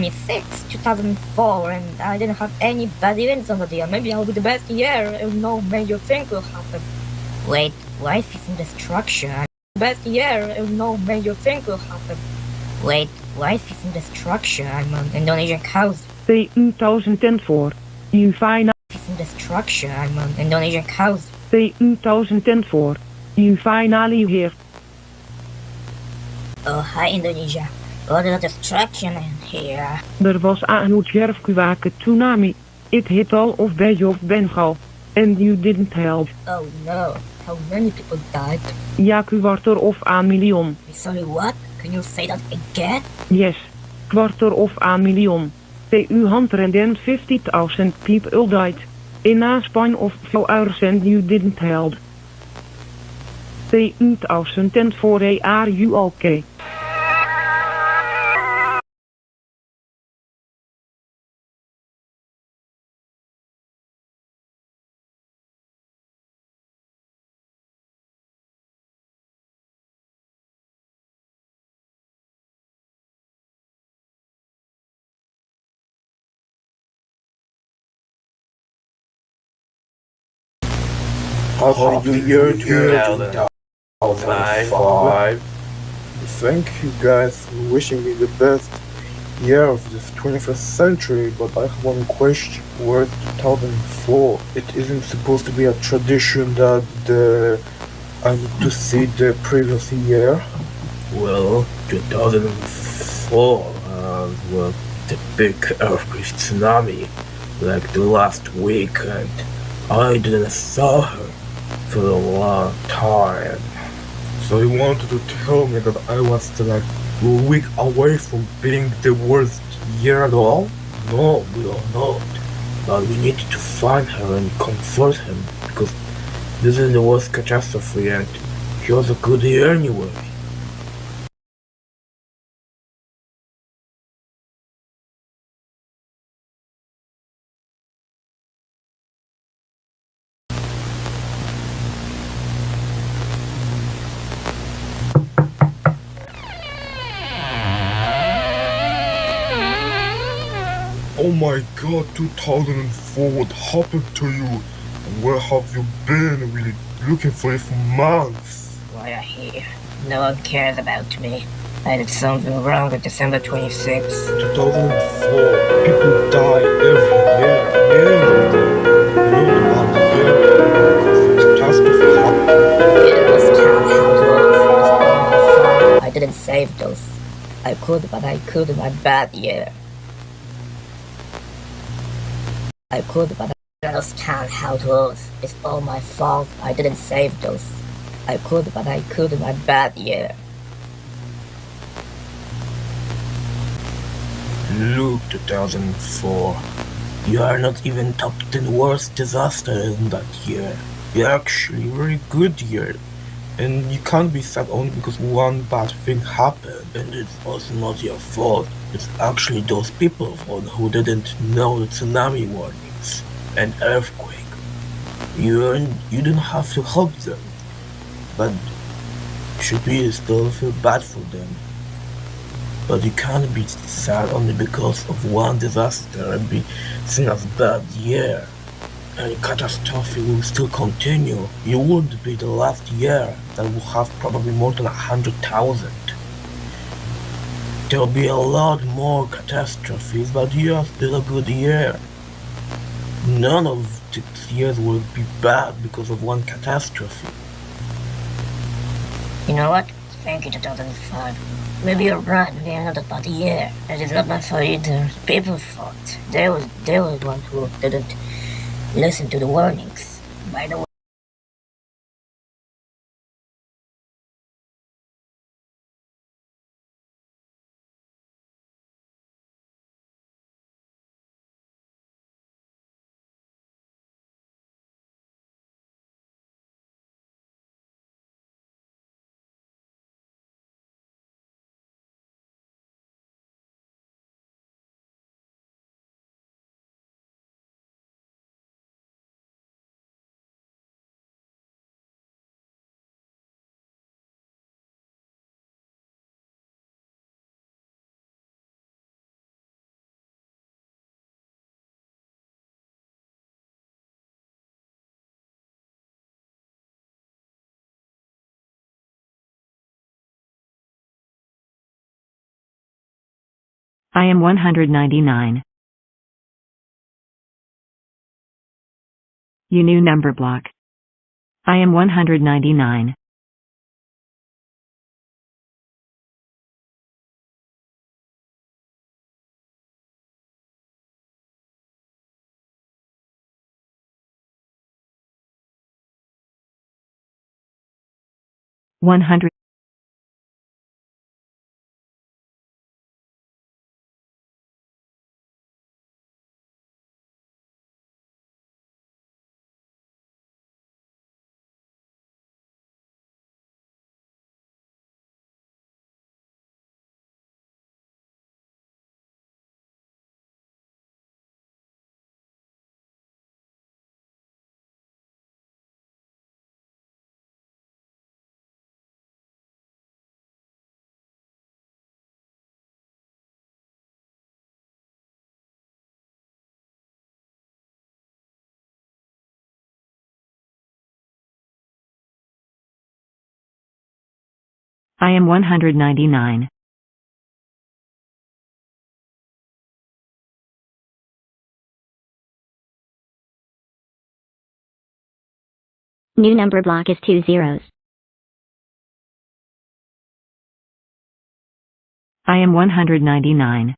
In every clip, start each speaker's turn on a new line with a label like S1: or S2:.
S1: 26, 2004, and I didn't have any bad events on the year. Maybe I'll be the best year and no major thing will happen. Wait, why is this in destruction? Best year and no major thing will happen. Wait, why is this in destruction? I'm on Indonesian coast.
S2: 2004. You find
S1: This is in destruction. I'm on Indonesian coast.
S2: 2004. You finally here.
S1: Oh, hi Indonesia. What is destruction in here?
S2: Er was een huge tsunami. It hit all of Bay of Bengal. And you didn't help.
S1: Oh no, how many people died?
S2: Ja, quarter of een miljoen.
S1: Sorry, what? Can you say that again?
S2: Yes. Quarter of een miljoen. 250,000 people died. In a span of 4 hours and you didn't help. 2004 are you okay?
S3: Happy New Year to 2005. Thank you guys for wishing me the best year of this 21st century, but I have one question. Where's 2004? It isn't supposed to be a tradition that I need to see the previous year.
S4: Well, 2004 was the big earthquake tsunami, like the last week, and I didn't saw her for a long time.
S3: So you wanted to tell me that I was like a week away from being the worst year at all?
S4: No, we are not. But we need to find her and comfort him, because this is the worst catastrophe and he was a good year anyway.
S3: Oh my god, 2004, what happened to you? And where have you been? Really looking for you for months.
S1: Why are here? No one cares about me. I did something wrong on December 26th.
S3: 2004, people die every year. Millions of them. You know about the year because the catastrophe happened.
S1: It was town households. It was all my fault. I didn't save those. I could, but I could in my bad year. I could, but those town households. It's all my fault. I didn't save those. I could, but I could in my bad year.
S4: Look, 2004, you are not even top 10 worst disaster in that year. You're actually a very good year. And you can't be sad only because one bad thing happened, and it's also not your fault. It's actually those people's fault who didn't know the tsunami warnings and earthquake. You didn't have to help them, but should we still feel bad for them? But you can't be sad only because of one disaster and be seen as bad year. And catastrophe will still continue. You would be the last year that will have probably more than 100,000. There'll be a lot more catastrophes, but you are still a good year. None of these years will be bad because of one catastrophe.
S1: You know what? Thank you, 2005. Maybe you're right, maybe I'm not a bad year. It is not my fault either. People's fault. They were the ones who didn't listen to the warnings. By the way,
S2: I am 199. You new number block. I am 199. One hundred. I am 199.
S5: New number block is 2 zeros.
S2: I am 199.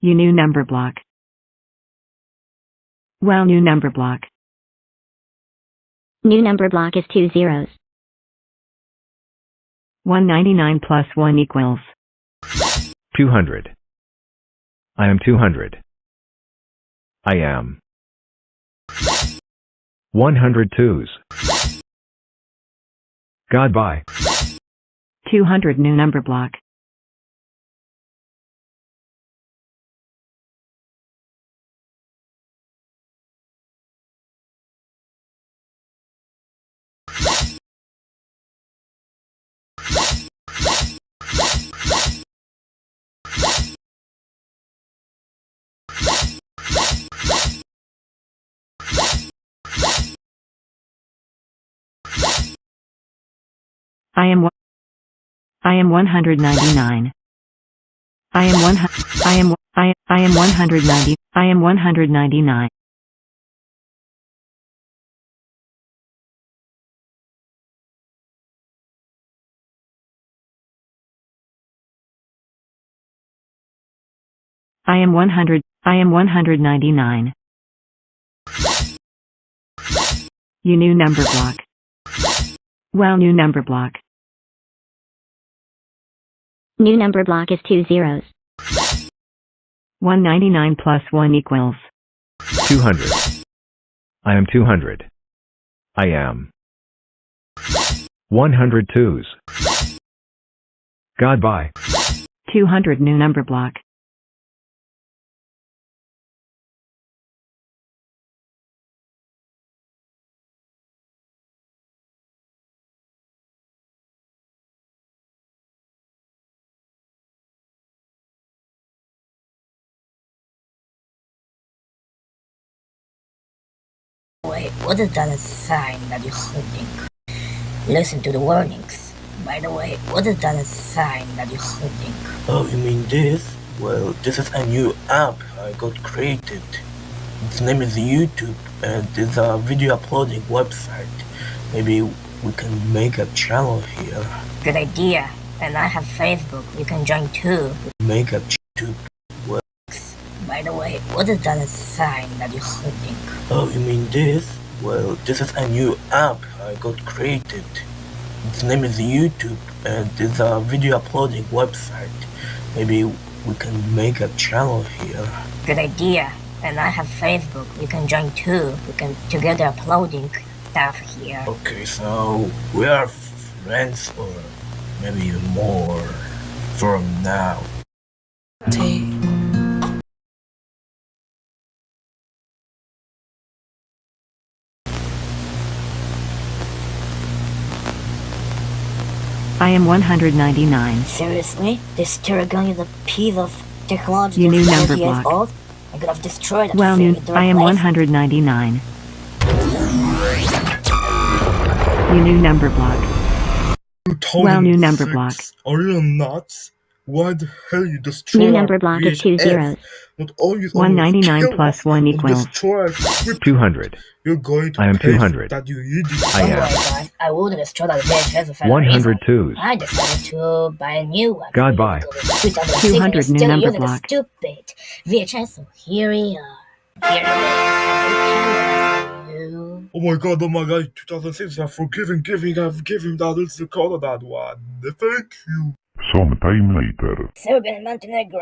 S2: You new number block. Well, new number block.
S5: New number block is 2 zeros.
S2: 199 plus 1 equals
S6: 200. I am 200. I am 102s. Goodbye.
S2: 200 new number block. I am 199. I am 190. I am 199. I am 199. You new number block. Well, new number block.
S5: New number block is 2 zeros.
S2: 199 plus 1 equals
S6: 200. I am 200. I am 102s. Goodbye.
S2: 200 new number block.
S1: Wait, what is that sign that you're holding? Listen to the warnings. By the way, what is that sign that you're holding?
S4: Oh, you mean this? Well, this is a new app I got created. Its name is YouTube, and it's a video uploading website. Maybe we can make a channel here.
S1: Good idea. And I have Facebook. You can join too.
S4: Make a YouTube.
S1: By the way, what is that sign that you're holding?
S4: Oh, you mean this? Well, this is a new app I got created. Its name is YouTube, and it's a video uploading website. Maybe we can make a channel here.
S1: Good idea. And I have Facebook. You can join too. We can together uploading stuff here.
S4: Okay, so we are friends, or maybe even more from now.
S2: I am 199.
S1: Seriously? This Tiragon is a piece of technology
S2: You new
S1: that's
S2: number
S1: 30 years
S2: block.
S1: old? I could have destroyed it.
S2: Well,
S1: thing
S2: new.
S1: in the
S2: I am
S1: place.
S2: 199. You new number block. Well, new number block.
S4: Are you nuts? Why the hell you destroy
S5: New
S4: our
S5: number block is 2
S4: VHS?
S5: zeros.
S4: Not only
S6: 199
S4: kill
S6: plus
S4: us,
S6: 1
S4: but
S6: equals
S4: destroy our equipment.
S6: 200.
S4: You're going to
S6: I am
S4: pay
S6: 200.
S4: for that, you idiot.
S6: I
S1: Don't
S6: am.
S1: worry, guys. I wouldn't destroy that VHS if I were
S6: 102s.
S1: I decided to buy a new one.
S6: God, bye.
S1: 2006
S5: 200
S1: is
S5: new
S1: still
S5: number
S1: using the
S5: block.
S1: stupid VHS, so here we are. Here it is. A new camera for you.
S4: Oh my god, 2006, I've forgiven, I've given that, let's call that one. Thank you.
S7: Sometime later.
S1: Serbian Montenegro.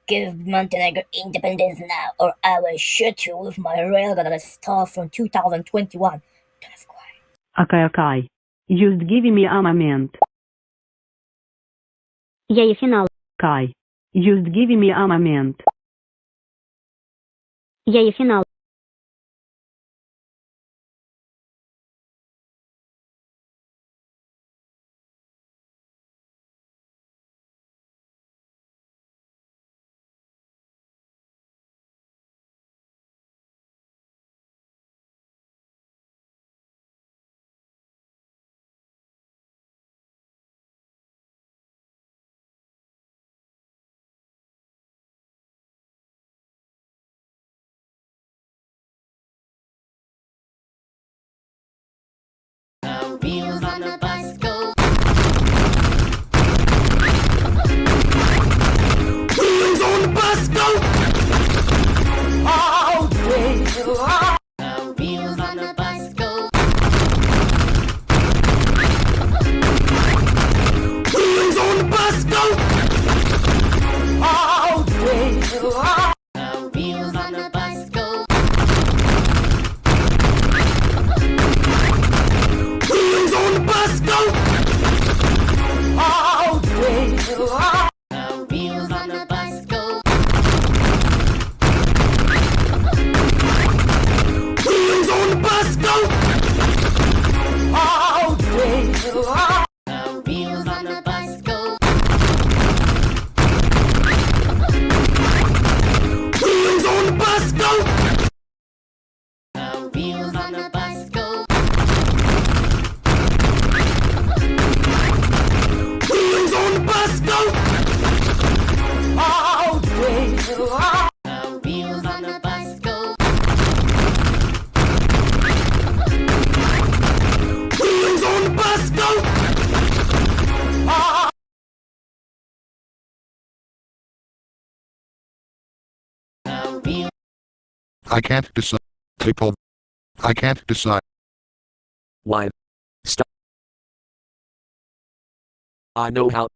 S1: Give Montenegro independence now, or I will shoot you with my railgun that I stole from 2021. That's quiet.
S2: Okay. Just give me a moment.
S5: Я и финал.
S2: Okay. Just give me a moment.
S5: Я и финал.
S8: Wheels on the bus go. Wheels on the bus go. All day long. Wheels on the bus go. Wheels on the bus go. All day long. Wheels on the bus go. Wheels on the bus go. All day long. Wheels on the bus go. Wheels on the bus go. All day long. Wheels on the bus go. Wheels on the bus go. Wheels on the bus go. Wheels on the bus go. All day long. Wheels on the bus go. Wheels on the bus go.
S7: I can't decide. Triple. I can't decide.
S9: Why? Stop. I know how.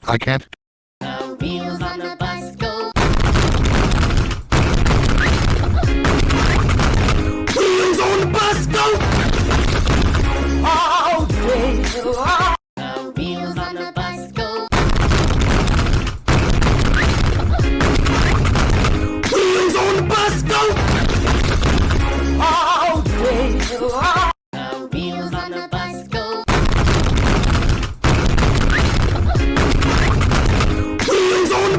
S7: I can't.
S8: Wheels on the bus go. Wheels on the bus go. All day long. Wheels on the bus go. Wheels on the bus go. All day long. Wheels on the bus go. Wheels on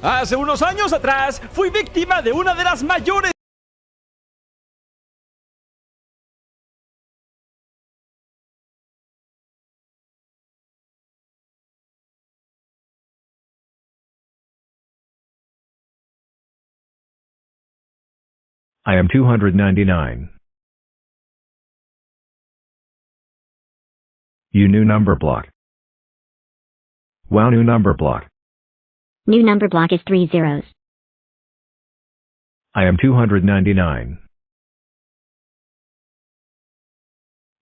S10: Hace unos años atrás fui víctima de una de las mayores...
S6: I am 299. You new number block. Wow, new number block.
S5: New number block is 3 zeros.
S6: I am 299.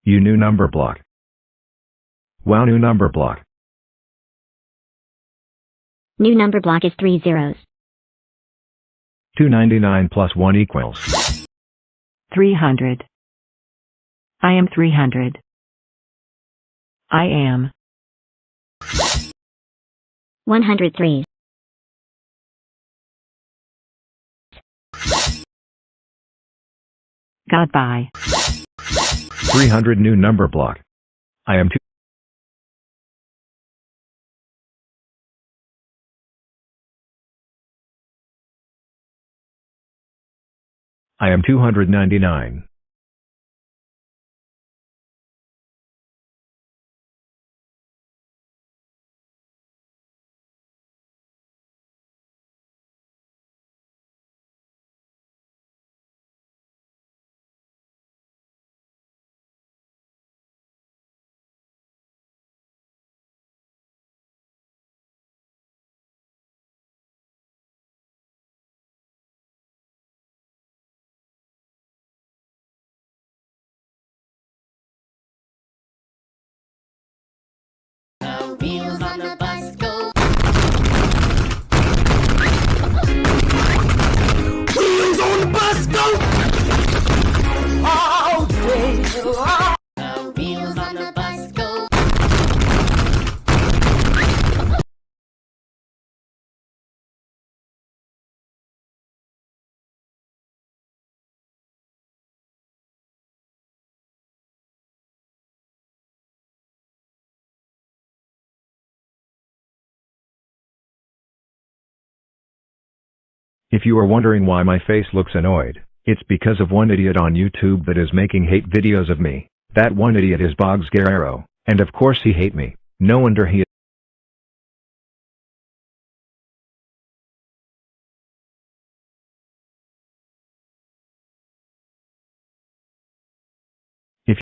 S6: You new number block. Wow, new number block.
S5: New number block is 3 zeros.
S6: 299 plus 1 equals
S2: 300. I am 300. I am
S5: 103.
S2: Goodbye.
S6: 300 new number block. I am 2. I am 299.
S8: The wheels on the bus go.
S10: Wheels on the bus go! All day long.
S8: The wheels on the bus go.
S6: If you are wondering why my face looks annoyed, it's because of one idiot on YouTube that is making hate videos of me. That one idiot is Bogs Guerrero, and of course he hate me. No wonder he If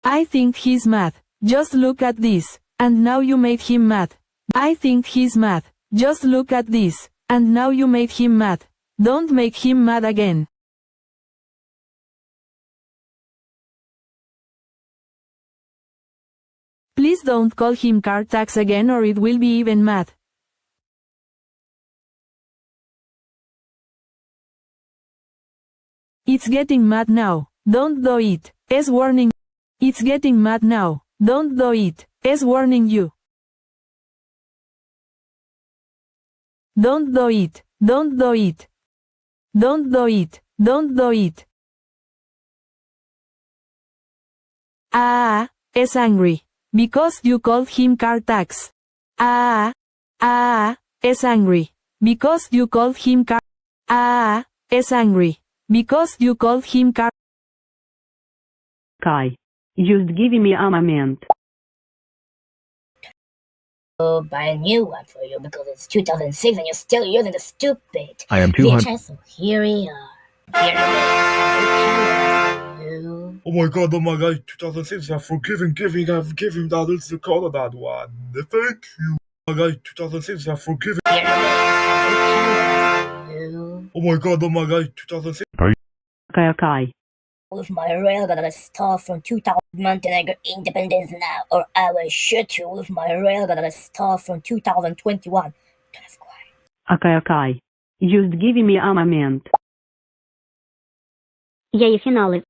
S11: I think he's mad. Just look at this. And now you made him mad. I think he's mad. Just look at this. And now you made him mad. Don't make him mad again. Please don't call him car tax again or it will be even mad. It's getting mad now. Don't do it. S warning. It's getting mad now. Don't do it. S warning you. Don't do it. Don't do it. Don't do it. Don't do it. S angry. Because you called him car tax. S angry. Because you called him car. S angry. Because you called him car.
S2: Kai. Just give me a moment.
S1: I'll buy a new one for you because it's 2006 and you're still using the stupid
S6: I am 200.
S1: VHS. So here we are. Here it is. You.
S3: Oh my god, 2006, I've forgiven, I've given that, it's the call of that one. Thank you. Oh my god, 2006, I've forgiven.
S1: Here it is. You.
S3: Oh my god, 2006.
S2: Okay.
S1: With my railgun that I stole from 2000 Montenegro independence now, or I will shoot you with my railgun that I stole from 2021.
S2: Okay. Just give me a moment.
S5: E aí, finale.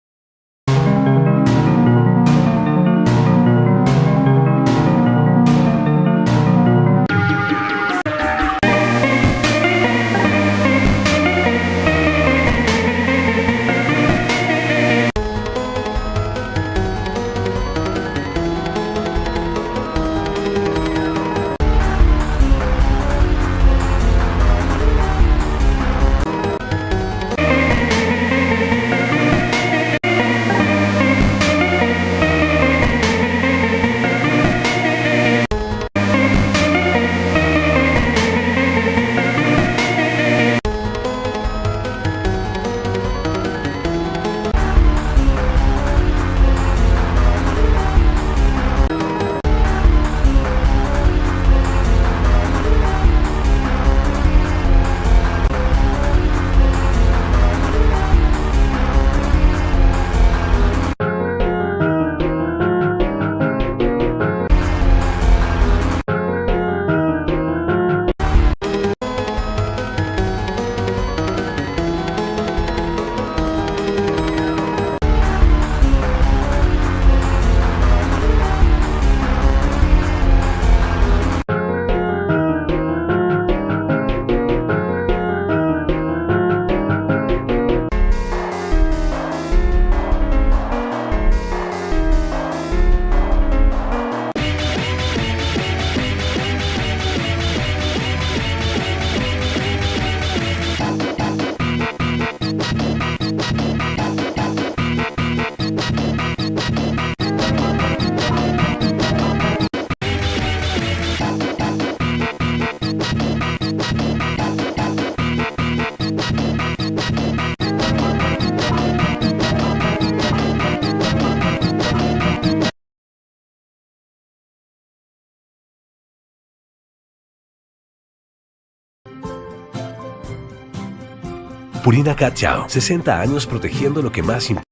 S12: Purina Cat Chow, 60 años protegiendo lo que más importa.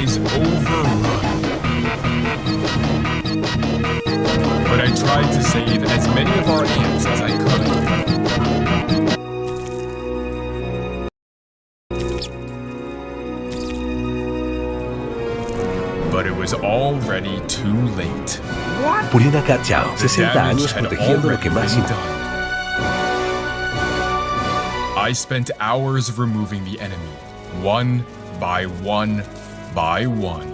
S13: Is overrun. But I tried to save as many of our ants as I could. But it was already too late.
S12: Purina Cat Chow,
S13: The
S12: 60
S13: damage
S12: años
S13: had
S12: protegiendo lo
S13: already
S12: que más
S13: been
S12: importa.
S13: done. I spent hours removing the enemy, one by one by one.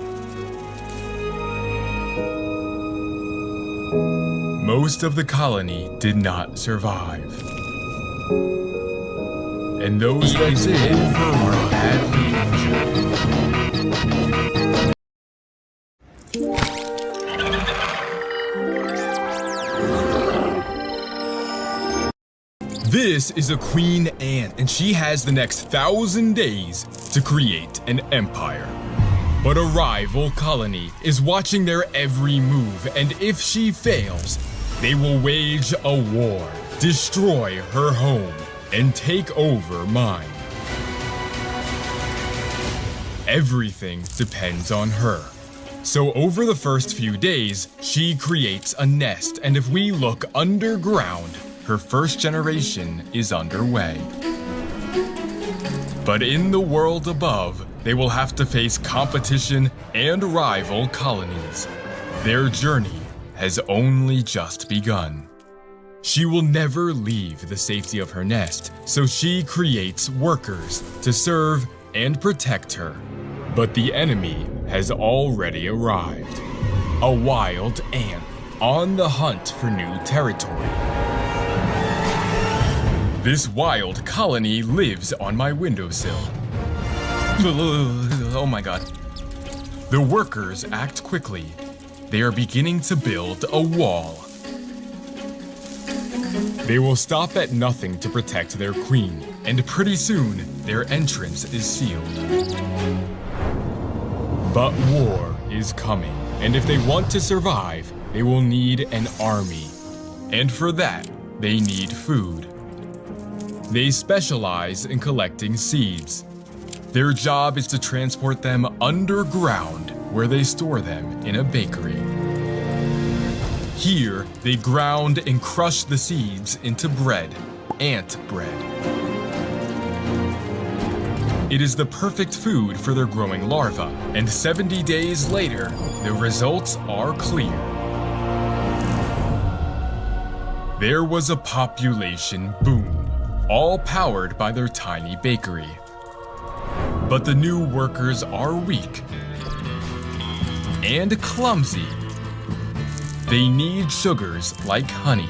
S13: Most of the colony did not survive. And those that did were badly injured. This is a queen ant, and she has the next 1,000 days to create an empire. But a rival colony is watching their every move, and if she fails, they will wage a war, destroy her home, and take over mine. Everything depends on her. So over the first few days, she creates a nest, and if we look underground, her first generation is underway. But in the world above, they will have to face competition and rival colonies. Their journey has only just begun. She will never leave the safety of her nest, so she creates workers to serve and protect her. But the enemy has already arrived. A wild ant on the hunt for new territory. This wild colony lives on my windowsill. Oh my god. The workers act quickly. They are beginning to build a wall. They will stop at nothing to protect their queen, and pretty soon their entrance is sealed. But war is coming, and if they want to survive, they will need an army. And for that, they need food. They specialize in collecting seeds. Their job is to transport them underground, where they store them in a bakery. Here, they ground and crush the seeds into bread, ant bread. It is the perfect food for their growing larvae, and 70 days later, the results are clear. There was a population boom, all powered by their tiny bakery. But the new workers are weak and clumsy. They need sugars like honey.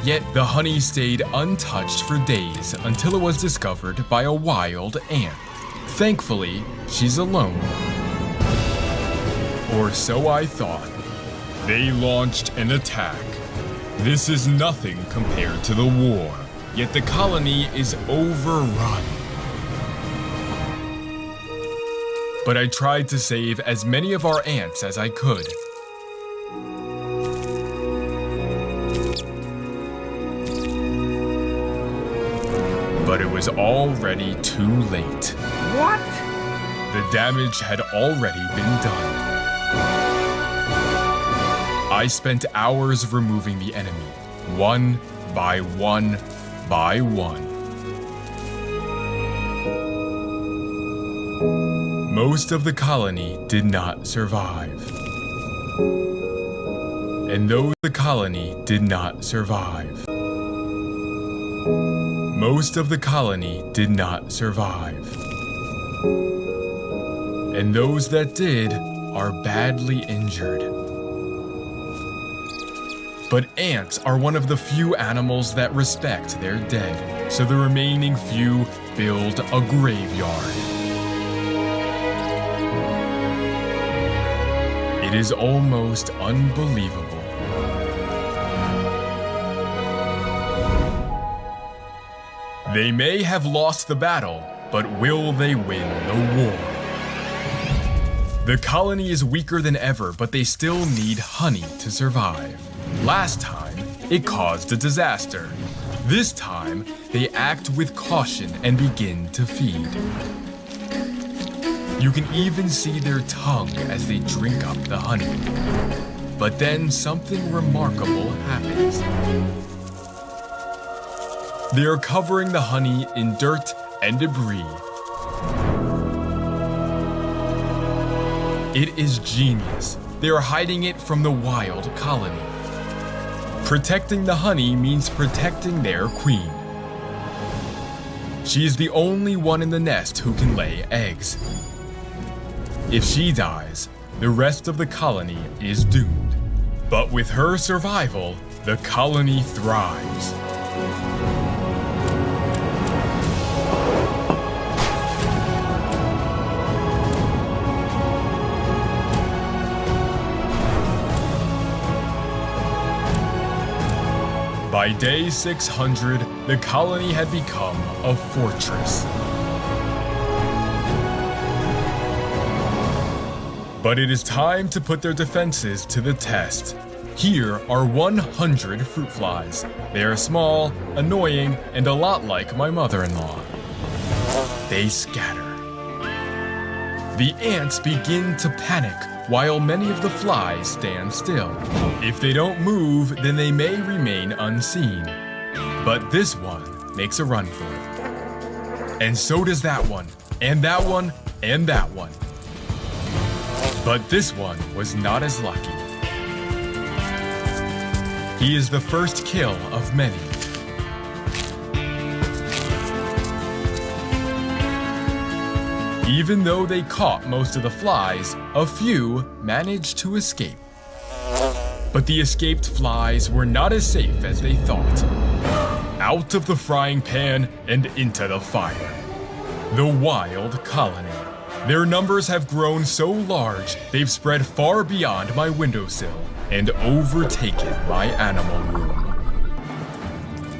S13: Yet the honey stayed untouched for days until it was discovered by a wild ant. Thankfully, she's alone. Or so I thought. They launched an attack. This is nothing compared to the war, yet the colony is overrun. But I tried to save as many of our ants as I could. But it was already too late.
S2: What?
S13: The damage had already been done. I spent hours removing the enemy, one by one by one. Most of the colony did not survive. And though the colony did not survive. Most of the colony did not survive. And those that did are badly injured. But ants are one of the few animals that respect their dead, so the remaining few build a graveyard. It is almost unbelievable. They may have lost the battle, but will they win the war? The colony is weaker than ever, but they still need honey to survive. Last time, it caused a disaster. This time, they act with caution and begin to feed. You can even see their tongue as they drink up the honey. But then something remarkable happens. They are covering the honey in dirt and debris. It is genius. They are hiding it from the wild colony. Protecting the honey means protecting their queen. She is the only one in the nest who can lay eggs. If she dies, the rest of the colony is doomed. But with her survival, the colony thrives. By day 600, the colony had become a fortress. But it is time to put their defenses to the test. Here are 100 fruit flies. They are small, annoying, and a lot like my mother-in-law. They scatter. The ants begin to panic while many of the flies stand still. If they don't move, then they may remain unseen. But this one makes a run for it. And so does that one, and that one, and that one. But this one was not as lucky. He is the first kill of many. Even though they caught most of the flies, a few managed to escape. But the escaped flies were not as safe as they thought. Out of the frying pan and into the fire. The wild colony. Their numbers have grown so large, they've spread far beyond my windowsill and overtaken my animal room.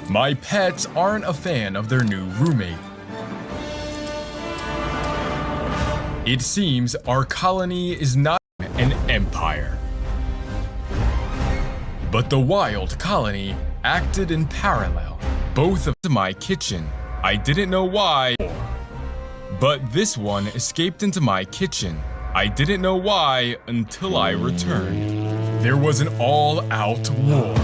S13: My pets aren't a fan of their new roommate. It seems our colony is not an empire. But the wild colony acted in parallel, both of my kitchen. I didn't know why. But this one escaped into my kitchen. I didn't know why until I returned. There was an all-out war.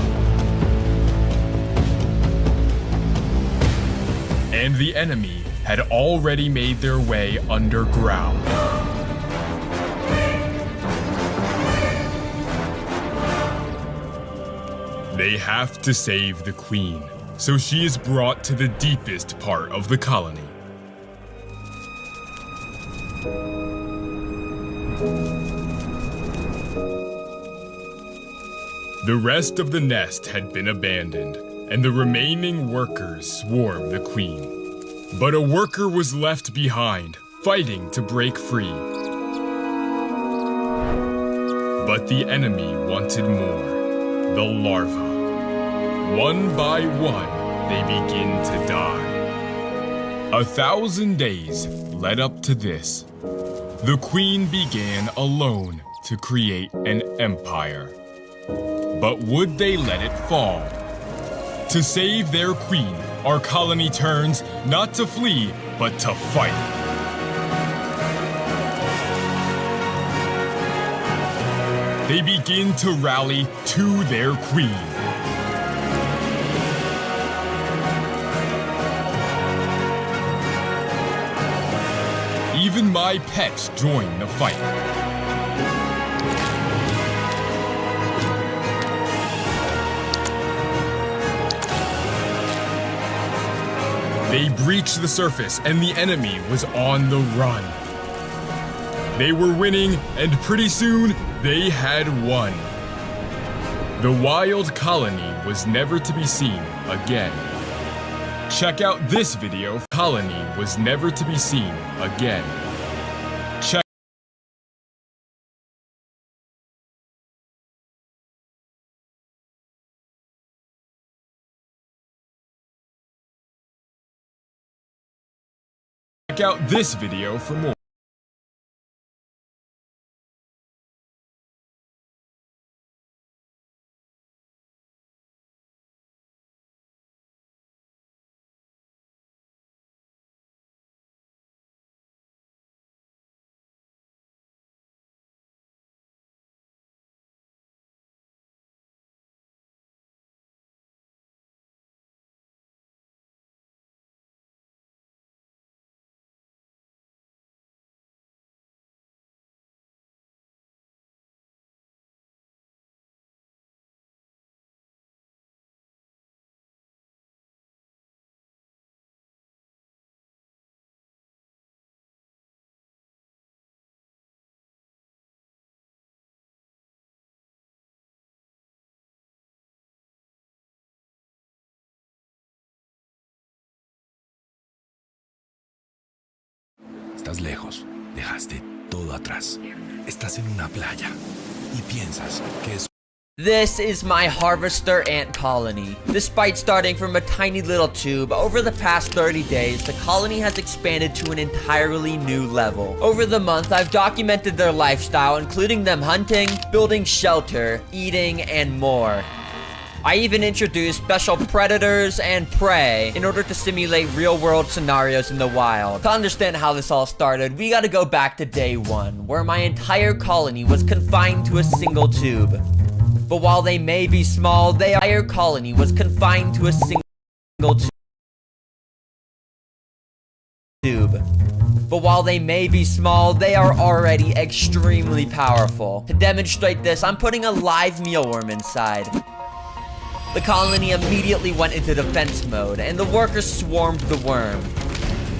S13: And the enemy had already made their way underground. They have to save the queen, so she is brought to the deepest part of the colony. The rest of the nest had been abandoned, and the remaining workers swarmed the queen. But a worker was left behind, fighting to break free. But the enemy wanted more, the larvae. One by one, they begin to die. 1,000 days led up to this. The queen began alone to create an empire. But would they let it fall? To save their queen, our colony turns not to flee, but to fight. They begin to rally to their queen. Even my pets join the fight. They breached the surface, and the enemy was on the run. They were winning, and pretty soon, they had won. The wild colony was never to be seen again. Check out this video. Colony was never to be seen again. Check out this video for more.
S12: Estás lejos, dejaste todo atrás. Estás en una playa y piensas que es...
S14: This is my harvester ant colony. Despite starting from a tiny little tube, over the past 30 days, the colony has expanded to an entirely new level. Over the month, I've documented their lifestyle, including them hunting, building shelter, eating, and more. I even introduced special predators and prey in order to simulate real-world scenarios in the wild. To understand how this all started, we gotta go back to day 1, where my entire colony was confined to a single tube. But while they may be small, their entire colony was confined to a single tube. But while they may be small, they are already extremely powerful. To demonstrate this, I'm putting a live mealworm inside. The colony immediately went into defense mode, and the workers swarmed the worm.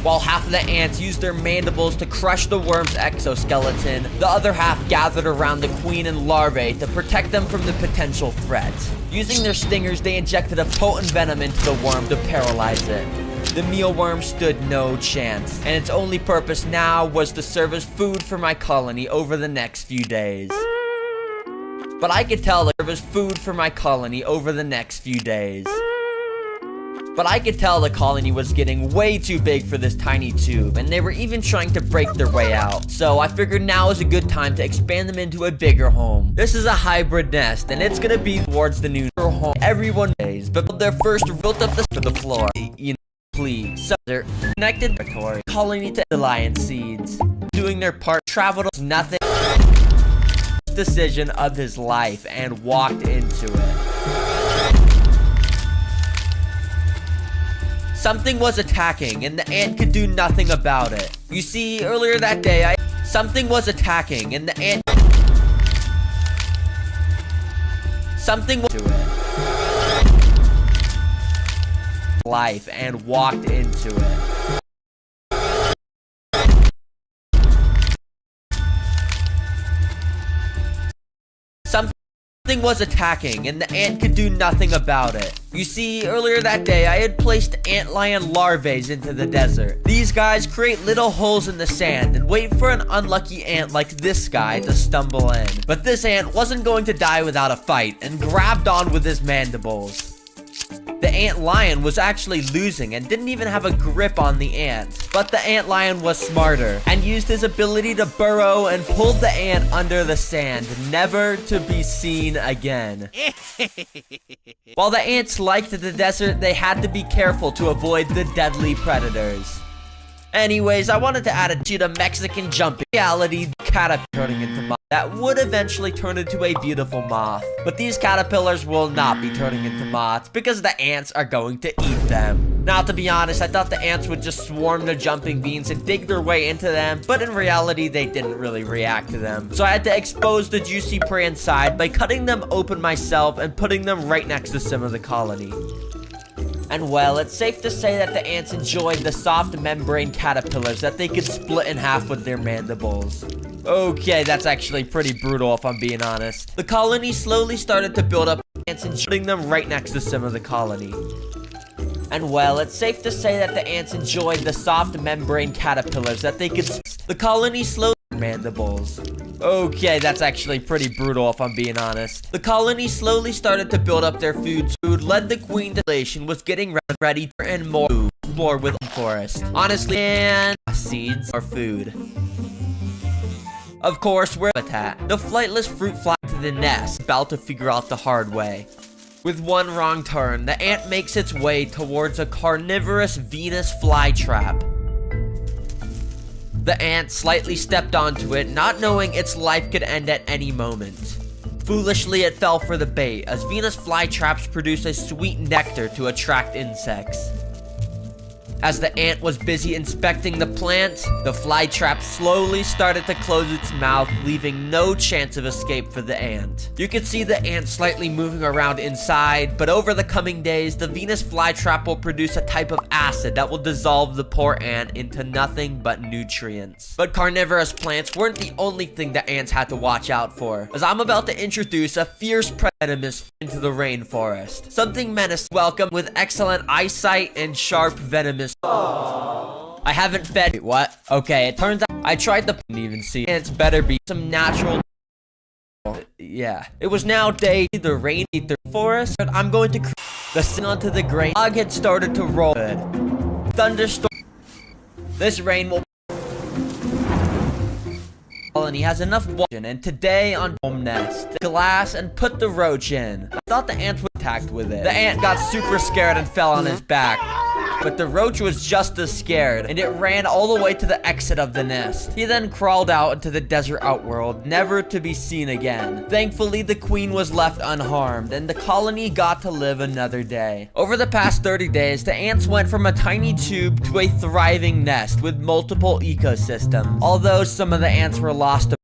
S14: While half of the ants used their mandibles to crush the worm's exoskeleton, the other half gathered around the queen and larvae to protect them from the potential threat. Using their stingers, they injected a potent venom into the worm to paralyze it. The mealworm stood no chance, and its only purpose now was to serve as food for my colony over the next few days. But I could tell there was food for my colony over the next few days. But I could tell the colony was getting way too big for this tiny tube, and they were even trying to break their way out. So I figured now is a good time to expand them into a bigger home. This is a hybrid nest, and it's gonna be towards the new home everyone days, but their first built up to the floor. You know, please. So they're connected to colony to the lion seeds. Doing their part, traveled nothing. Decision of his life and walked into it. Something was attacking and the ant could do nothing about it. You see, earlier that day, something was attacking and the ant... Something was to it. Life and walked into it. Something was attacking, and the ant could do nothing about it. You see, earlier that day, I had placed antlion larvae into the desert. These guys create little holes in the sand and wait for an unlucky ant like this guy to stumble in. But this ant wasn't going to die without a fight, and grabbed on with his mandibles. The antlion was actually losing and didn't even have a grip on the ant. But the antlion was smarter and used his ability to burrow and pulled the ant under the sand, never to be seen again. While the ants liked the desert, they had to be careful to avoid the deadly predators. Anyways, I wanted to add a to Mexican jumping reality caterpillar turning into moth that would eventually turn into a beautiful moth. But these caterpillars will not be turning into moths because the ants are going to eat them. Now, to be honest, I thought the ants would just swarm the jumping beans and dig their way into them, but in reality, they didn't really react to them. So I had to expose the juicy prey inside by cutting them open myself and putting them right next to some of the colony. And well, it's safe to say that the ants enjoyed the soft membrane caterpillars that they could split in half with their mandibles. Okay, that's actually pretty brutal if I'm being honest. The colony slowly started to build up ants and putting them right next to some of the colony. And well, it's safe to say that the ants enjoyed the soft membrane caterpillars that they could the colony slowly mandibles. Okay, that's actually pretty brutal if I'm being honest. The colony slowly started to build up their food. Food led the queen to was getting ready and more food. explore with the forest. Honestly, and seeds are food. Of course, we're habitat. The flightless fruit fly to the nest, about to figure out the hard way. With one wrong turn, the ant makes its way towards a carnivorous Venus flytrap. The ant slightly stepped onto it, not knowing its life could end at any moment. Foolishly, it fell for the bait, as Venus flytraps produce a sweet nectar to attract insects. As the ant was busy inspecting the plant, the flytrap slowly started to close its mouth, leaving no chance of escape for the ant. You could see the ant slightly moving around inside, but over the coming days, the Venus flytrap will produce a type of acid that will dissolve the poor ant into nothing but nutrients. But carnivorous plants weren't the only thing the ants had to watch out for, as I'm about to introduce a fierce venomous into the rainforest. Something menacing, welcome with excellent eyesight and sharp venomous. I haven't fed. Wait, what? Okay, it turns out I tried the. Didn't even see. It's better be some natural. Yeah. It was now day. The rain eat the forest. But I'm going to the sing onto the grain. Fog had started to roll. Thunderstorm. This rain will. And he has enough water. And today on home nest, glass and put the roach in. I thought the ant was attacked with it. The ant got super scared and fell on his back. But the roach was just as scared, and it ran all the way to the exit of the nest. He then crawled out into the desert outworld, never to be seen again. Thankfully, the queen was left unharmed, and the colony got to live another day. Over the past 30 days, the ants went from a tiny tube to a thriving nest with multiple ecosystems. Although some of the ants were lost to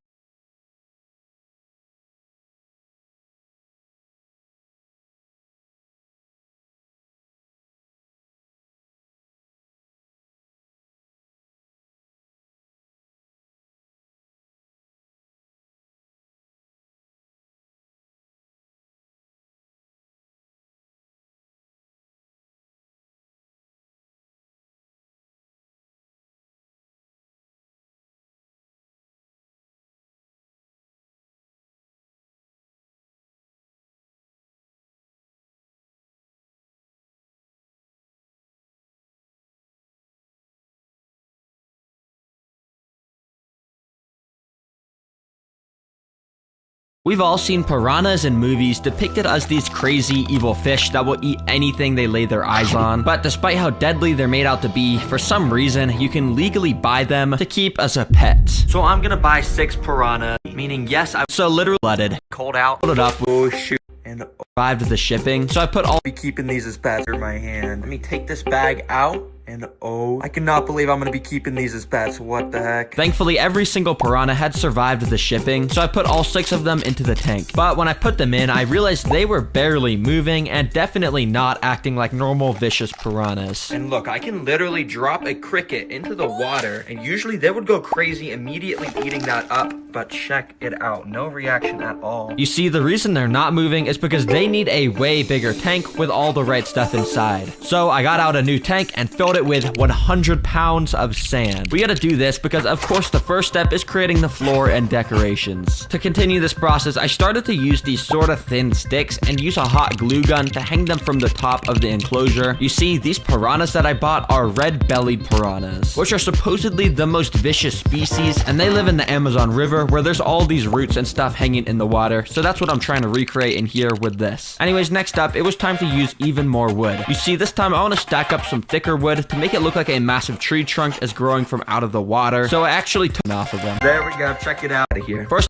S14: We've all seen piranhas in movies depicted as these crazy, evil fish that will eat anything they lay their eyes on. But despite how deadly they're made out to be, for some reason, you can legally buy them to keep as a pet. So I'm gonna buy 6 piranha, meaning yes, I so literally blooded, cold out, put it up, oh shoot, and arrived the shipping. So I put all be keeping these as pets in my hand. Let me take this bag out. And oh, I cannot believe I'm gonna be keeping these as pets. What the heck? Thankfully, every single piranha had survived the shipping, so I put all 6 of them into the tank. But when I put them in, I realized they were barely moving and definitely not acting like normal vicious piranhas. And look, I can literally drop a cricket into the water, and usually they would go crazy immediately eating that up. But check it out, no reaction at all. You see, the reason they're not moving is because they need a way bigger tank with all the right stuff inside. So I got out a new tank and filled it with 100 pounds of sand. We gotta do this because of course the first step is creating the floor and decorations. To continue this process, I started to use these sort of thin sticks and use a hot glue gun to hang them from the top of the enclosure. You see, these piranhas that I bought are red-bellied piranhas, which are supposedly the most vicious species, and they live in the Amazon River where there's all these roots and stuff hanging in the water. So that's what I'm trying to recreate in here with this. Anyways, next up, it was time to use even more wood. You see, this time I want to stack up some thicker wood to make it look like a massive tree trunk is growing from out of the water. So I actually took off of them. There we go, check it out here. First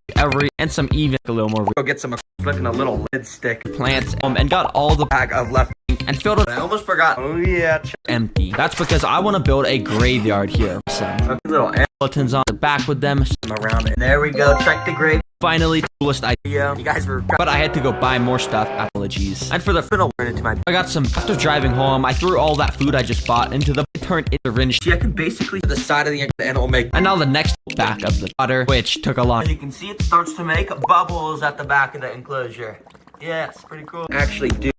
S14: and some even a little more. Go get some flipping a little lid stick plants and got all the bag of left and filled it. I almost forgot. Oh yeah, empty. That's because I want to build a graveyard here. Some little skeletons on the back with them around it. There we go, check the grave. Finally, coolest idea. You guys were, but I had to go buy more stuff. Apologies. And for the final turn into my, I got some. After driving home, I threw all that food I just bought into the turned into rinse. See, I can basically the side of the and it will make. And now the next back of the water, which took a long. As you can see, it starts to make bubbles at the back of the enclosure. Yeah, it's pretty cool. Actually, dude.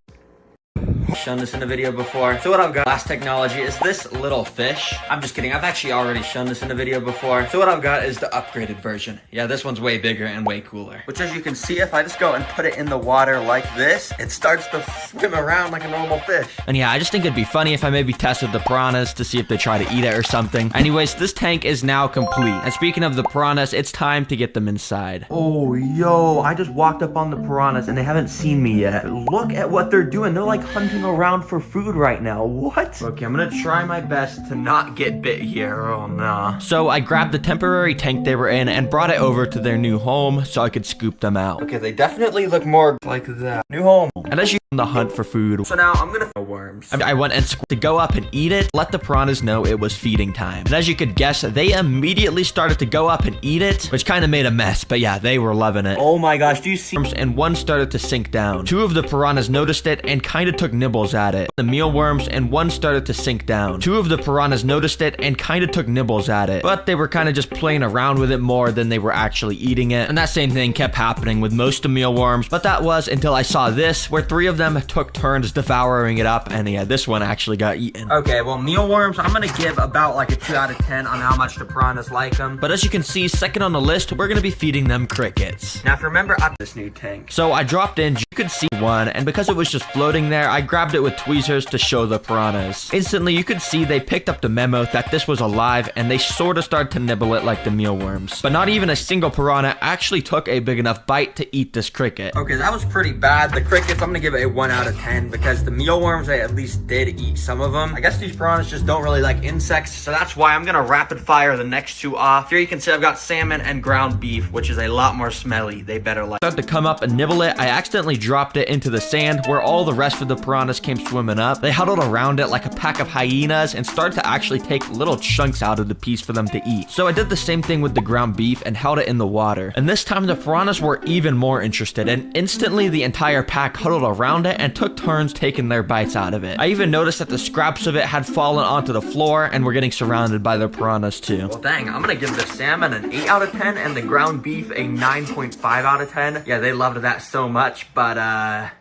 S14: shown this in a video before. So what I've got, last technology, is this little fish. I'm just kidding, I've actually already shown this in a video before. So what I've got is the upgraded version. Yeah, this one's way bigger and way cooler. Which, as you can see, if I just go and put it in the water like this, it starts to swim around like a normal fish. And yeah, I just think it'd be funny if I maybe tested the piranhas to see if they try to eat it or something. Anyways, this tank is now complete. And speaking of the piranhas, it's time to get them inside. Oh, yo, I just walked up on the piranhas and they haven't seen me yet. Look at what they're doing. They're like hunting around for food right now. What? Okay, I'm gonna try my best to not get bit here. Oh, nah. So I grabbed the temporary tank they were in and brought it over to their new home so I could scoop them out. Okay, they definitely look more like that. New home. And as you on the hunt for food. So now I'm gonna throw worms. I went and to go up and eat it, let the piranhas know it was feeding time. And as you could guess, they immediately started to go up and eat it, which kind of made a mess, but yeah, they were loving it. Oh my gosh, do you see? And one started to sink down. Two of the piranhas noticed it and kind of took nibbles at it. The mealworms and one started to sink down. Two of the piranhas noticed it and kind of took nibbles at it, but they were kind of just playing around with it more than they were actually eating it. And that same thing kept happening with most of the mealworms, but that was until I saw this, where three of them took turns devouring it up, and yeah, this one actually got eaten. Okay, well, mealworms, I'm gonna give about like a 2 out of 10 on how much the piranhas like them. But as you can see, second on the list, we're gonna be feeding them crickets. Now, if you remember, I this new tank. So I dropped in, you could see one, and because it was just floating there, I grabbed it with tweezers to show the piranhas. Instantly, you could see they picked up the memo that this was alive, and they sort of started to nibble it like the mealworms. But not even a single piranha actually took a big enough bite to eat this cricket. Okay, that was pretty bad. The crickets, I'm gonna give it a 1 out of 10 because the mealworms, they at least did eat some of them. I guess these piranhas just don't really like insects, so that's why I'm gonna rapid fire the next two off. Here you can see I've got salmon and ground beef, which is a lot more smelly. They better like. Started to come up and nibble it. I accidentally dropped it into the sand where all the rest of the piranhas came swimming up. They huddled around it like a pack of hyenas and started to actually take little chunks out of the piece for them to eat. So I did the same thing with the ground beef and held it in the water. And this time the piranhas were even more interested, and instantly the entire pack huddled around it and took turns taking their bites out of it. I even noticed that the scraps of it had fallen onto the floor and were getting surrounded by the piranhas too. Well, dang, I'm gonna give the salmon an 8 out of 10 and the ground beef a 9.5 out of 10. Yeah, they loved that so much, but that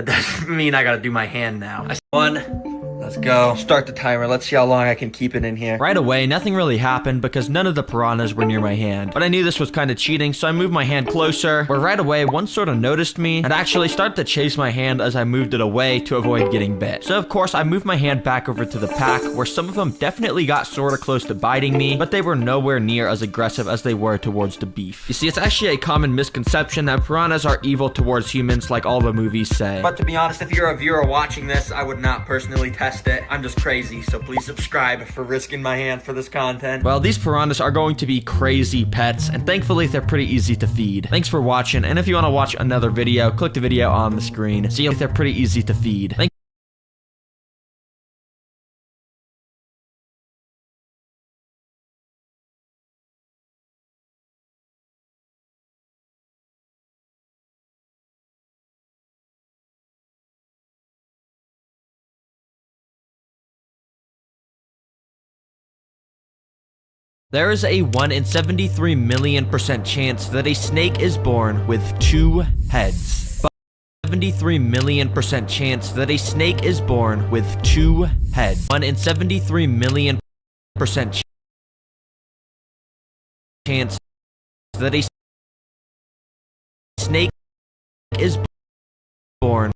S14: doesn't mean I gotta do my hand now. Let's go. Start the timer. Let's see how long I can keep it in here. Right away, nothing really happened because none of the piranhas were near my hand. But I knew this was kind of cheating, so I moved my hand closer, where right away, one sort of noticed me and actually started to chase my hand as I moved it away to avoid getting bit. So of course, I moved my hand back over to the pack, where some of them definitely got sort of close to biting me, but they were nowhere near as aggressive as they were towards the beef. You see, it's actually a common misconception that piranhas are evil towards humans like all the movies say. But to be honest, if you're a viewer watching this, I would not personally test it. I'm just crazy, so please subscribe for risking my hand for this content. Well, these piranhas are going to be crazy pets, and thankfully they're pretty easy to feed. Thanks for watching, and if you want to watch another video, click the video on the screen. See, they're pretty easy to feed. There is a 1 in 73 million% chance that a snake is born with 2 heads. 73 million% chance that a snake is born with 2 heads. 1 in 73 million% chance that a snake is born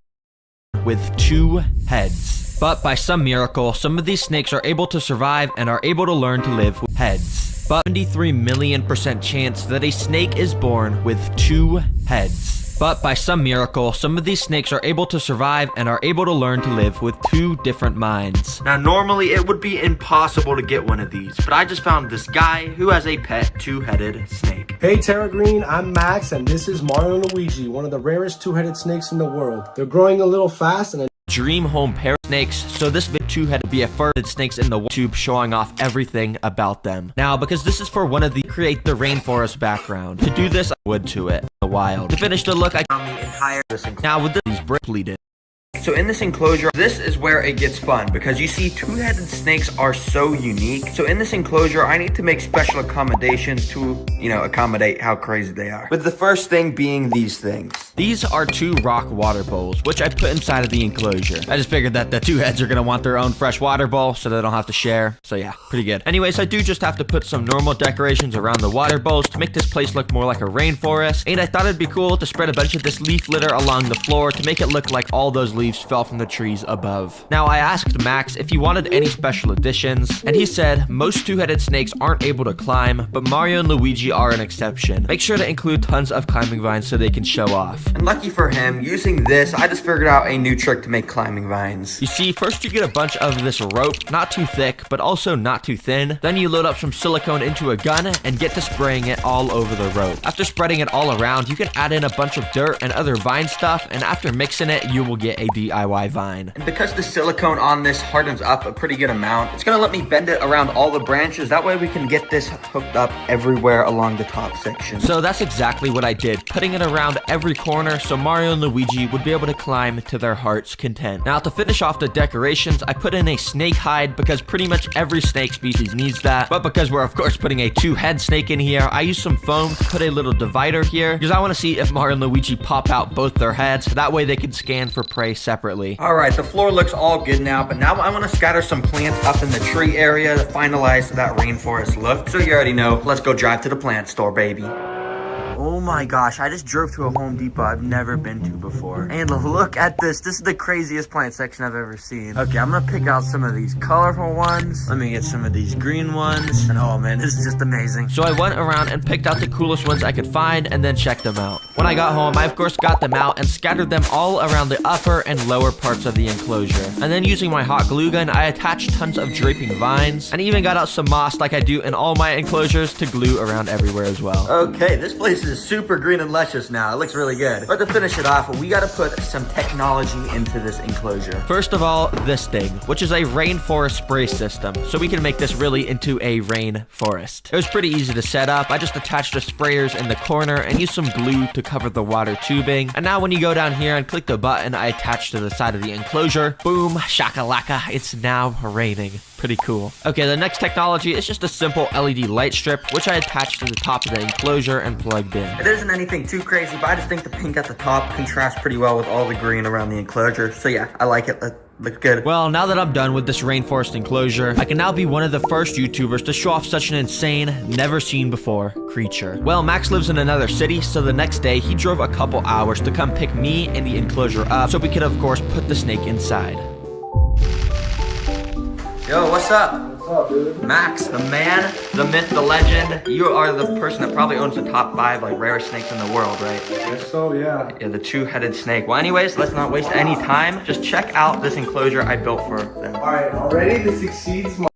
S14: with 2 heads. But by some miracle, some of these snakes are able to survive and are able to learn to live with heads. But 73 million% chance that a snake is born with 2 heads. But by some miracle, some of these snakes are able to survive and are able to learn to live with 2 different minds. Now, normally it would be impossible to get one of these, but I just found this guy who has a pet 2-headed snake.
S15: Hey Terra Green, I'm Max, and this is Mario and Luigi, one of the rarest 2-headed snakes in the world. They're growing a little fast and
S14: dream home pair snakes, so this video 2-headed be a furred snakes in the tube showing off everything about them. Now, because this is for one of the create the rainforest background, to do this I would to it in the wild. To finish the look, I found the entire now with these brick pleated. So in this enclosure, this is where it gets fun because you see 2-headed snakes are so unique. So in this enclosure, I need to make special accommodations to, accommodate how crazy they are. With the first thing being these things. These are 2 rock water bowls, which I put inside of the enclosure. I just figured that the 2 heads are gonna want their own fresh water bowl, so they don't have to share. So yeah, pretty good. Anyways, I do just have to put some normal decorations around the water bowls to make this place look more like a rainforest. And I thought it'd be cool to spread a bunch of this leaf litter along the floor to make it look like all those leaves fell from the trees above. Now, I asked Max if he wanted any special additions, and he said most 2-headed snakes aren't able to climb, but Mario and Luigi are an exception. Make sure to include tons of climbing vines so they can show off. And lucky for him, using this, I just figured out a new trick to make climbing vines. You see, first you get a bunch of this rope, not too thick, but also not too thin. Then you load up some silicone into a gun and get to spraying it all over the rope. After spreading it all around, you can add in a bunch of dirt and other vine stuff, and after mixing it, you will get a DIY vine. And because the silicone on this hardens up a pretty good amount, it's gonna let me bend it around all the branches. That way we can get this hooked up everywhere along the top section. So that's exactly what I did, putting it around every corner so Mario and Luigi would be able to climb to their heart's content. Now, to finish off the decorations, I put in a snake hide because pretty much every snake species needs that. But because we're of course putting a 2-head snake in here, I used some foam to put a little divider here because I want to see if Mario and Luigi pop out both their heads. That way they can scan for prey separately. Alright, the floor looks all good now, but now I want to scatter some plants up in the tree area to finalize that rainforest look. So you already know, let's go drive to the plant store, baby. Oh my gosh, I just drove to a Home Depot I've never been to before. And look at this. This is the craziest plant section I've ever seen. Okay, I'm gonna pick out some of these colorful ones. Let me get some of these green ones. And oh man, this is just amazing. So I went around and picked out the coolest ones I could find and then checked them out. When I got home, I of course got them out and scattered them all around the upper and lower parts of the enclosure. And then using my hot glue gun, I attached tons of draping vines and even got out some moss like I do in all my enclosures to glue around everywhere as well. Okay, this place is super green and luscious now. It looks really good. But to finish it off, we gotta put some technology into this enclosure. First of all, this thing, which is a rainforest spray system, so we can make this really into a rainforest. It was pretty easy to set up. I just attached the sprayers in the corner and used some glue to cover the water tubing. And now when you go down here and click the button I attached to the side of the enclosure, boom, shakalaka, it's now raining. Pretty cool. Okay, the next technology is just a simple LED light strip, which I attached to the top of the enclosure and plugged in. It isn't anything too crazy, but I just think the pink at the top contrasts pretty well with all the green around the enclosure. So yeah, I like it. Looks good. Well, now that I'm done with this rainforest enclosure, I can now be one of the first YouTubers to show off such an insane, never seen before creature. Well, Max lives in another city, so the next day he drove a couple hours to come pick me and the enclosure up so we could of course put the snake inside. Yo, what's up? What's up, dude? Max, the man, the myth, the legend. You are the person that probably owns the top 5 like rarest snakes in the world, right?
S15: I guess so, yeah.
S14: Yeah, the 2-headed snake. Well, anyways, let's not waste any time. Just check out this enclosure I built for them.
S15: Alright, already this exceeds my...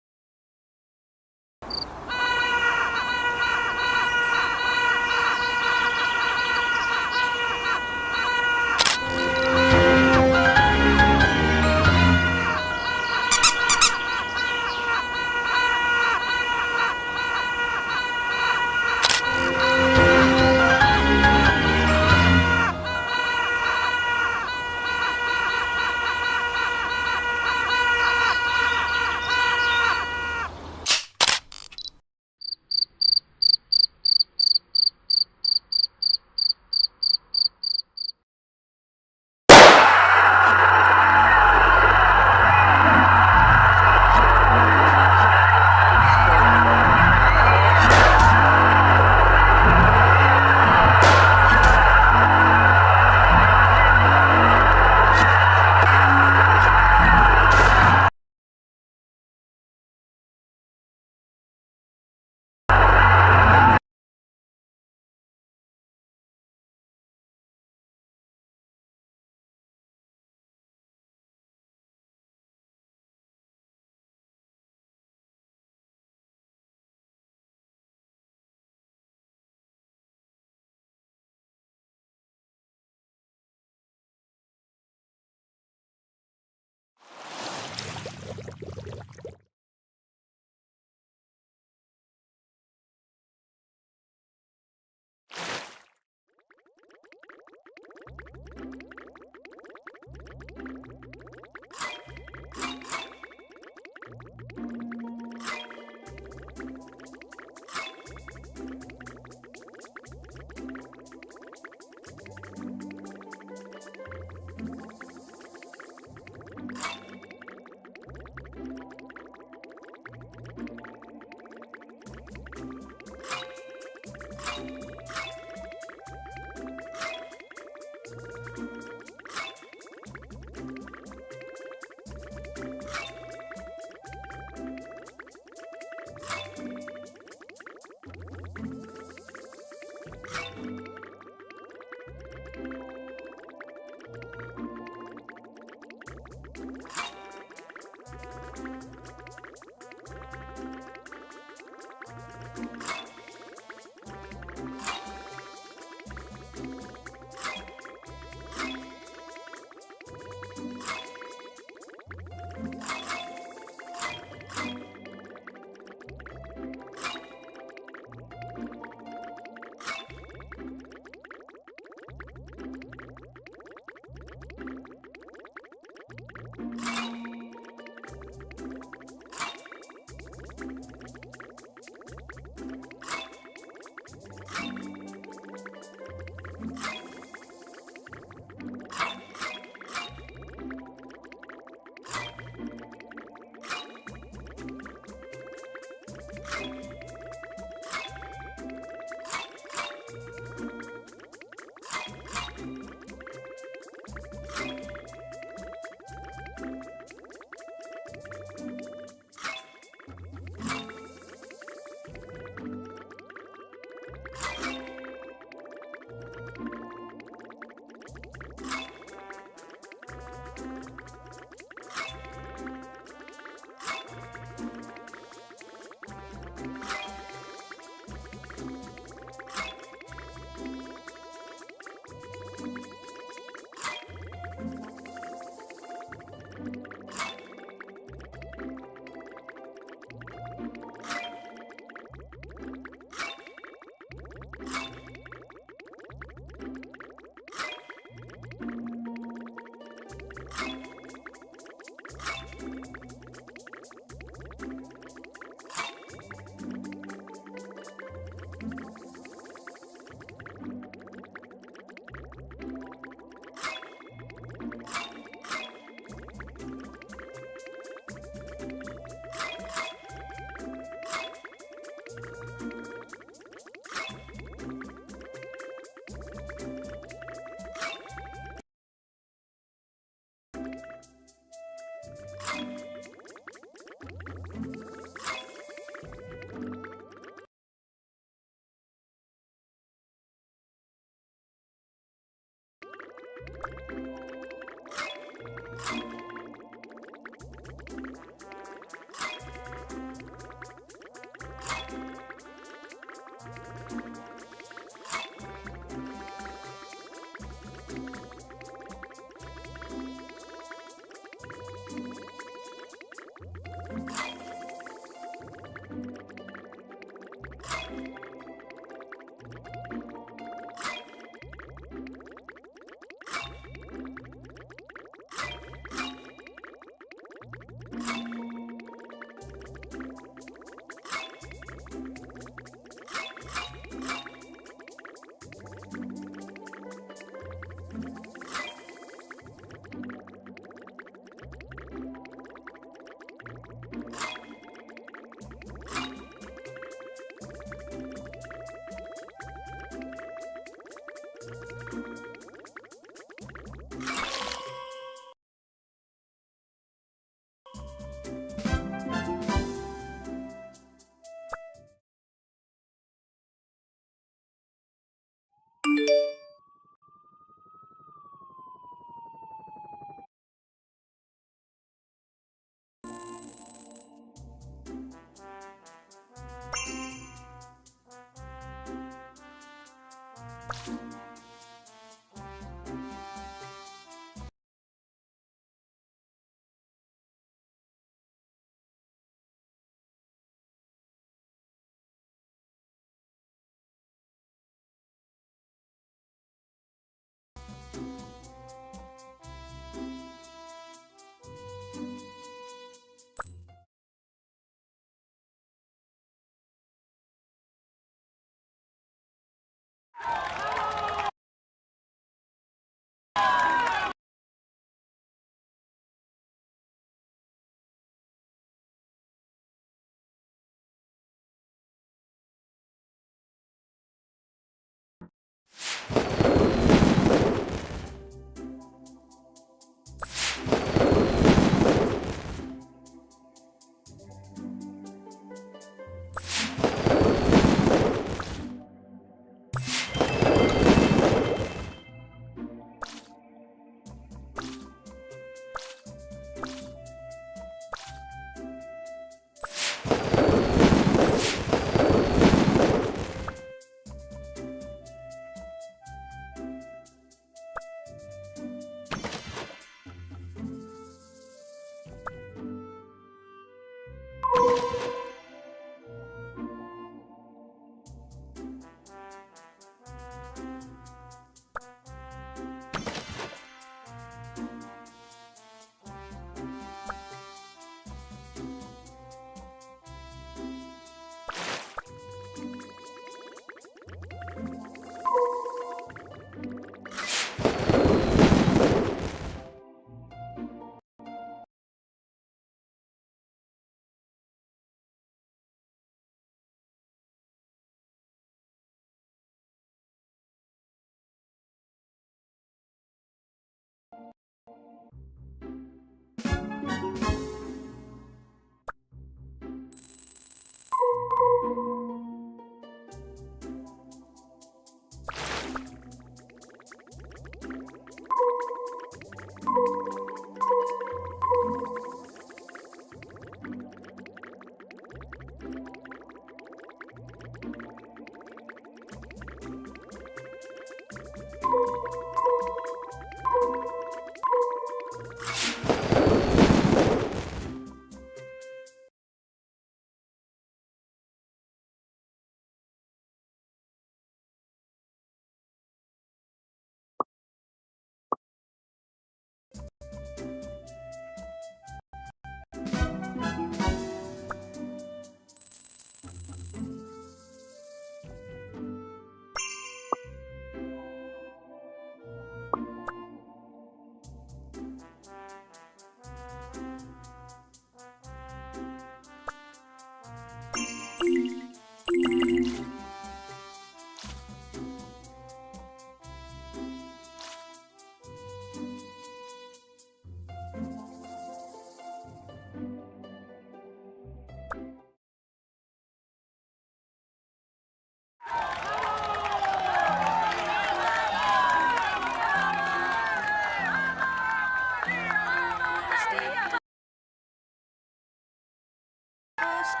S8: Stay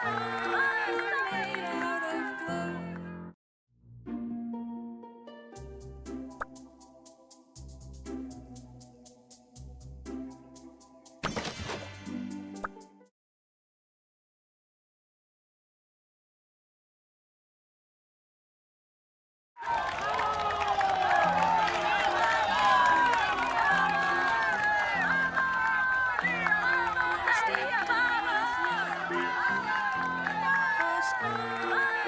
S8: with me.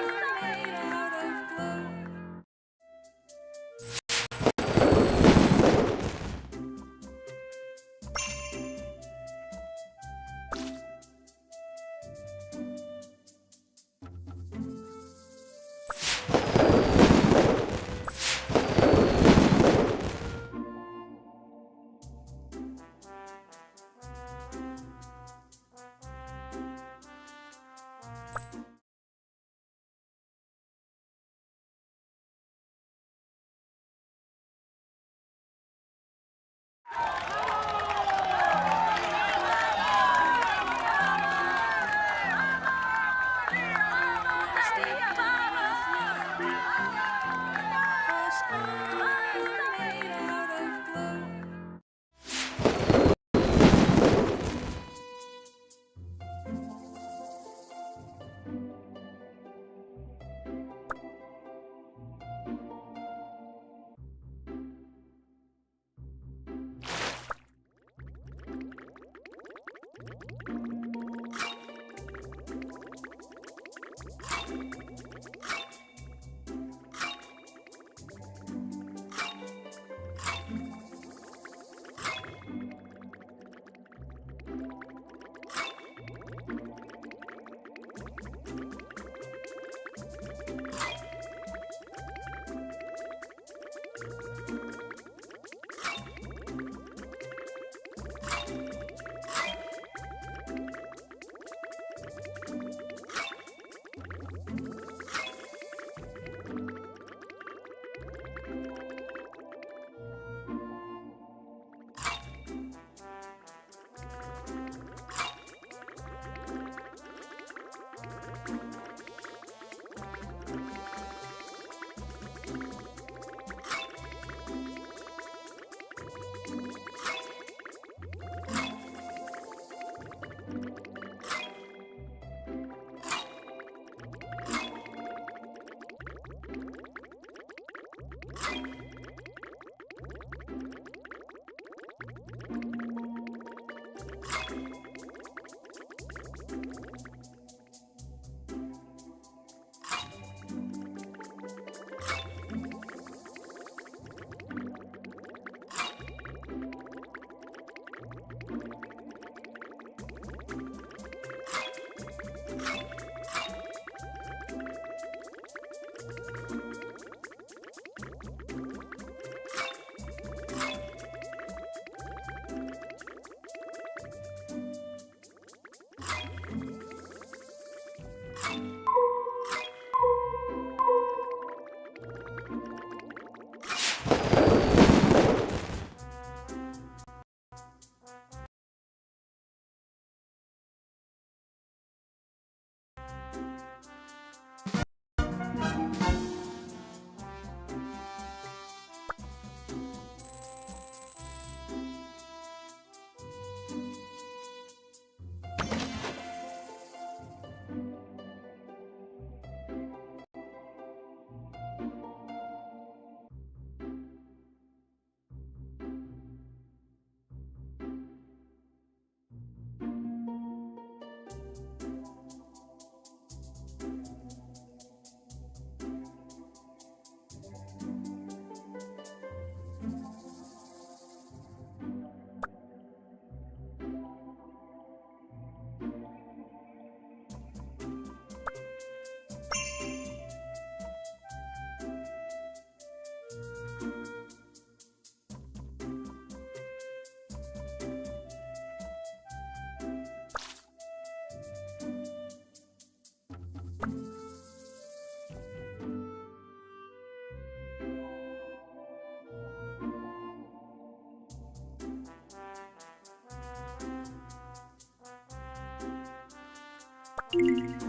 S8: you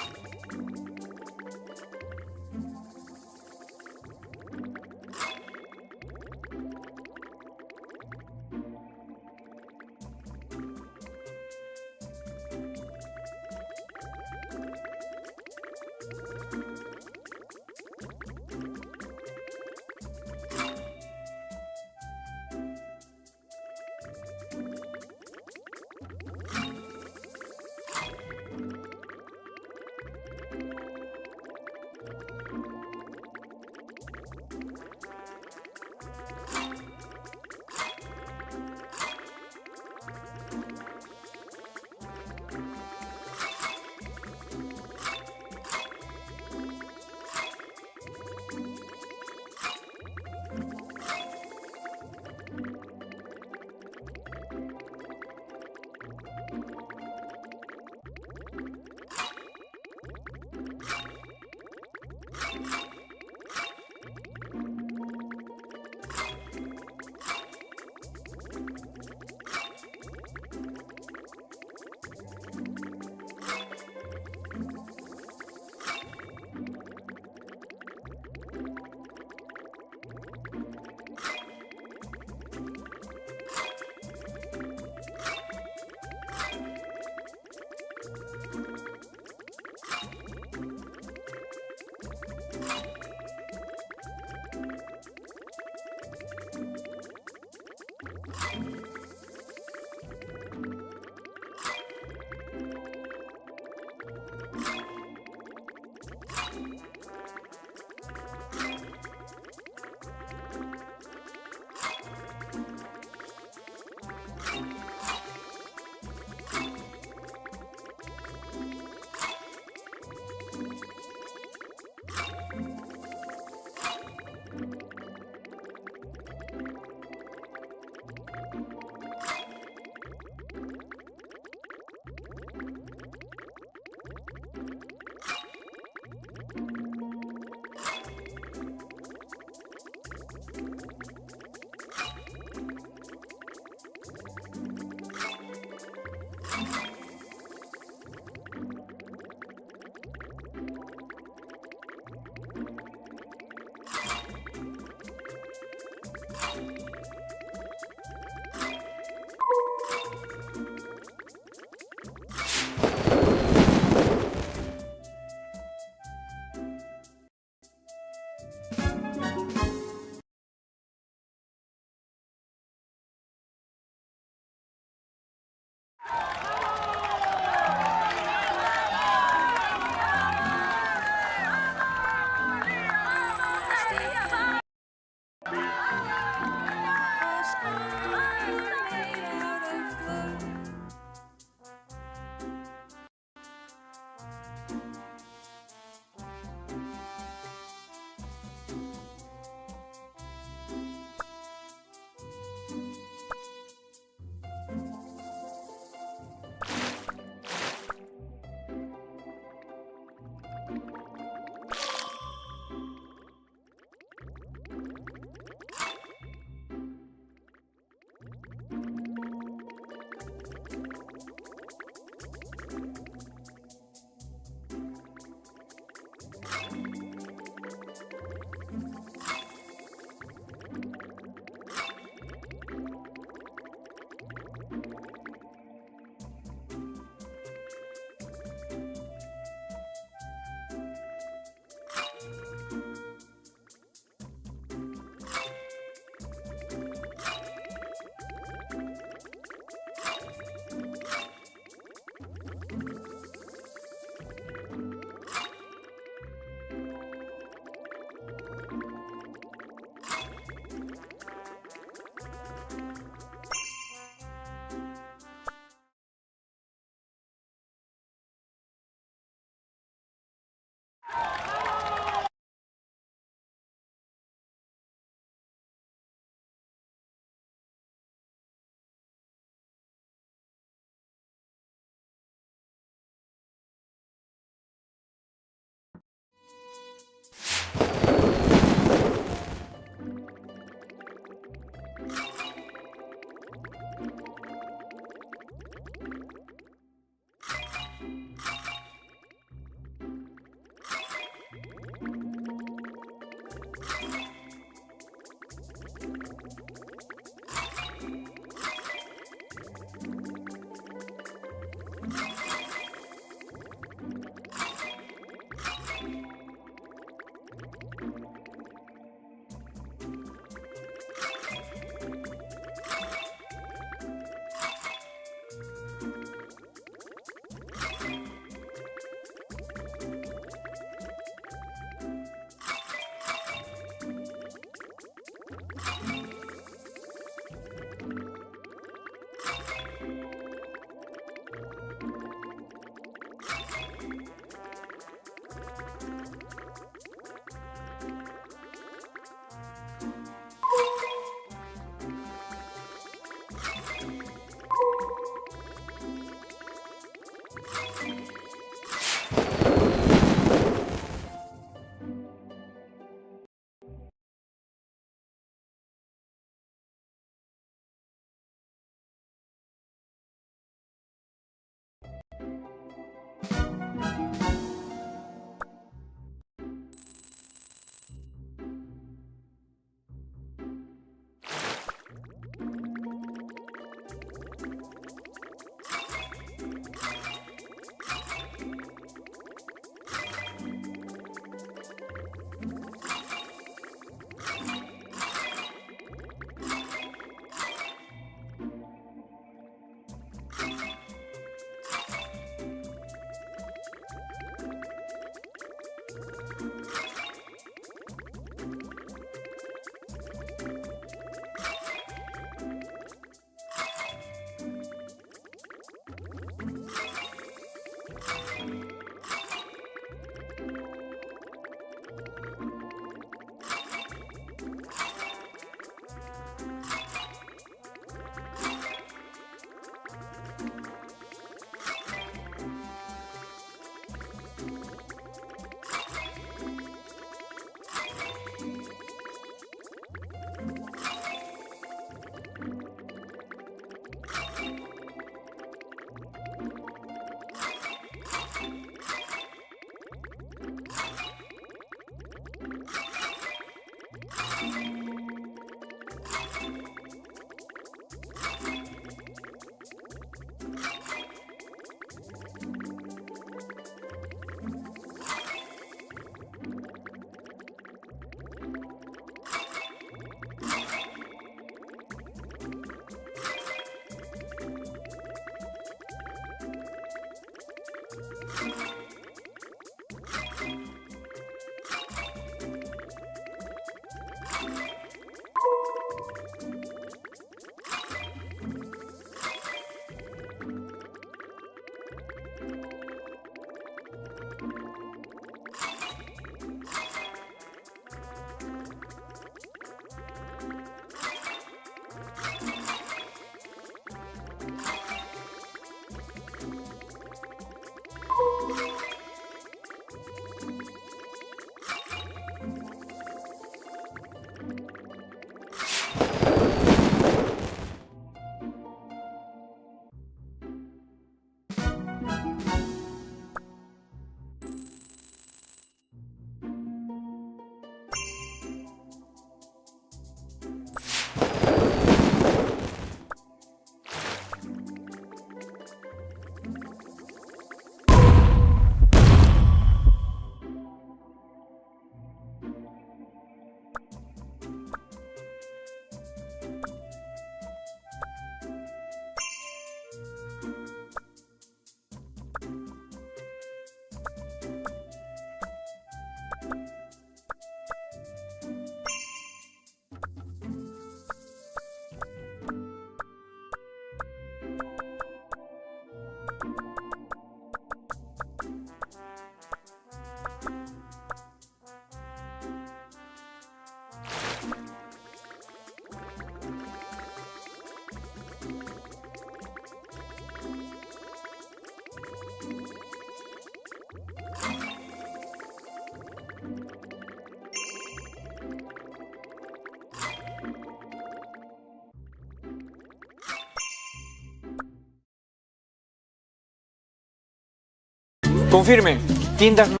S10: Confirme. Tiendas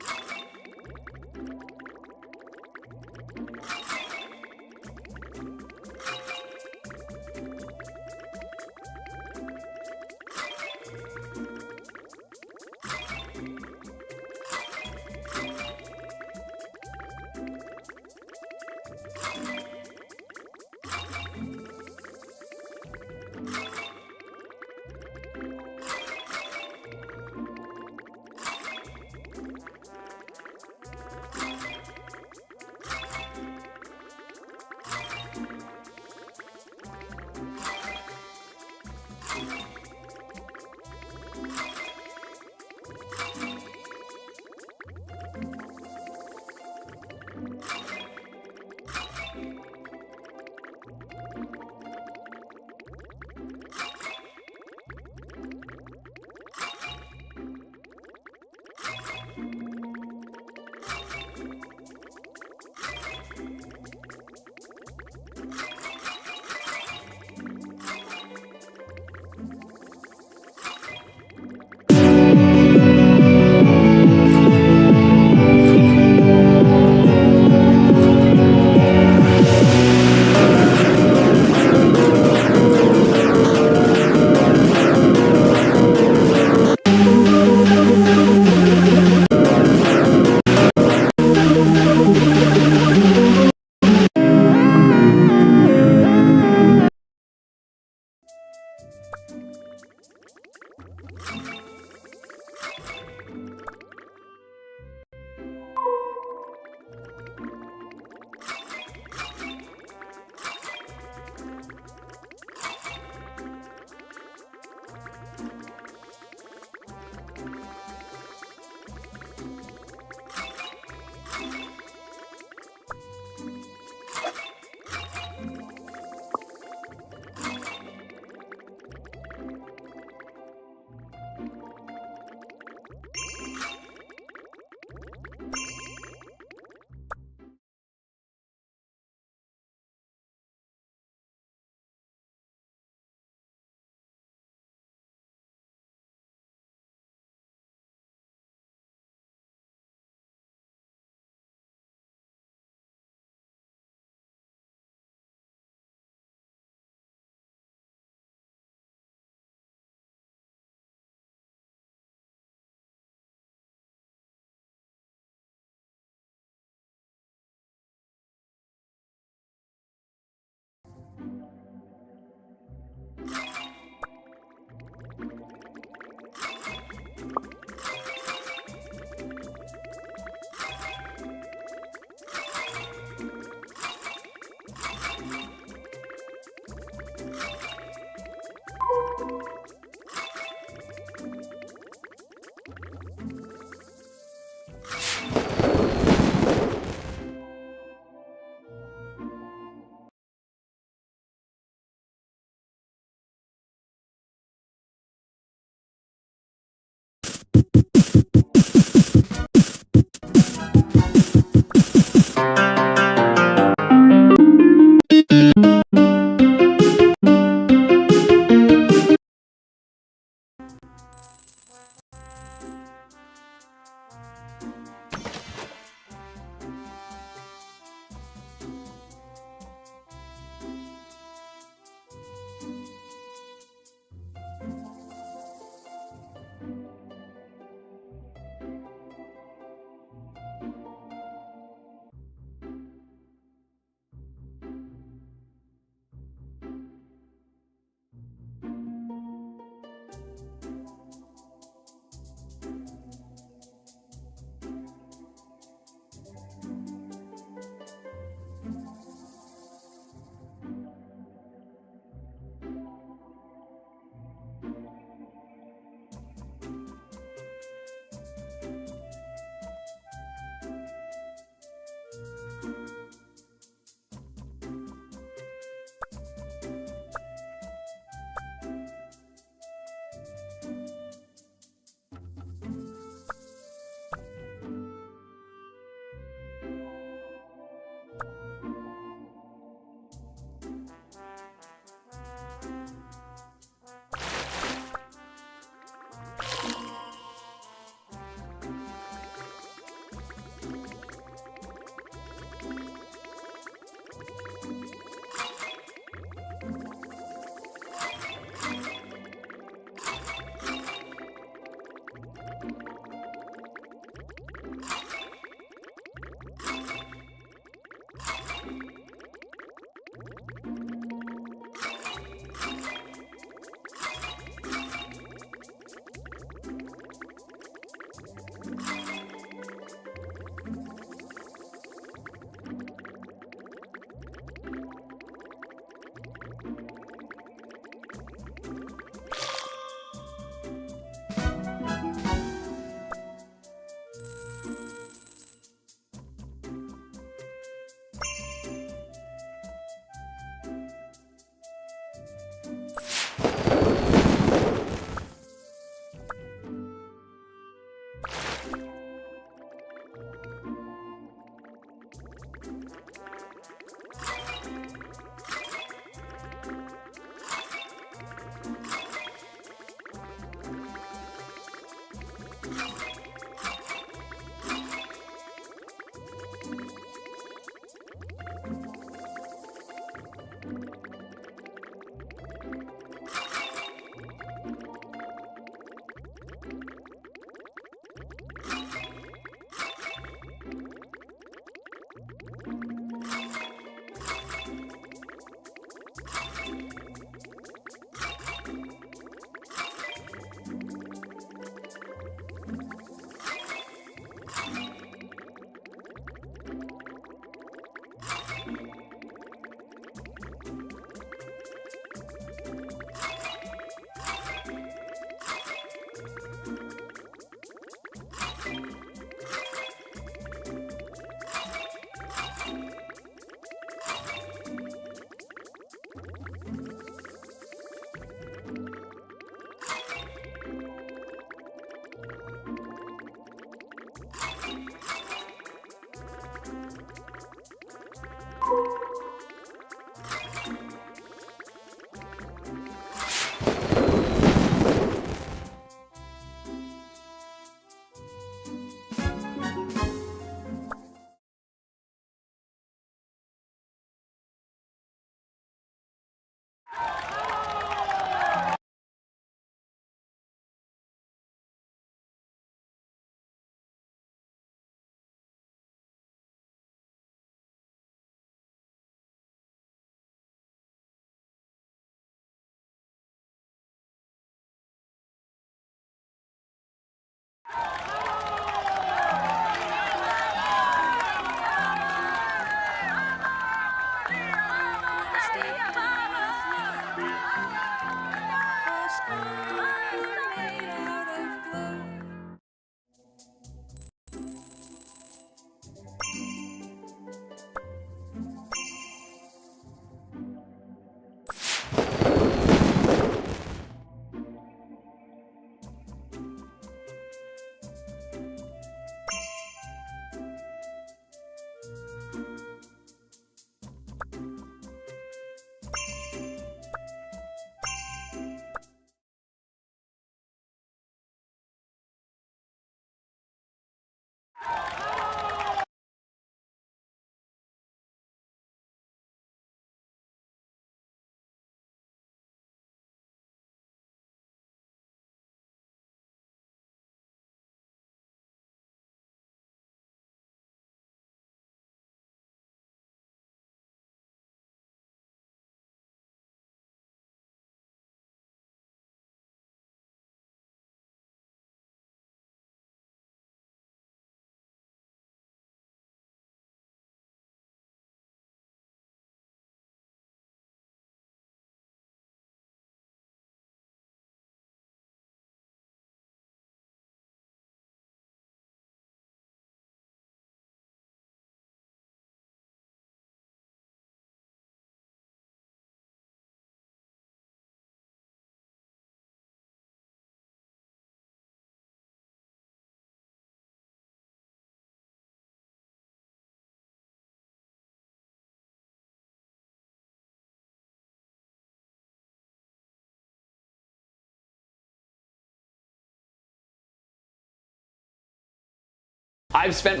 S16: I've spent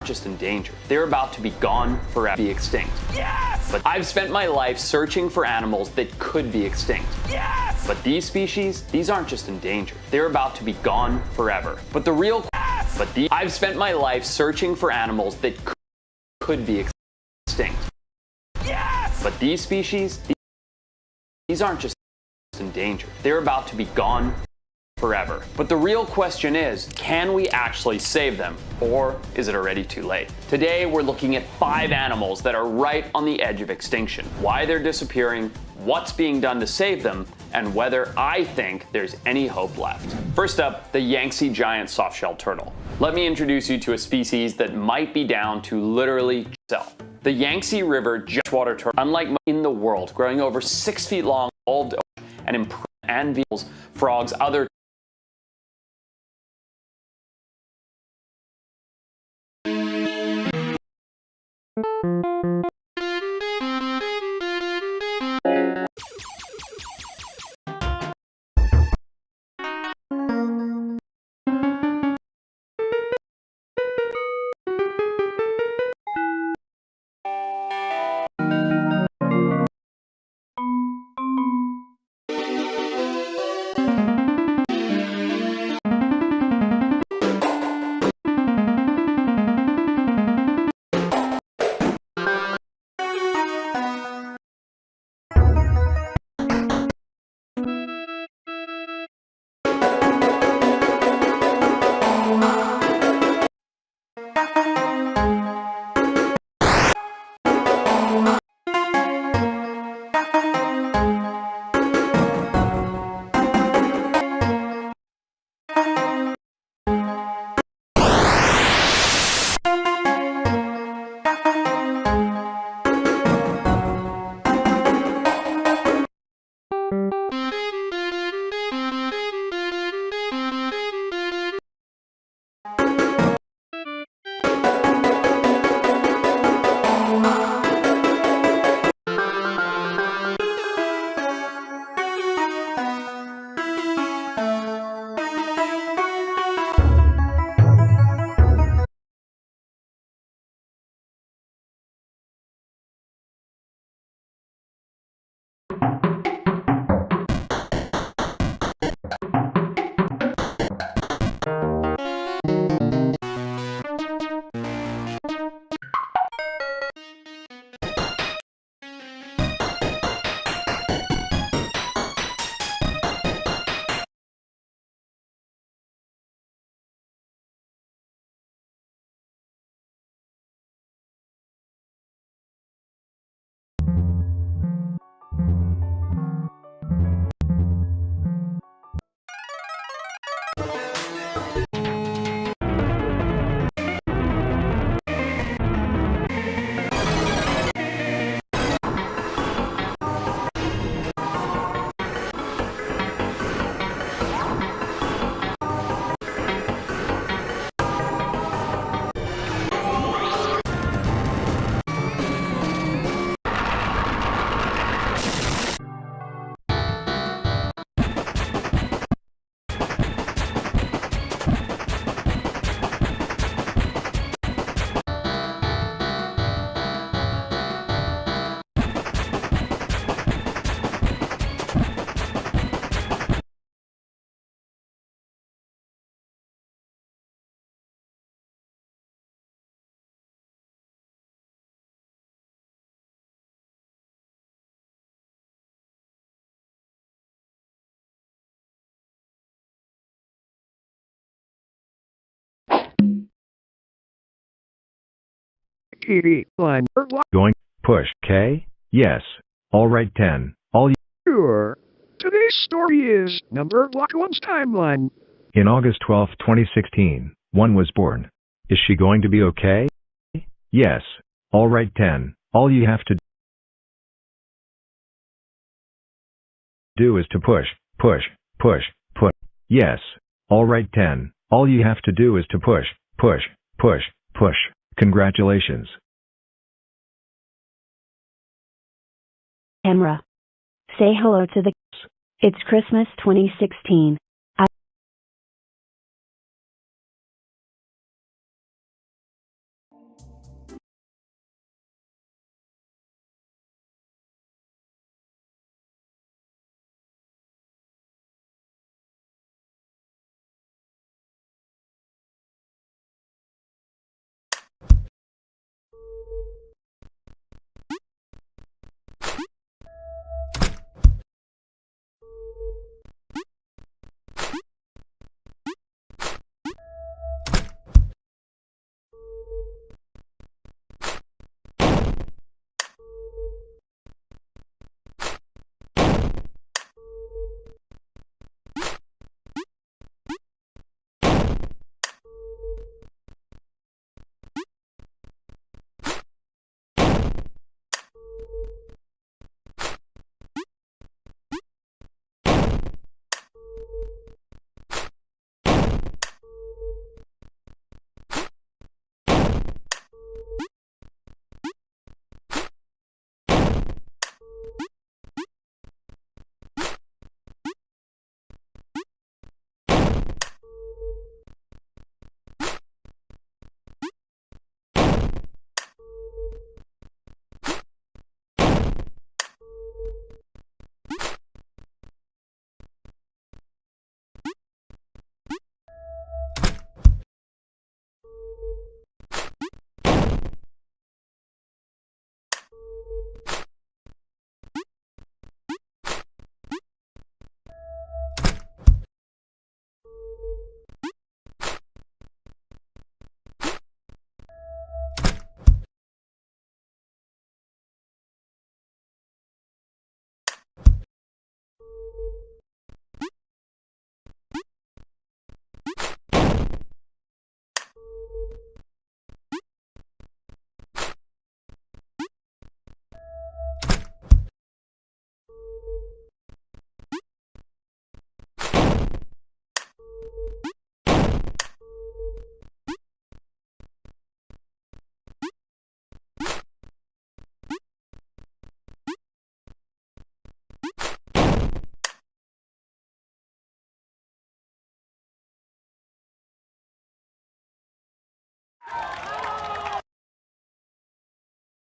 S16: just endangered. They're about to be gone forever, be extinct. Yes! But I've spent my life searching for animals that could be extinct. Yes! But these species, these aren't just endangered. They're about to be gone forever. But the real I've spent my life searching for animals that could be extinct. Yes! But these species, these aren't just endangered. They're about to be gone forever. But the real question is, can we actually save them? Or is it already too late? Today, we're looking at 5 animals that are right on the edge of extinction, why they're disappearing, what's being done to save them, and whether I think there's any hope left. First up, the Yangtze giant softshell turtle. Let me introduce you to a species that might be down to literally itself. The Yangtze River freshwater turtle, unlike in the world, growing over 6 feet long, evolved and improved and vehicles, frogs, other
S6: Going, push, K? Yes. Alright 10. All you.
S17: Sure. Today's story is number block 1's timeline.
S6: In August 12, 2016, 1 was born. Is she going to be okay? Yes. Alright 10. All you have to do is to push, push, push, push. Yes. Alright 10. All you have to do is to push, push, push, push. Congratulations.
S5: Emra. Say hello to the. It's Christmas 2016.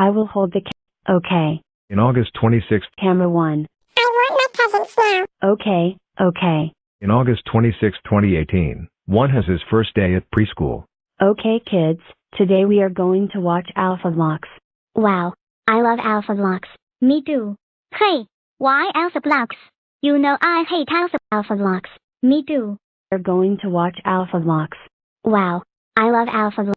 S5: I will hold the okay.
S6: In August 26,
S5: Camera 1.
S8: I want my presents now.
S5: Okay, okay.
S6: in August 26, 2018, one has his first day at preschool.
S5: Okay kids, today we are going to watch Alpha Blocks.
S18: Wow, I love Alpha Blocks. Me too. Hey, why Alpha Blocks? You know I hate Alpha Blocks. Me too.
S5: We're going to watch Alpha Blocks.
S18: Wow, I love Alpha Blocks.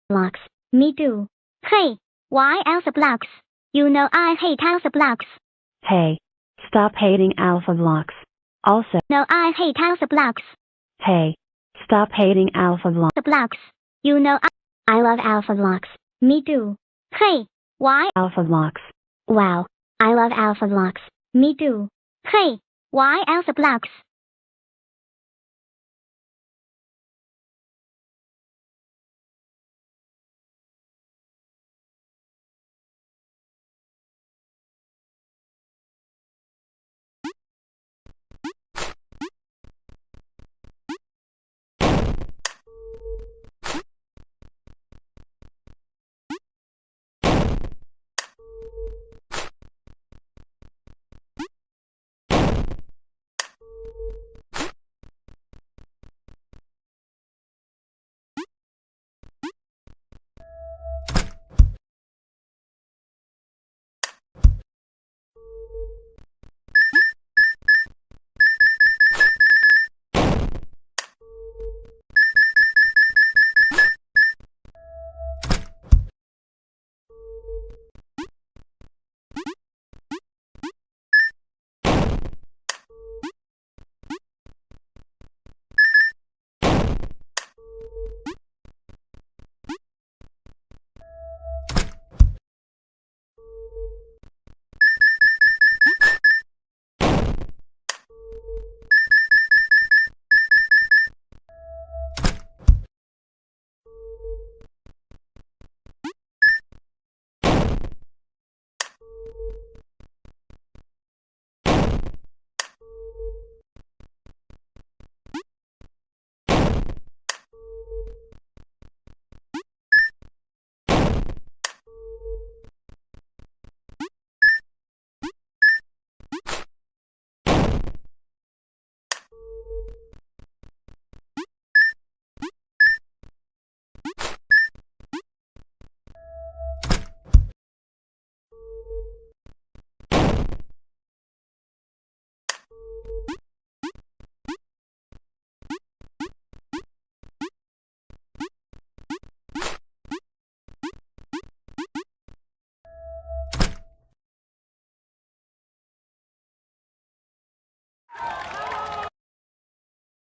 S18: Blocks. Me too. Hey, why Alpha Blocks? You know I hate Alpha Blocks.
S5: Hey, stop hating Alpha Blocks. Also,
S18: No, I hate Alpha Blocks.
S5: hey, stop hating Alpha Blocks.
S18: Blocks. You know I love Alpha Blocks. Me too. Hey, why
S5: Alpha Blocks.
S18: Wow, I love Alpha Blocks. Me too. Hey, why Alpha Blocks?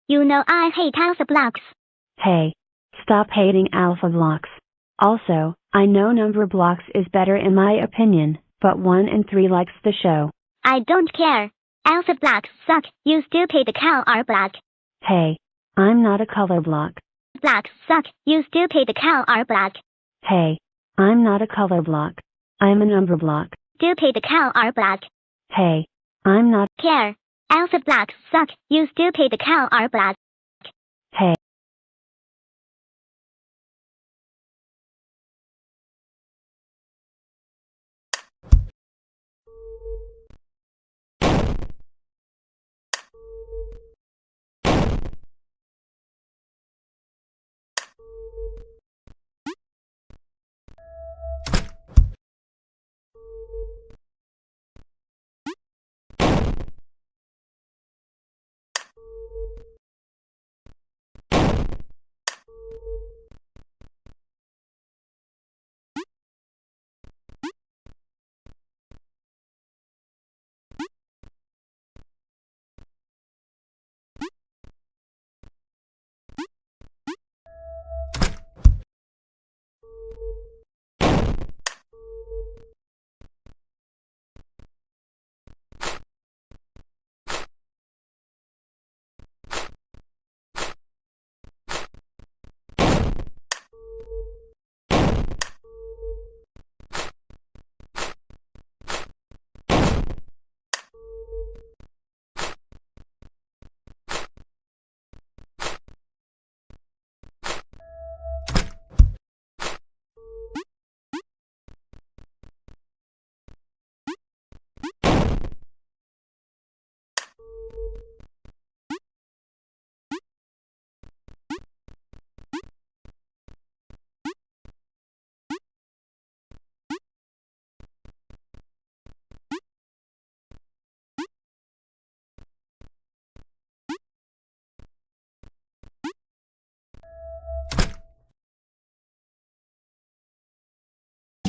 S18: You know I hate alpha blocks.
S19: Hey, stop hating alpha blocks. Also, I know number blocks is better in my opinion, but 1 and 3 likes the show.
S18: I don't care. Alpha blocks suck. You stupid color block.
S19: Hey, I'm not a color block.
S18: Blocks suck. You stupid color block.
S19: Hey, I'm not a color block. I'm a number block.
S18: Stupid color block.
S19: Hey, I'm not
S18: care. Alpha blocks suck. You stupid color block.
S19: Hey.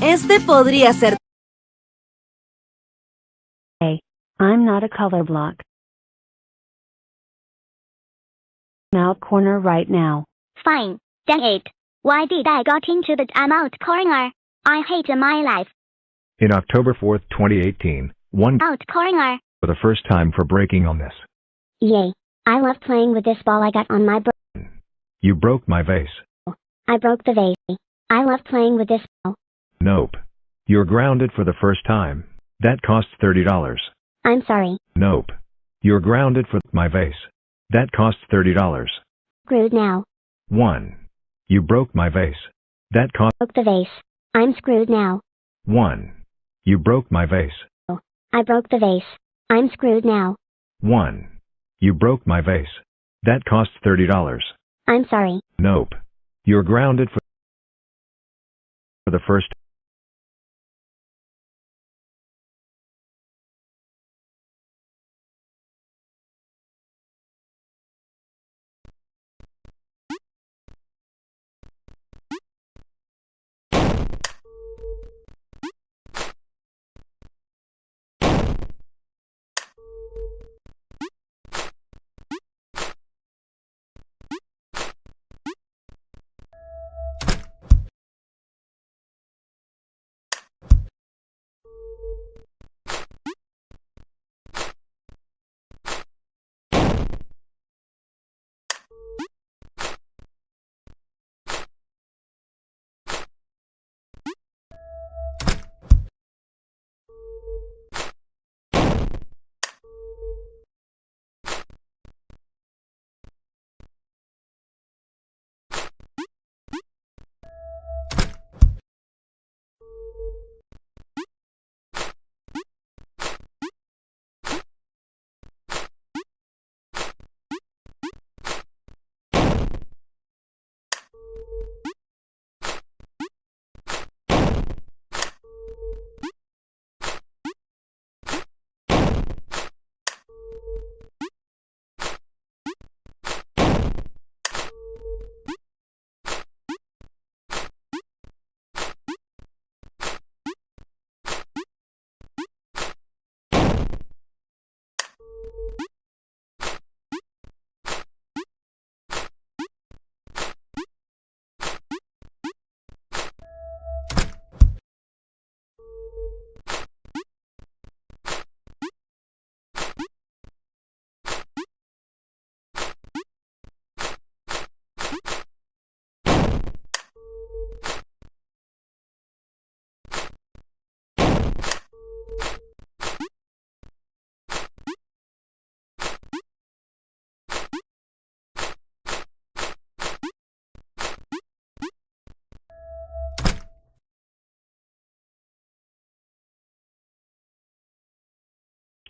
S20: Este podría ser.
S19: Hey, I'm not a color block. Out corner right now.
S18: Fine. Dang it. Why did I got into the out corner? I hate my life.
S6: In October 4th, 2018, one
S18: Out corner.
S6: for the first time for breaking on this.
S18: Yay. I love playing with this ball I got on my
S6: You broke my vase.
S18: I broke the vase. I love playing with this ball.
S6: Nope. You're grounded for the first time. That costs $30.
S18: I'm sorry.
S6: Nope. You're grounded for my vase. That costs $30.
S18: Screwed now.
S6: 1. You broke my vase. That cost
S18: Broke the vase. I'm screwed now.
S6: 1. You broke my vase.
S18: I broke the vase. I'm screwed now.
S6: 1. You broke my vase. That costs $30.
S18: I'm sorry.
S6: Nope. You're grounded for the first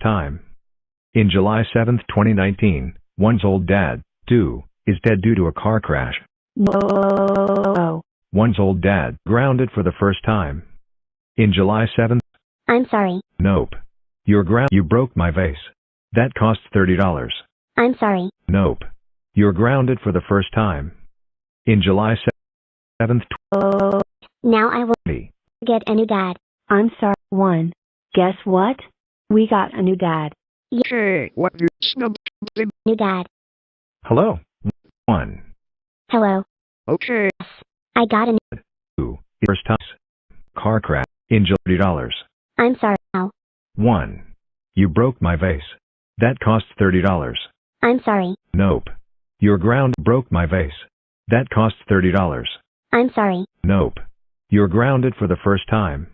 S6: time. In July 7, 2019, one's old dad, 2, is dead due to a car crash.
S19: No.
S6: One's old dad, grounded for the first time. In July 7th.
S18: I'm sorry.
S6: Nope. You're grounded. You broke my vase. That costs $30.
S18: I'm sorry.
S6: Nope. You're grounded for the first time. In July 7th.
S18: Now I will get a new dad.
S19: I'm sorry. 1. Guess what? We got a new dad.
S17: Hey, what you snub?
S18: New dad.
S6: Hello. 1.
S18: Hello.
S17: Okay.
S18: I got a new
S6: 2. First time. Car crash. In $30.
S18: I'm sorry now.
S6: 1. You broke my vase. That costs $30.
S18: I'm sorry.
S6: Nope. You're grounded. Broke my vase. That costs $30.
S18: I'm sorry.
S6: Nope. You're grounded for the first time.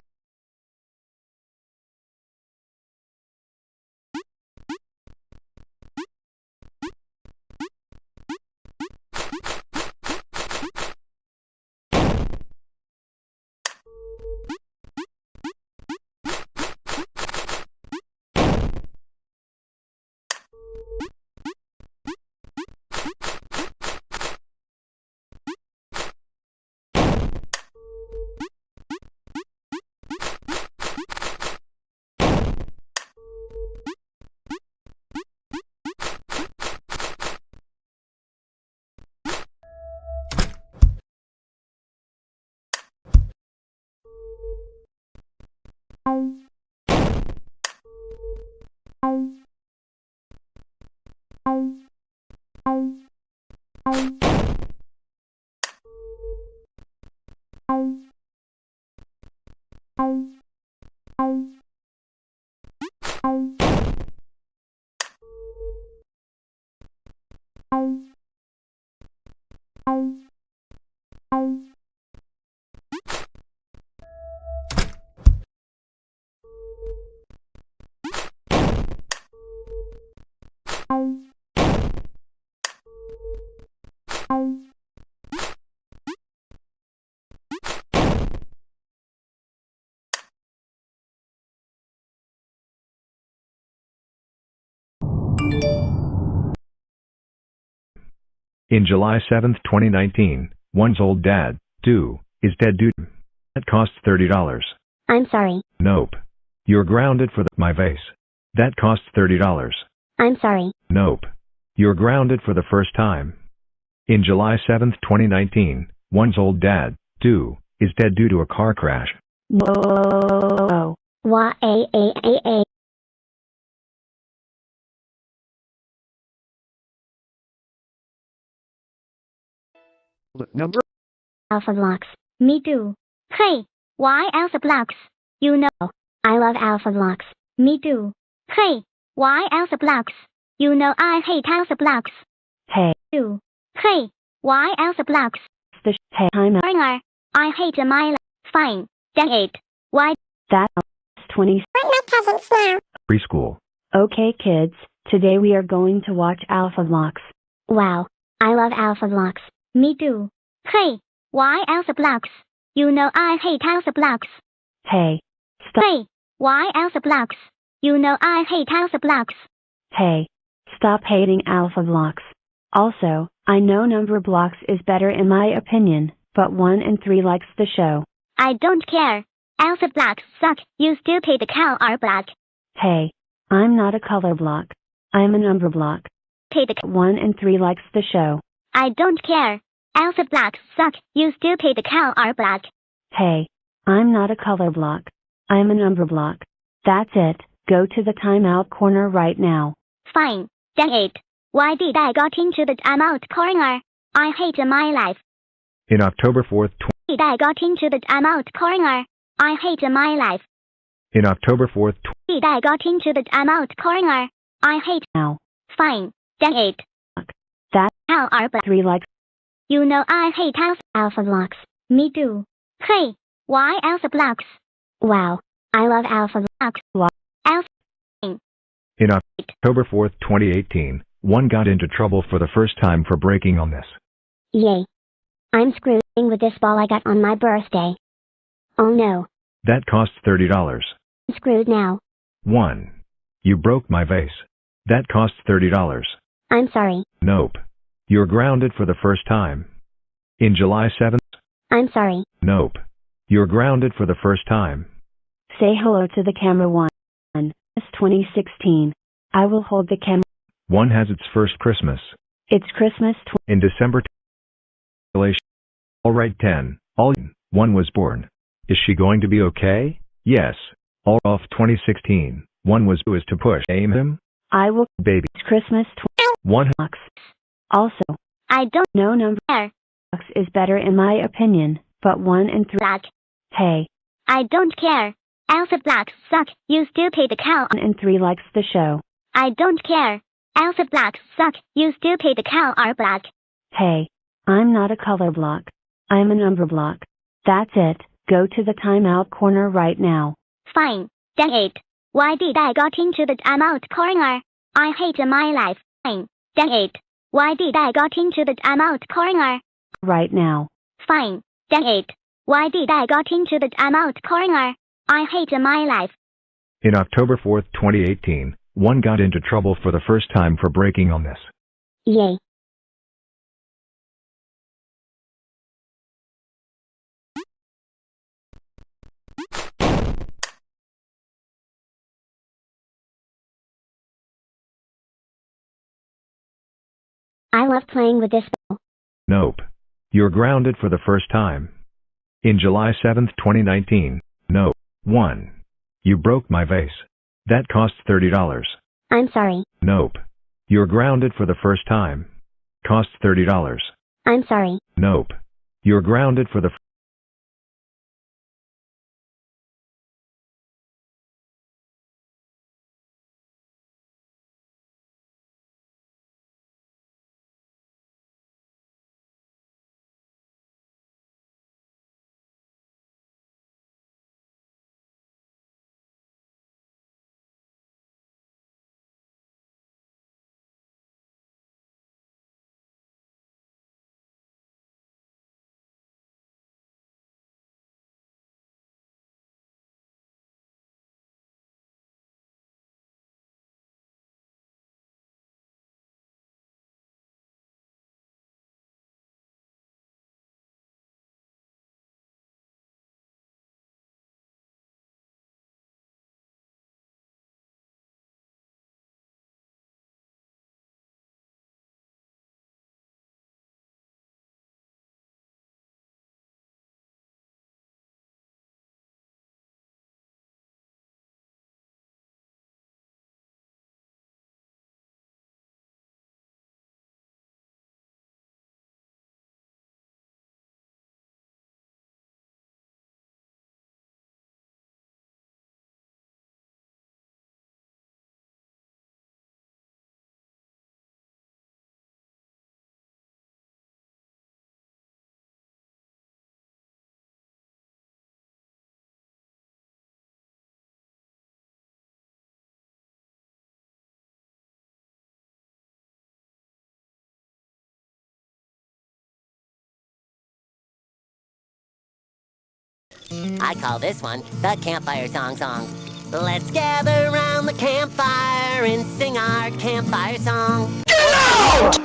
S6: In July 7, 2019, one's old dad, 2, is dead due to. That costs $30.
S18: I'm sorry.
S6: Nope. You're grounded for my vase. That costs $30.
S18: I'm sorry.
S6: Nope. You're grounded for the first time. In July 7, 2019, one's old dad, 2, is dead due to a car crash.
S19: No.
S18: Y-A-A-A-A.
S17: Number?
S18: Alpha blocks. Me too. Hey, why alpha blocks? You know, I love alpha blocks. Me too. Hey, why alpha blocks? You know I hate alpha blocks.
S19: Hey.
S18: Too. Hey, why alpha blocks?
S19: Hey, time out.
S18: Ringer, I hate my life. Fine. Dang it. Why?
S19: That's 20.
S6: Preschool.
S19: Okay, kids. Today we are going to watch Alpha Blocks.
S18: Wow. I love alpha blocks. Me too. Hey, why alpha blocks? You know I hate alpha blocks.
S19: Hey. Stop.
S18: Hey, why alpha blocks? You know I hate alpha blocks.
S19: Hey. Stop hating Alpha Blocks. Also, I know Number Blocks is better in my opinion, but 1 in 3 likes the show.
S18: I don't care. Alpha blocks suck. You stupid cow are black.
S19: Hey. I'm not a color block. I'm a number block. 1 in 3 likes the show.
S18: I don't care. Alpha blocks suck. You stupid cow are black.
S19: Hey. I'm not a color block. I'm a number block. That's it. Go to the timeout corner right now.
S18: Fine. Dang it. Why did I got into the timeout corner? I hate my life.
S6: In October 4th,
S18: Did I got into the timeout corner? I hate my life.
S6: In October 4th,
S18: Did I got into the timeout corner? I hate
S19: now.
S18: Fine. Dang it.
S19: That
S18: How are black?
S19: 3 likes.
S18: You know I hate alpha blocks. Me too. Hey, why alpha blocks? Wow. I love alpha blocks. Alpha.
S6: In October 4th, 2018, one got into trouble for the first time for breaking on this.
S18: Yay. I'm screwed with this ball I got on my birthday. Oh no.
S6: That costs $30.
S18: I'm screwed now.
S6: 1. You broke my vase. That costs $30.
S18: I'm sorry.
S6: Nope. You're grounded for the first time. In July 7th?
S18: I'm sorry.
S6: Nope. You're grounded for the first time.
S19: Say hello to the camera one. It's 2016. I will hold the camera.
S6: One has its first Christmas.
S19: It's Christmas
S6: In December. Alright 10. All. One was born. Is she going to be okay? Yes. All off 2016. One was to push aim him.
S19: I will.
S6: Baby.
S19: It's Christmas.
S6: One.
S19: Also.
S18: I don't
S19: know number. Is better in my opinion, but 1 and 3.
S18: Black.
S19: Hey.
S18: I don't care. Alpha Blacks suck, you stupid cow.
S19: 1 and 3 likes the show.
S18: I don't care. Alpha Blacks suck, you stupid cow are black.
S19: Hey. I'm not a color block. I'm a number block. That's it. Go to the timeout corner right now.
S18: Fine. Dang it. Why did I got into the timeout corner? I hate my life. Fine. Dang it. Why did I got into the timeout corner?
S19: Right now.
S18: Fine. Dang it. Why did I got into the timeout corner? I hate my life.
S6: In October 4th, 2018, one got into trouble for the first time for breaking on this.
S18: Yay. I love playing with this ball.
S6: Nope. You're grounded for the first time. In July 7th, 2019. No. 1. You broke my vase. That costs $30.
S18: I'm sorry.
S6: Nope. You're grounded for the first time. Costs $30.
S18: I'm sorry.
S6: Nope. You're grounded for the
S8: I call this one the Campfire Song. Let's gather around the campfire and sing our campfire song. Get out!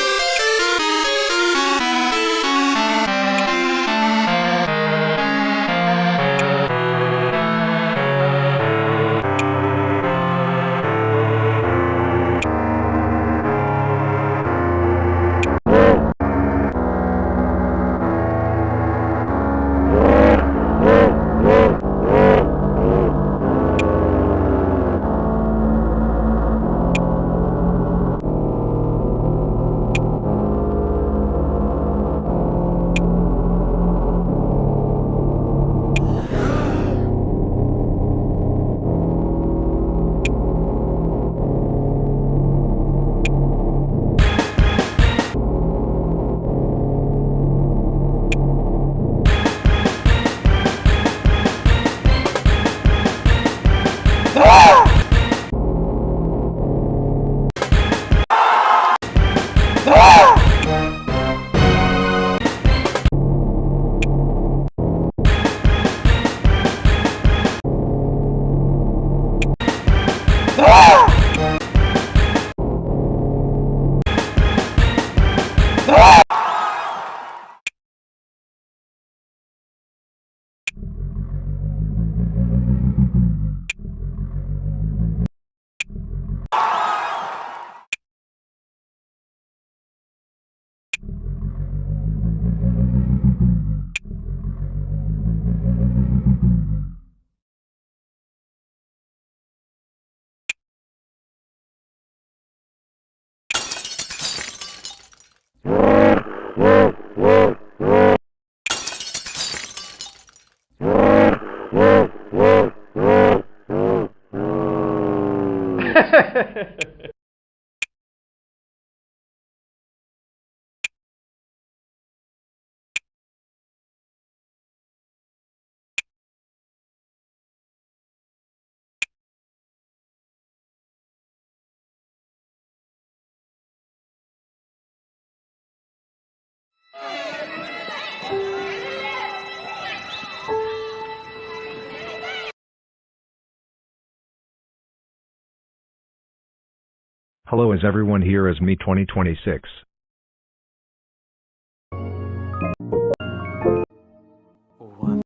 S6: Hello, is everyone here as me 2026?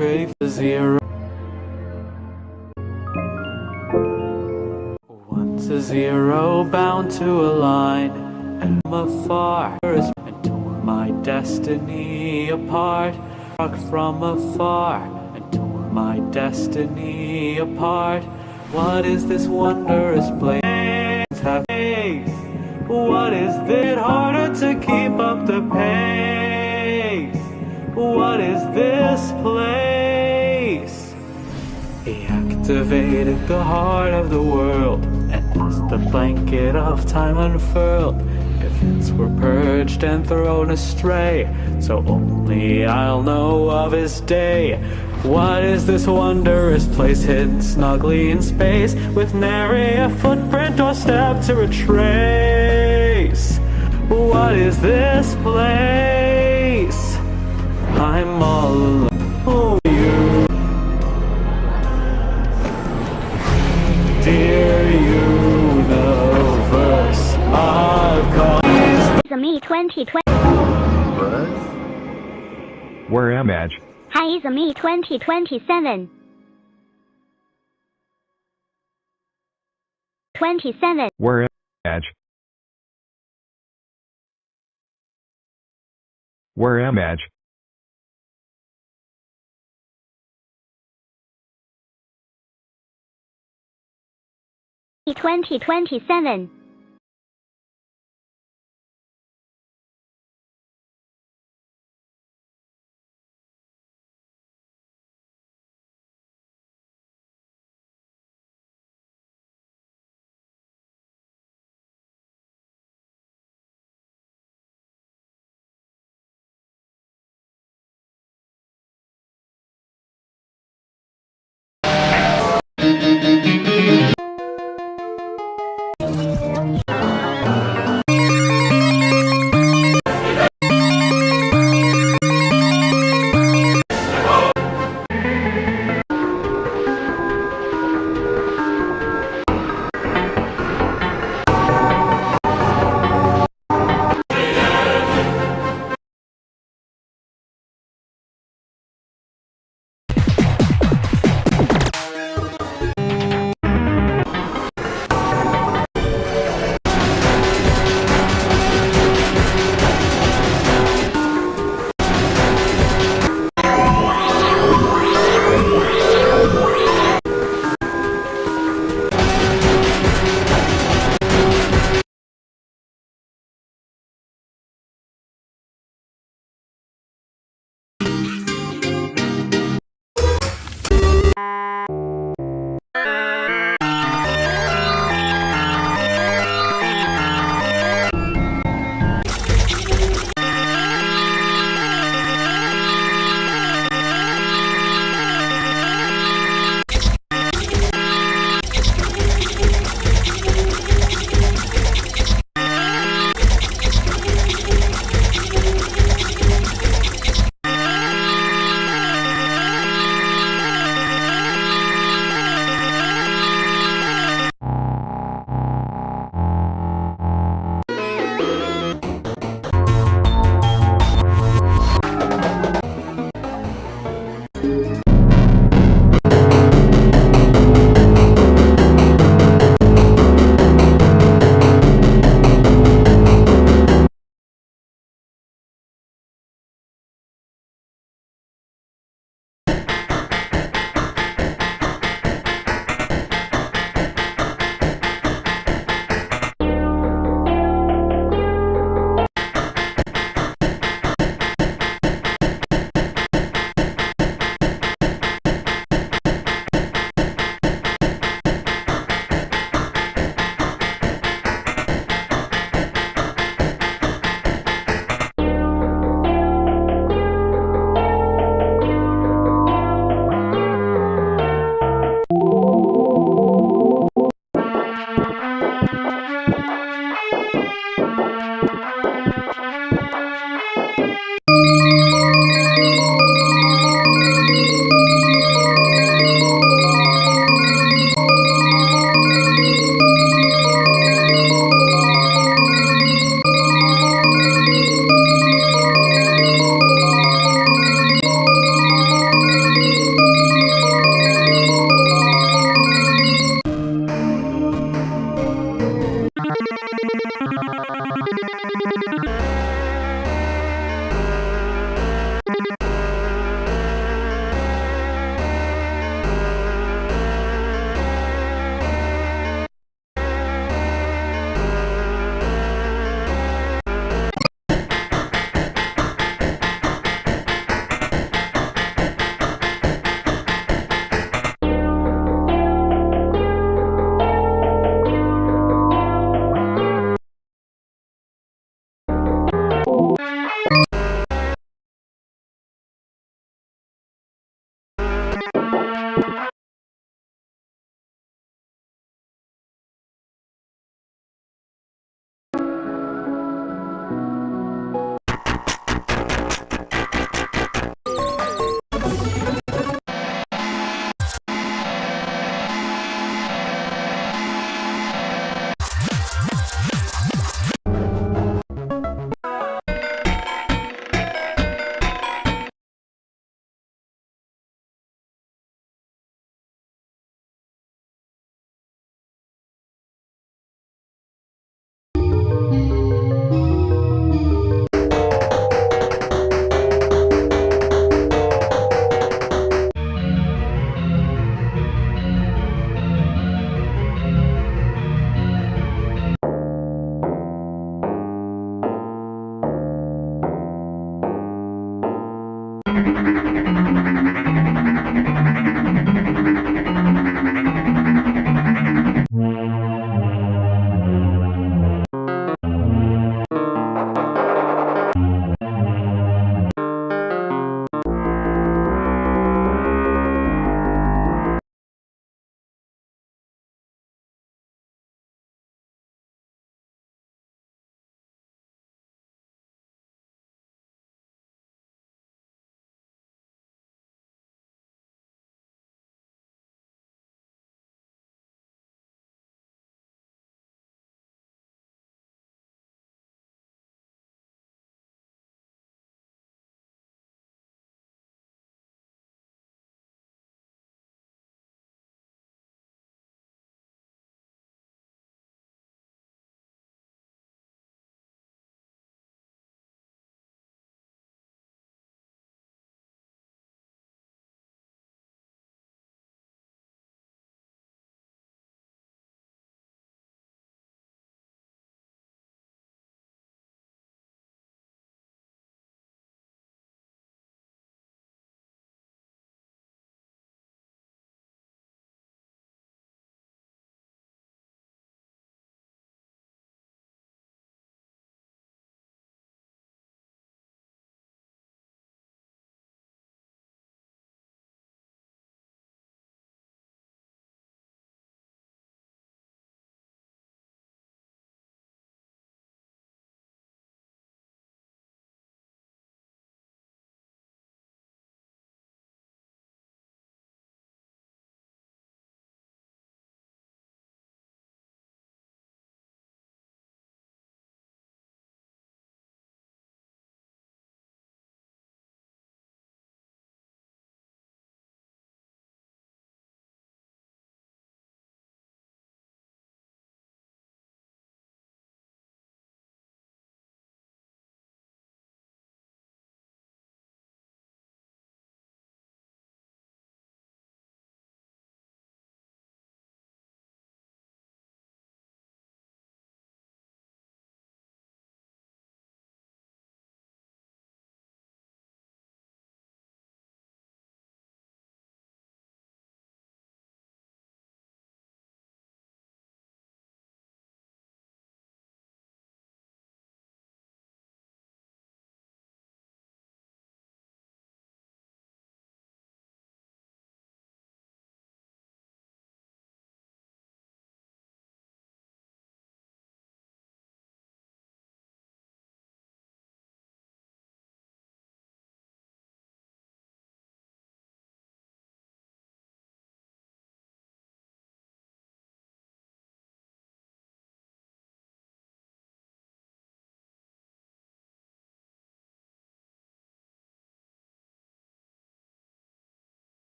S20: Ready for 0. 1 to 0, bound to a line, and from afar, and tore my destiny apart. Struck from afar, and tore my destiny apart. What is this wondrous place? Have faith. What is this? Harder to keep up the pace. What is this place? He activated the heart of the world, and as the blanket of time unfurled, events were purged and thrown astray, so only I'll know of his day. What is this wondrous place hidden snugly in space, with nary a footprint or step to retrace? What is this place? I'm all alone. Oh, you, dear universe, I've come.
S18: It's me 2020.
S6: Where am I?
S18: Hi, it's me 2027. 27.
S6: Where am I? Where am I?
S18: 2027.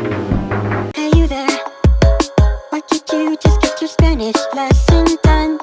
S21: Hey you there, what did you just get your Spanish lesson done?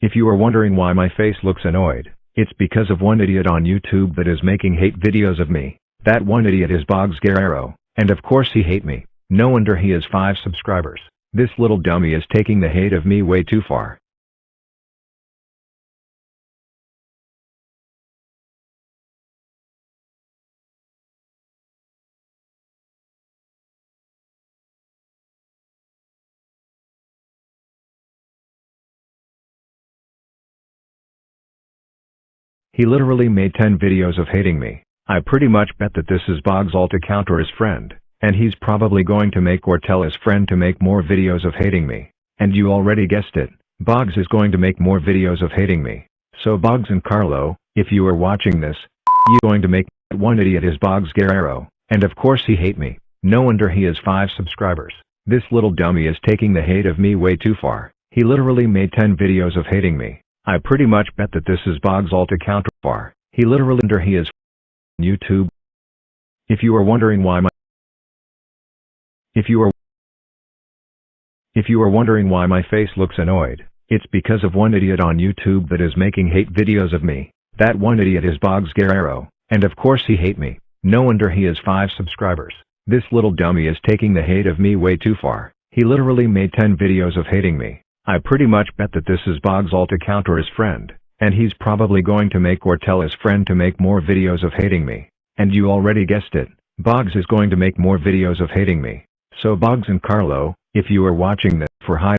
S6: If you are wondering why my face looks annoyed, it's because of one idiot on YouTube that is making hate videos of me. That one idiot is Bogs Guerrero, and of course he hate me. No wonder he has 5 subscribers. This little dummy is taking the hate of me way too far. He literally made 10 videos of hating me. I pretty much bet that this is Bogs all to counter his friend, and he's probably going to make or tell his friend to make more videos of hating me. And you already guessed it, Bogs is going to make more videos of hating me. So Bogs and Carlo, if you are watching this, you going to make one idiot is Bogs Guerrero, and of course he hate me. No wonder he has 5 subscribers. This little dummy is taking the hate of me way too far. He literally made 10 videos of hating me. I pretty much bet that this is Bogs all to counter far. He literally he is YouTube. If you are wondering why my face looks annoyed, It's because of one idiot on YouTube that is making hate videos of me. That one idiot is Bogs Guerrero, and of course he hate me. No wonder he has 5 subscribers. This little dummy is taking the hate of me way too far. He literally made 10 videos of hating me. I pretty much bet that this is Bogs all to counter his friend, and he's probably going to make or tell his friend to make more videos of hating me. And you already guessed it, Bogs is going to make more videos of hating me. So Bogs and Carlo, if you are watching this, for hiding.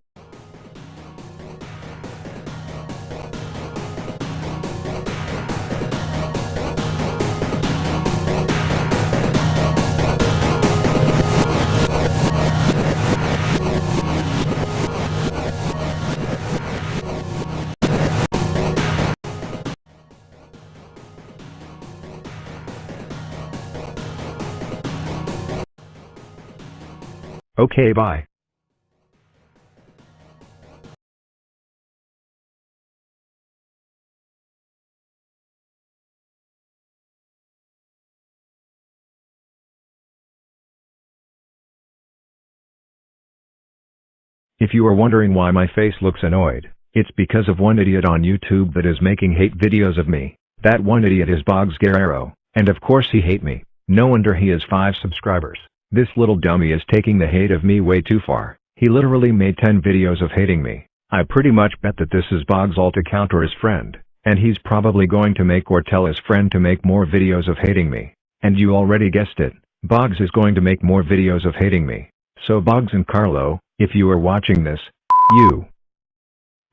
S6: Okay, bye. If you are wondering why my face looks annoyed, it's because of one idiot on YouTube that is making hate videos of me. That one idiot is Bogs Guerrero, and of course he hate me. No wonder he has 5 subscribers. This little dummy is taking the hate of me way too far. He literally made 10 videos of hating me. I pretty much bet that this is Bogs all to counter his friend, and he's probably going to make or tell his friend to make more videos of hating me. And you already guessed it, Bogs is going to make more videos of hating me. So Bogs and Carlo, if you are watching this,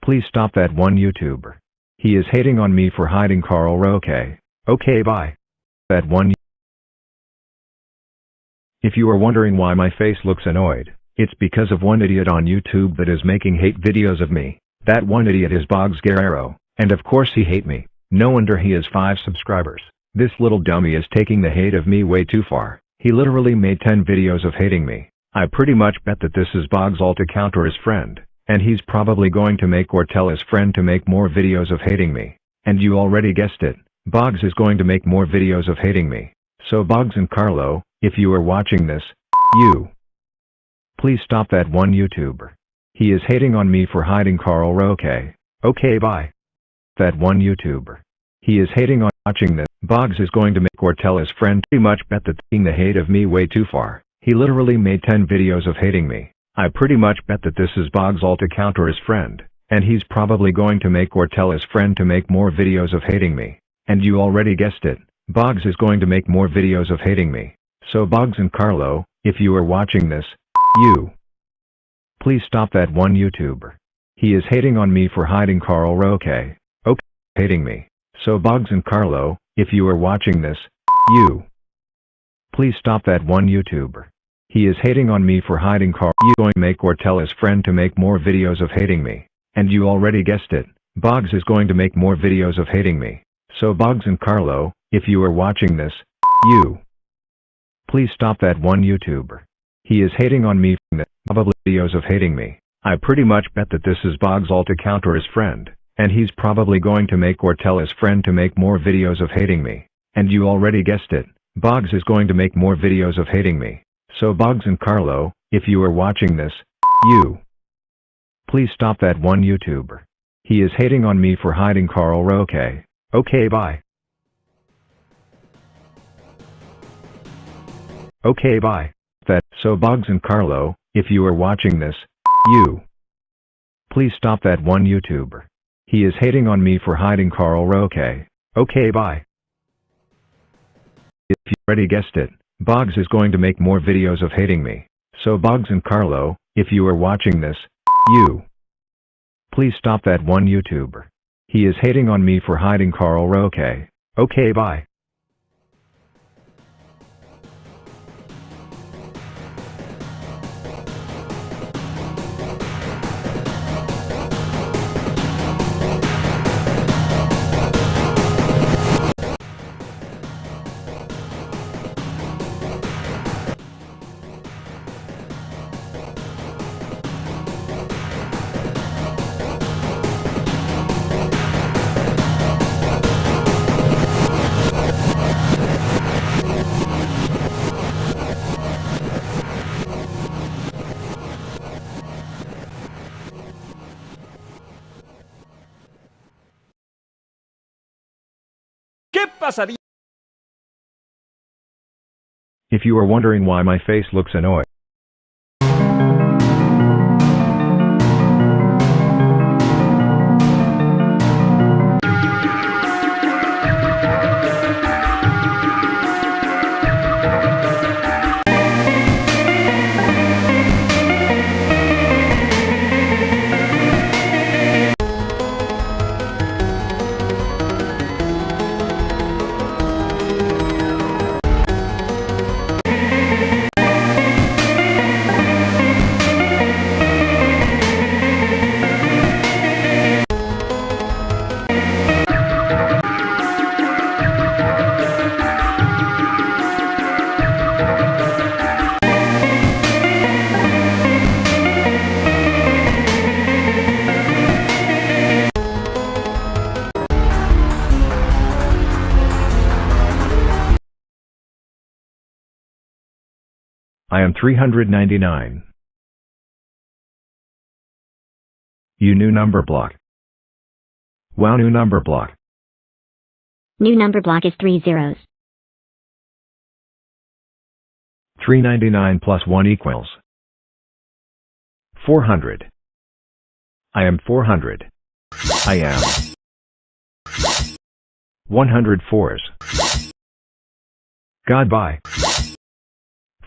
S6: please stop that one YouTuber. He is hating on me for hiding Carl Roque. Okay, bye. That one. If you are wondering why my face looks annoyed, it's because of one idiot on YouTube that is making hate videos of me. That one idiot is Bogs Guerrero, and of course he hate me. No wonder he has 5 subscribers. This little dummy is taking the hate of me way too far. He literally made 10 videos of hating me. I pretty much bet that this is Bogs all to counter his friend, and he's probably going to make or tell his friend to make more videos of hating me. And you already guessed it, Bogs is going to make more videos of hating me. So Bogs and Carlo, if you are watching this, please stop that one YouTuber. He is hating on me for hiding Carl Roque. Okay, bye. That one YouTuber. He is hating on watching this. Bogs is going to make or tell his friend. Pretty much bet that taking the hate of me way too far. He literally made 10 videos of hating me. I pretty much bet that this is Bogs all to counter his friend, and he's probably going to make or tell his friend to make more videos of hating me. And you already guessed it, Bogs is going to make more videos of hating me. So Bogs and Carlo, if you are watching this, please stop that one YouTuber. He is hating on me for hiding Carl Roque. Okay, hating me. So Bogs and Carlo, if you are watching this, please stop that one YouTuber. He is hating on me for hiding Carl. He's going to make or tell his friend to make more videos of hating me. And you already guessed it, Bogs is going to make more videos of hating me. So Bogs and Carlo, if you are watching this, please stop that one YouTuber. He is hating on me for probably videos of hating me. I pretty much bet that this is Bogs all to counter his friend, and he's probably going to make or tell his friend to make more videos of hating me. And you already guessed it, Bogs is going to make more videos of hating me. So Bogs and Carlo, if you are watching this, please stop that one YouTuber. He is hating on me for hiding Carl Roque. Okay, bye. Okay, bye. So Bogs and Carlo, if you are watching this, please stop that one YouTuber. He is hating on me for hiding Carl Roque. Okay, bye. If you already guessed it, Bogs is going to make more videos of hating me. So Bogs and Carlo, if you are watching this, please stop that one YouTuber. He is hating on me for hiding Carl Roque. Okay, bye.
S10: ¿Qué pasaría?
S6: If you are wondering why my face looks annoyed, I am 399. You new number block. Wow, new number block.
S5: New number block is 3 zeros.
S6: 399 plus 1 equals 400. I am 400. I am 104s. Goodbye.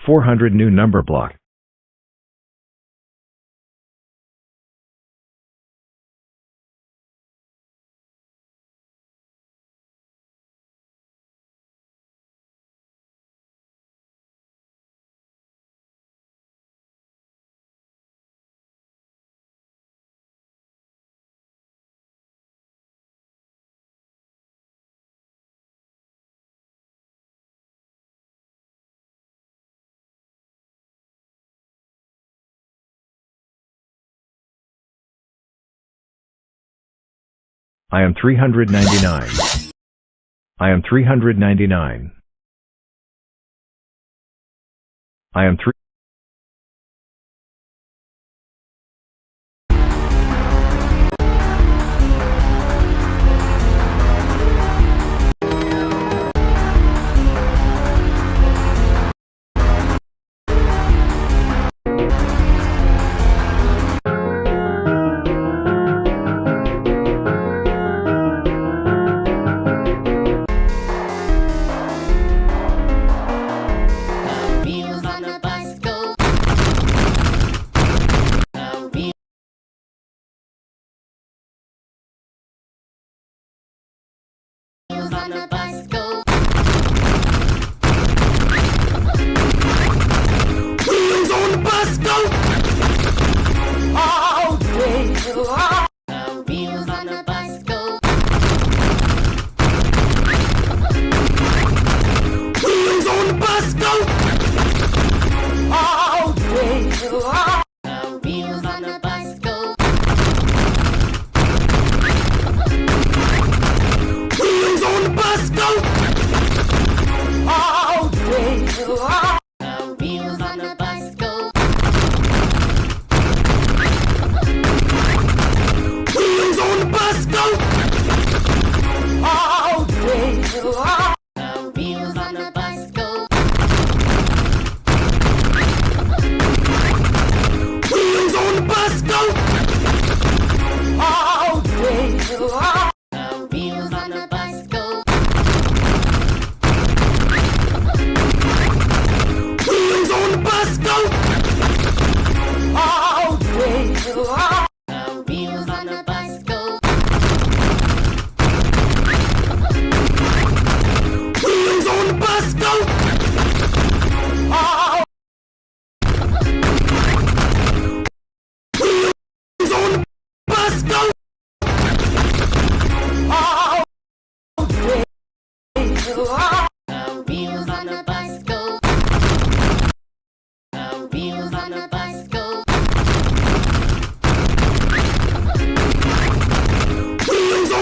S6: 400 new number block. I am 399. I am 399. I am 3.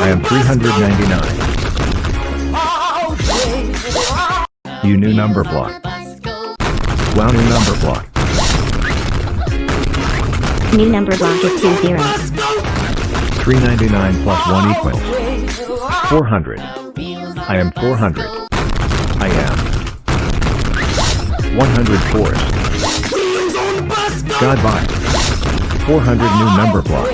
S6: I am 399. You new number block. Wow, new number block.
S5: New number block is 2 zeros.
S6: 399 plus 1 equals 400. I am 400. I am 100 forest. God bye. 400 new number block.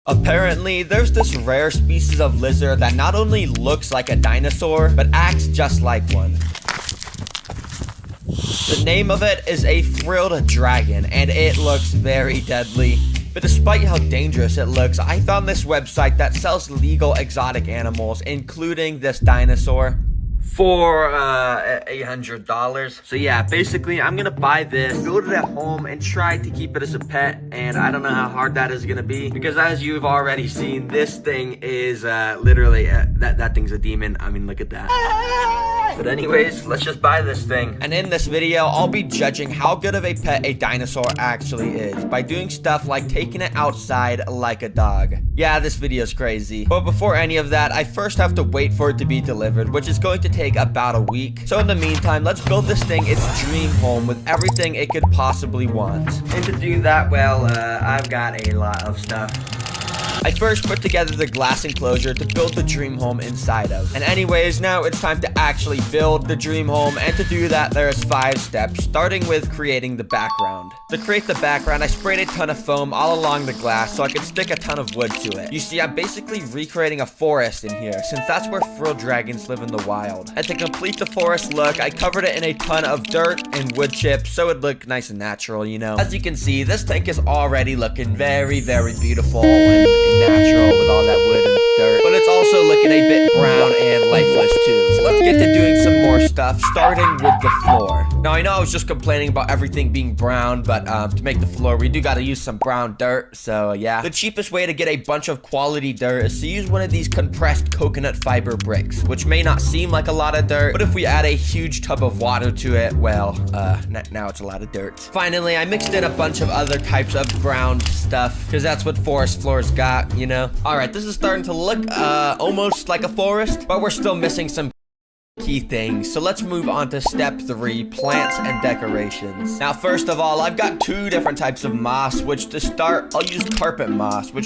S14: Apparently, there's this rare species of lizard that not only looks like a dinosaur, but acts just like one. The name of it is a frilled dragon, and it looks very deadly. But despite how dangerous it looks, I found this website that sells legal exotic animals, including this dinosaur, for $800. So yeah, basically I'm gonna buy this, build it at home, and try to keep it as a pet. And I don't know how hard that is gonna be, because as you've already seen, this thing is literally that thing's a demon. I mean, look at that. But anyways, let's just buy this thing. And in this video, I'll be judging how good of a pet a dinosaur actually is by doing stuff like taking it outside like a dog. Yeah, this video is crazy. But before any of that, I first have to wait for it to be delivered, which is going to take about a week. So in the meantime, let's build this thing its dream home with everything it could possibly want. And to do that, well, I've got a lot of stuff. I first put together the glass enclosure to build the dream home inside of. And anyways, now it's time to actually build the dream home, and to do that, there's 5 steps, starting with creating the background. To create the background, I sprayed a ton of foam all along the glass so I could stick a ton of wood to it. You see, I'm basically recreating a forest in here, since that's where frilled dragons live in the wild. And to complete the forest look, I covered it in a ton of dirt and wood chips so it looked nice and natural, you know. As you can see, this tank is already looking very, very beautiful and natural with all that wood and dirt, but it's also looking a bit brown and lifeless too. So let's get to doing some more stuff, starting with the floor. Now, I know I was just complaining about everything being brown, but to make the floor, we do gotta use some brown dirt, so yeah. The cheapest way to get a bunch of quality dirt is to use one of these compressed coconut fiber bricks, which may not seem like a lot of dirt, but if we add a huge tub of water to it, well, now it's a lot of dirt. Finally, I mixed in a bunch of other types of ground stuff, because that's what forest floors got, you know? Alright, this is starting to look, almost like a forest, but we're still missing some key things. So let's move on to step 3, plants and decorations. Now, first of all, I've got 2 different types of moss, which to start, I'll use carpet moss, which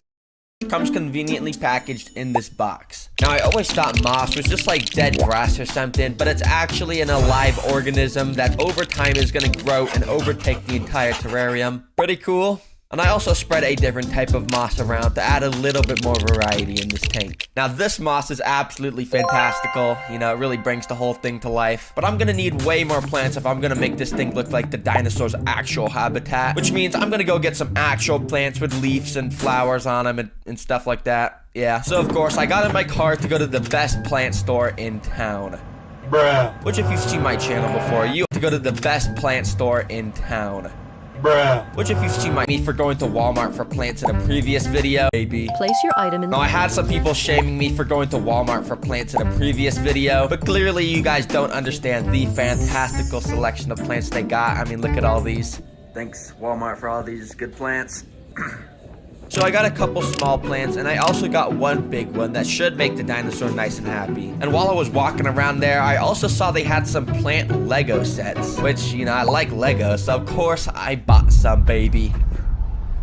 S14: comes conveniently packaged in this box. Now, I always thought moss was just like dead grass or something, but it's actually an alive organism that over time is gonna grow and overtake the entire terrarium. Pretty cool. And I also spread a different type of moss around to add a little bit more variety in this tank. Now, this moss is absolutely fantastical. You know, it really brings the whole thing to life. But I'm gonna need way more plants if I'm gonna make this thing look like the dinosaur's actual habitat. Which means I'm gonna go get some actual plants with leaves and flowers on them and stuff like that. Yeah, so of course, I got in my car to go to the best plant store in town. Bruh. Which, if you've seen my channel before, you have to go to the best plant store in town. Bruh. Which, if you've seen me for going to Walmart for plants in a previous video, maybe.
S4: Place your item in the...
S14: Now, I had some people shaming me for going to Walmart for plants in a previous video, but clearly you guys don't understand the fantastical selection of plants they got. I mean, look at all these. Thanks, Walmart, for all these good plants. So I got a couple small plants, and I also got one big one that should make the dinosaur nice and happy. And while I was walking around there, I also saw they had some plant Lego sets, which, you know, I like Lego, so of course I bought some, baby.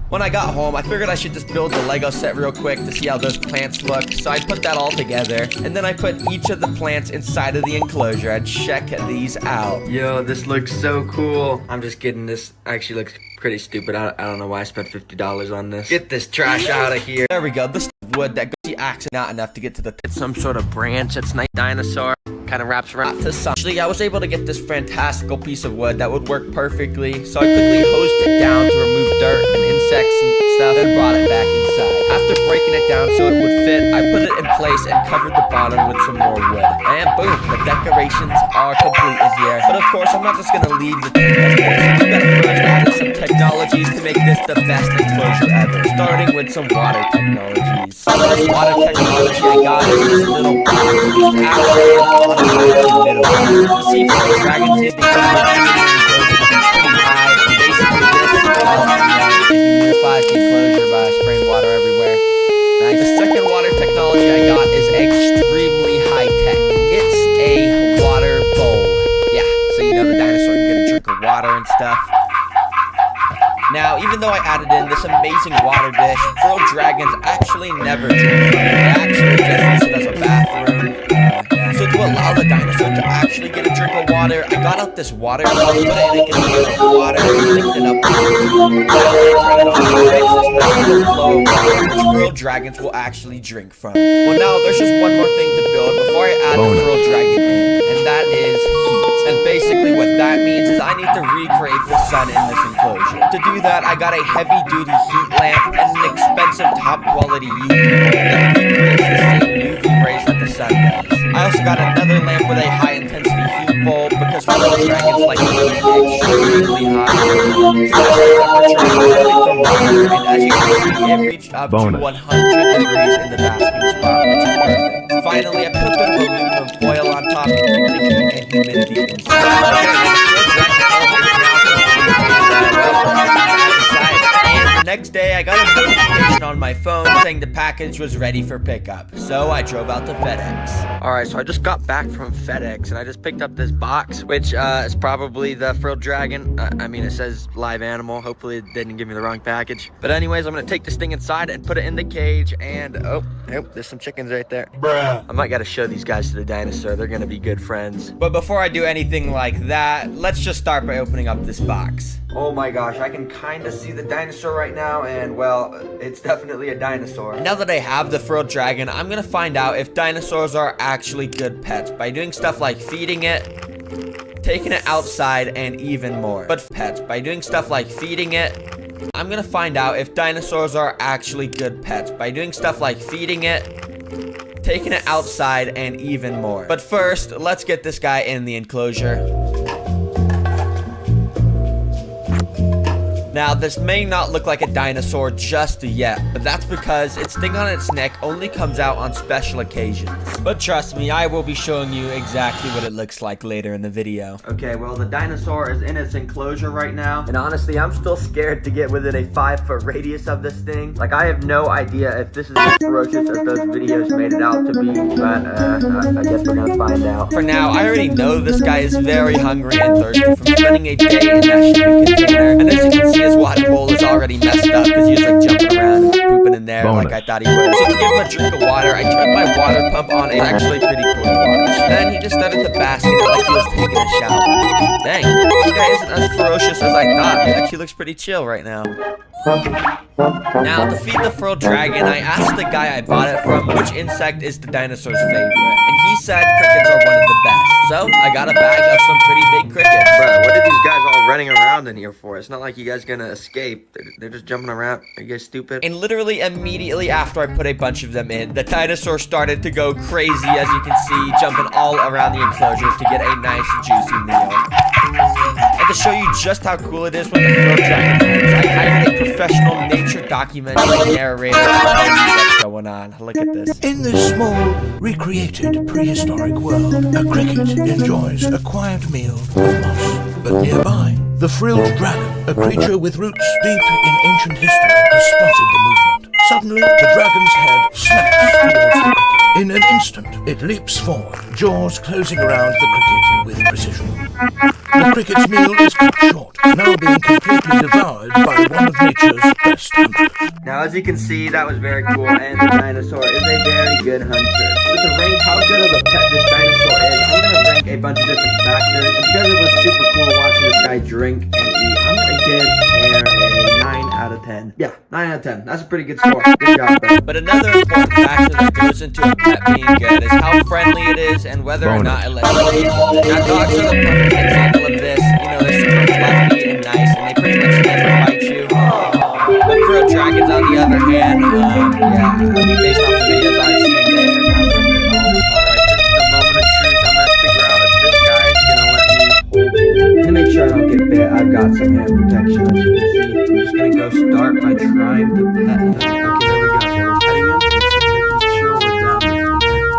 S14: When I got home, I figured I should just build the Lego set real quick to see how those plants look, so I put that all together, and then I put each of the plants inside of the enclosure and check these out. Yo, this looks so cool. I'm just kidding, this actually looks pretty stupid. I don't know why I spent $50 on this. Get this trash out of here. There we go, this wood that goes the axe not enough to get to the it's some sort of branch. It's nice dinosaur. Kind of wraps around to some. Actually, I was able to get this fantastical piece of wood that would work perfectly, so I quickly hosed it down to remove dirt and insects and stuff and brought it back inside. After breaking it down so it would fit, I put it in place and covered the bottom with some more wood. And boom, the decorations are complete in here. But of course, I'm not just gonna leave the thing like this. We gotta first add some technologies to make this the best enclosure ever, starting with some water technologies. The first water technology I got is this little box, which is actually an automatic middle. The sea-frog dragons need to come up to the enclosure pretty high, and basically this humidifies the enclosure by spraying water everywhere. Nice. The second water technology I got is extremely high-tech. It's a water bowl. Yeah, so you know the dinosaur can get a drink of water and stuff. Now, even though I added in this amazing water dish, Frilled dragons actually never drink from it. They actually just use it as a bathroom. So to allow the dinosaur to actually get a drink of water, I got out this water pump, put it in a container of water, and linked it up with it. Turn it on, it makes this nice little flow of water, which Frilled dragons will actually drink from. Well, now, there's just one more thing to build before I add the Frilled dragon in, and that is heat. And basically what that means is I need to recreate the sun in this enclosure. To do that, I got a heavy-duty heat lamp and an expensive top-quality UV bulb that recreates the same UV rays that the sun does. I also got another lamp with a high-intensity heat bulb because Frilled dragons like to heat extremely high. So and as you can see, it reached up to 100 degrees in the basking spot, which is perfect. Finally, I put a bit of aluminum foil on top to keep the heat and humidity inside. And the next day, I got a notification on my phone saying the package was ready for pickup. So I drove out to FedEx. Alright, so I just got back from FedEx and I just picked up this box, which is probably the Frilled dragon. I mean, it says live animal. Hopefully it didn't give me the wrong package. But anyways, I'm gonna take this thing inside and put it in the cage. And oh, there's some chickens right there. Bruh. I might gotta show these guys to the dinosaur. They're gonna be good friends. But before I do anything like that, let's just start by opening up this box. Oh my gosh, I can kind of see the dinosaur right now, and well, it's definitely a dinosaur. And now that I have the Frilled dragon, I'm gonna find out if dinosaurs are actually good pets by doing stuff like feeding it, taking it outside, and even more. But pets, by doing stuff like feeding it, I'm gonna find out if dinosaurs are actually good pets by doing stuff like feeding it, taking it outside, and even more. But first, let's get this guy in the enclosure. Now, this may not look like a dinosaur just yet, but that's because its thing on its neck only comes out on special occasions. But trust me, I will be showing you exactly what it looks like later in the video. Okay, well, the dinosaur is in its enclosure right now, and honestly, I'm still scared to get within a 5-foot radius of this thing. Like, I have no idea if this is as ferocious as those videos made it out to be, but I guess we're gonna find out. For now, I already know this guy is very hungry and thirsty from spending a day in that shipping container, and as you can see, his water bowl is already messed up because he was like jumping around and pooping in there like I thought he would. So to give him a drink of water, I turned my water pump on. It's actually pretty cool to watch. Then he just started to bask in it like he was taking a shower. Dang, this guy isn't as ferocious as I thought. He actually looks pretty chill right now. Now, to feed the frilled dragon, I asked the guy I bought it from which insect is the dinosaur's favorite, and he said crickets are one of the best. So, I got a bag of some pretty big crickets.
S4: Bro, what are these guys all running around in here for? It's not like you guys gonna escape. They're just jumping around. Are you guys stupid?
S14: And literally immediately after I put a bunch of them in, the dinosaur started to go crazy, as you can see, jumping all around the enclosure to get a nice juicy meal. And to show you just how cool it is when the frilled dragon ends, I hired a professional nature documentary narrator to tell you what's going on. Look at this.
S22: In this small, recreated prehistoric world, a cricket enjoys a quiet meal with moss. But nearby, the frilled dragon, a creature with roots deep in ancient history, has spotted the movement. Suddenly, the dragon's head snaps towards the cricket. In an instant, it leaps forward, jaws closing around the cricket with precision. The cricket's meal is cut short, now being completely devoured by one of nature's best hunters.
S4: Now, as you can see, that was very cool, and the dinosaur is a very good hunter. So to rank how good of a pet this dinosaur is, I'm going to rank a bunch of different factors. Because it was super cool watching this guy drink and eat, I'm going to give Air a 9 out of 10. Yeah, 9 out of 10. That's a pretty good score. Good job, bro.
S14: But another important factor that goes into a pet being good is how friendly it is and whether or not it lets you eat. Now, dogs are the perfect example of this. You know, they're super fluffy and nice, and they pretty much never bite you. But frilled dragons, on the other hand, yeah, I mean, based off the videos I've seen, they are not friendly at all.
S4: Alright, this is the moment of truth. I'm gonna figure out if this guy is gonna let me hold it. To make sure I don't get bit, I've got some hand protection, as you can see. I'm just gonna go start by trying to pet him. Okay, there we go. Okay, we're petting him. Let's see if he's chill with them.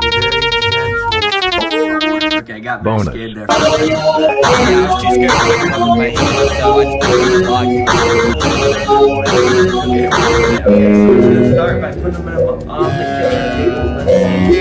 S4: Be very gentle. Okay, I got very scared there. Yeah,
S14: I was too scared to pick him up with my hand, so it's pretty blocky.
S4: Okay, so we're gonna start by putting him on the kitchen table. Let's see.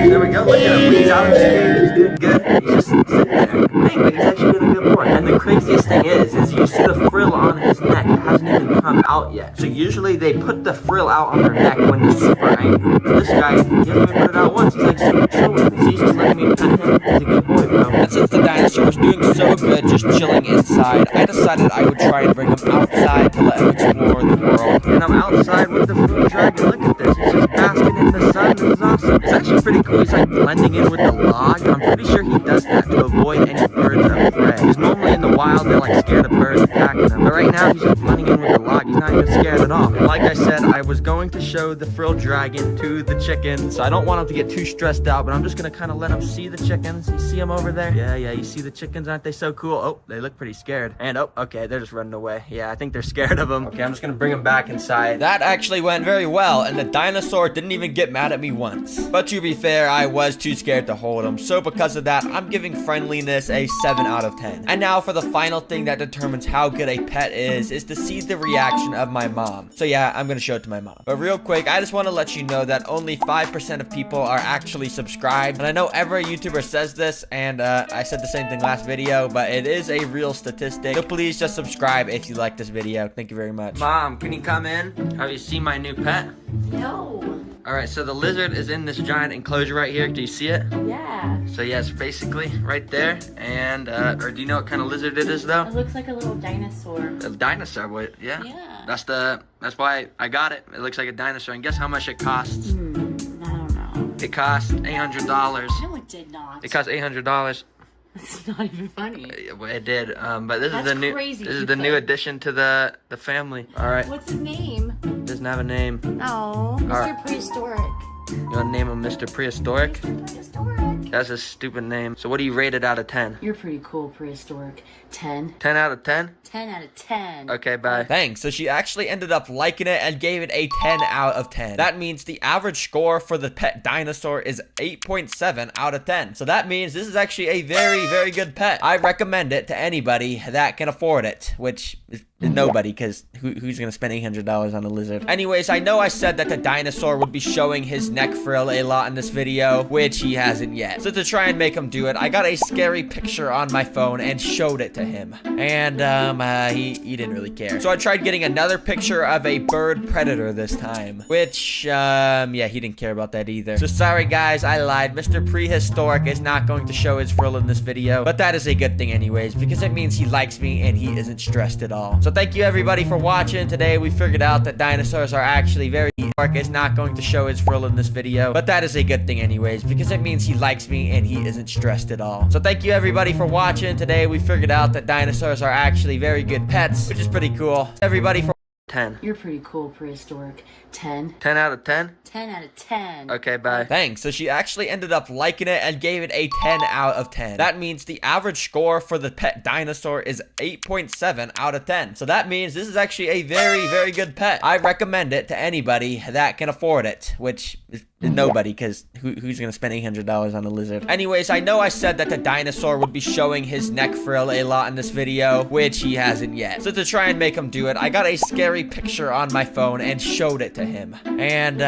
S4: There we go. Look at him. He's out of his cage. He's doing good. He's just sitting there. Hey, but he's actually doing a good boy. And the craziest thing is you see the frill on his neck. It hasn't even come out yet. So usually they put the frill out on their neck when they're super angry. So this guy, he hasn't even put it out once. He's like super chill with me. So he's just letting me pet him. He's a good boy, bro.
S14: And since the dinosaur was doing so good just chilling inside, I decided I would try and bring him outside to let him explore the world.
S4: And I'm outside with the frilled dragon. Look at this. He's just basking in the sun. This is awesome. It's actually pretty cool. He's like blending in with the log. I'm pretty sure he does that to avoid any birds of prey. Because normally in the wild, they're like scared of birds attacking them. But right now, he's just blending in with the log. He's not even scared at all. And like I said, I was going to show the frilled dragon to the chickens. So I don't want him to get too stressed out, but I'm just going to kind of let him see the chickens. You see them over there? Yeah, you see the chickens? Aren't they so cool? Oh, they look pretty scared. And oh, okay, they're just running away. Yeah, I think they're scared of him. Okay, I'm just going to bring him back inside.
S14: That actually went very well, and the dinosaur didn't even get mad at me once. But to be fair, I was too scared to hold him, so because of that, I'm giving friendliness a 7 out of 10. And now for the final thing that determines how good a pet is to see the reaction of my mom. So yeah, I'm gonna show it to my mom. But real quick, I just want to let you know that only 5% of people are actually subscribed. And I know every YouTuber says this, and I said the same thing last video, but it is a real statistic. So please just subscribe if you like this video. Thank you very much.
S4: Mom, can you come in? Have you seen my new pet?
S23: No.
S4: Alright, so the lizard is in this giant enclosure right here. Do you see it?
S23: Yeah.
S4: So yeah, it's basically right there. And, or do you know what kind of lizard it is though?
S23: It looks like a little dinosaur.
S4: A dinosaur, what? Yeah.
S23: Yeah.
S4: That's why I got it. It looks like a dinosaur. And guess how much it costs?
S23: I don't know.
S4: It cost $800.
S23: No, it did not.
S4: It cost $800.
S23: That's not even funny.
S4: It did. But this
S23: That's
S4: is the new.
S23: crazy.
S4: This is the new addition to the family. All right.
S23: What's his name?
S4: Doesn't have a name.
S23: No, Mr.
S4: Alright.
S23: Prehistoric.
S4: You want to name him Mr. Prehistoric?
S23: Prehistoric.
S4: That's a stupid name. So what do you rate it out of 10?
S23: You're pretty cool, prehistoric. 10.
S4: 10 out of 10?
S23: 10 out of 10.
S4: Okay, bye. Thanks. So she actually ended up liking it and gave it a 10 out of 10. That means the average score for the pet dinosaur is 8.7 out of 10. So that means this is actually a very, very good pet. I recommend it to anybody that can afford it, which is nobody, because who's gonna spend $800 on a lizard? Anyways, I know I said that the dinosaur would be showing his neck frill a lot in this video, which he hasn't yet. So to try and make him do it, I got a scary picture on my phone and showed it to him. And he didn't really care. So I tried getting another picture of a bird predator this time, which yeah, he didn't care about that either. So sorry guys, I lied. Mr. Prehistoric is not going to show his frill in this video, but that is a good thing anyways, because it means he likes me and he isn't stressed at all. So thank you everybody for watching. Today we figured out that dinosaurs are actually very Mark is not going to show his frill in this video, but that is a good thing anyways, because it means he likes me and he isn't stressed at all. So thank you everybody for watching. Today we figured out that dinosaurs are actually very good pets, which is pretty cool. Everybody for 10.
S23: You're pretty cool, prehistoric. 10.
S4: 10 out of 10?
S23: 10 out of 10.
S4: Okay, bye. Thanks. So she actually ended up liking it and gave it a 10 out of 10. That means the average score for the pet dinosaur is 8.7 out of 10. So that means this is actually a very, very good pet. I recommend it to anybody that can afford it, which is nobody, because who's gonna spend $800 on a lizard? Anyways, I know I said that the dinosaur would be showing his neck frill a lot in this video, which he hasn't yet. So to try and make him do it, I got a scary picture on my phone and showed it to him. And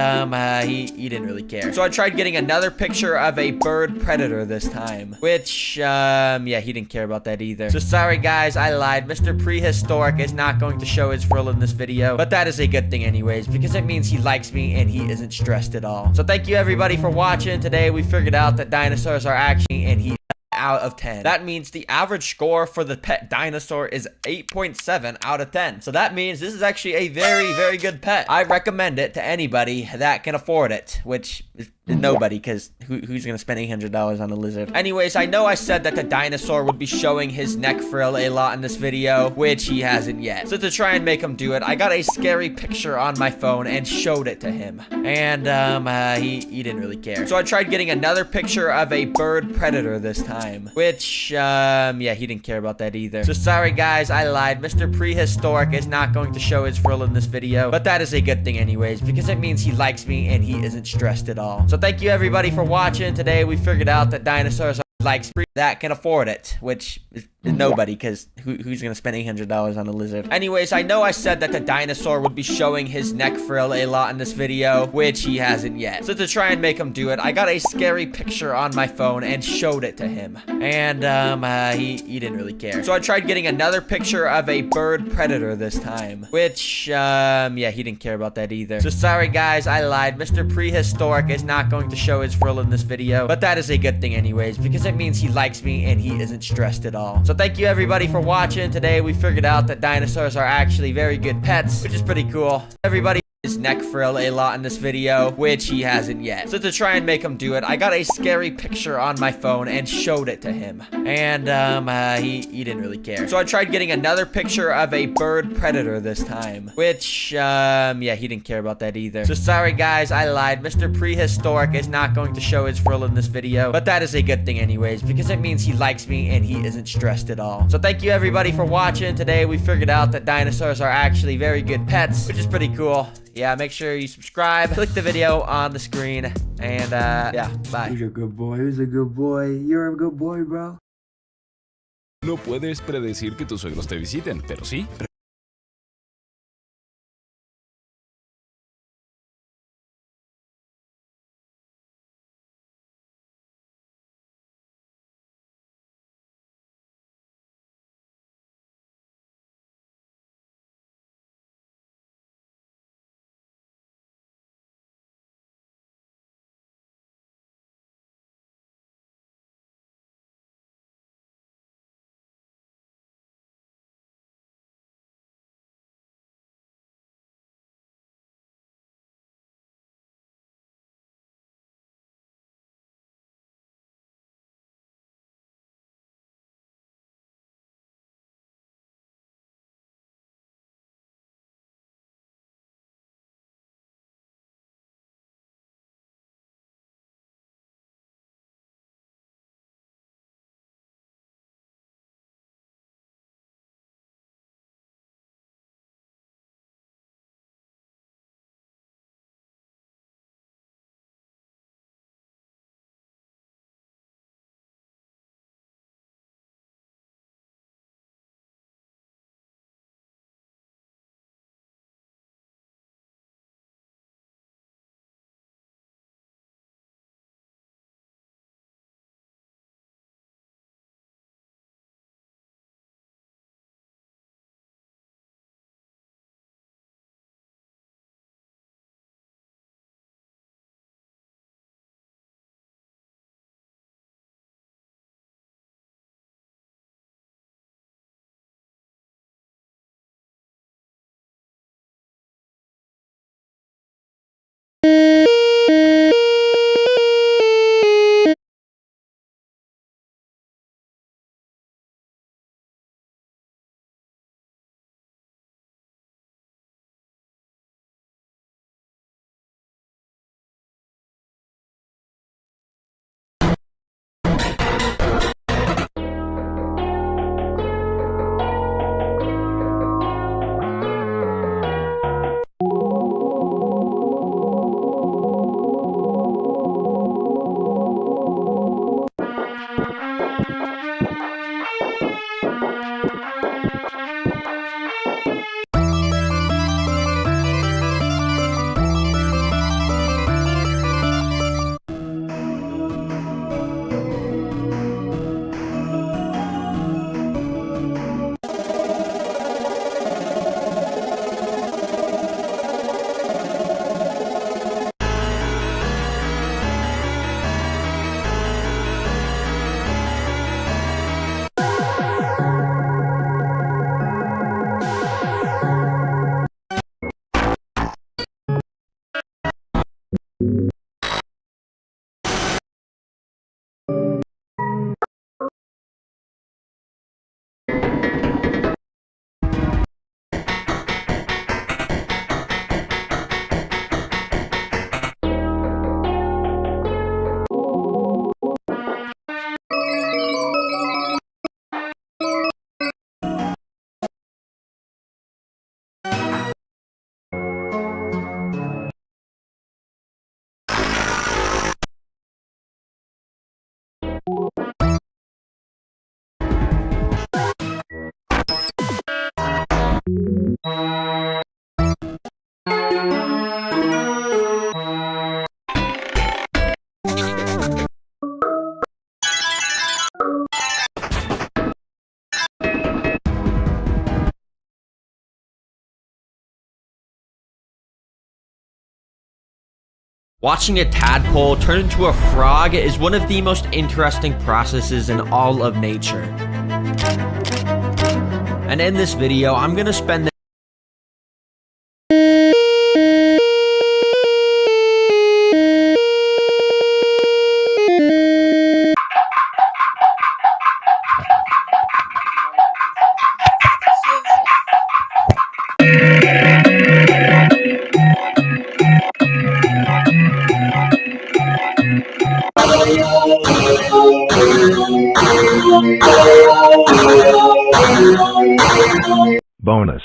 S4: he didn't really care. So I tried getting another picture of a bird predator this time, which yeah, he didn't care about that either. So sorry guys, I lied. Mr. Prehistoric is not going to show his frill in this video, but that is a good thing anyways, because it means he likes me and he isn't stressed at all. So thank you everybody for watching. Today we figured out that dinosaurs are actually, and he out of 10. That means the average score for the pet dinosaur is 8.7 out of 10. So that means this is actually a very, very good pet. I recommend it to anybody that can afford it, which is nobody, because who's gonna spend $800 on a lizard? Anyways, I know I said that the dinosaur would be showing his neck frill a lot in this video, which he hasn't yet. So to try and make him do it, I got a scary picture on my phone and showed it to him. And he didn't really care. So I tried getting another picture of a bird predator this time, which yeah, he didn't care about that either. So sorry guys, I lied. Mr. Prehistoric is not going to show his frill in this video, but that is a good thing anyways, because it means he likes me and he isn't stressed at all. So thank you everybody for watching. Today we figured out that dinosaurs are like that can afford it, which is nobody, because who's gonna spend $800 on a lizard? Anyways, I know I said that the dinosaur would be showing his neck frill a lot in this video, which he hasn't yet. So to try and make him do it, I got a scary picture on my phone and showed it to him. And he didn't really care. So I tried getting another picture of a bird predator this time, which yeah, he didn't care about that either. So sorry guys, I lied. Mr. Prehistoric is not going to show his frill in this video, but that is a good thing anyways, because it means he likes me and he isn't stressed at all. So thank you everybody for watching. Today we figured out that dinosaurs are actually very good pets, which is pretty cool. Everybody his neck frill a lot in this video, which he hasn't yet. So to try and make him do it, I got a scary picture on my phone and showed it to him. And he didn't really care. So I tried getting another picture of a bird predator this time, which yeah, he didn't care about that either. So sorry guys, I lied. Mr. Prehistoric is not going to show his frill in this video, but that is a good thing anyways, because it means he likes me and he isn't stressed at all. So thank you everybody for watching. Today we figured out that dinosaurs are actually very good pets, which is pretty cool. Yeah, make sure you subscribe, click the video on the screen, and yeah, bye.
S7: Who's a good boy? Who's a good boy? You're a good boy, bro.
S12: No puedes predecir que tus suegros te visiten, pero sí
S14: Watching a tadpole turn into a frog is one of the most interesting processes in all of nature. And in this video, I'm gonna spend
S6: Bonus.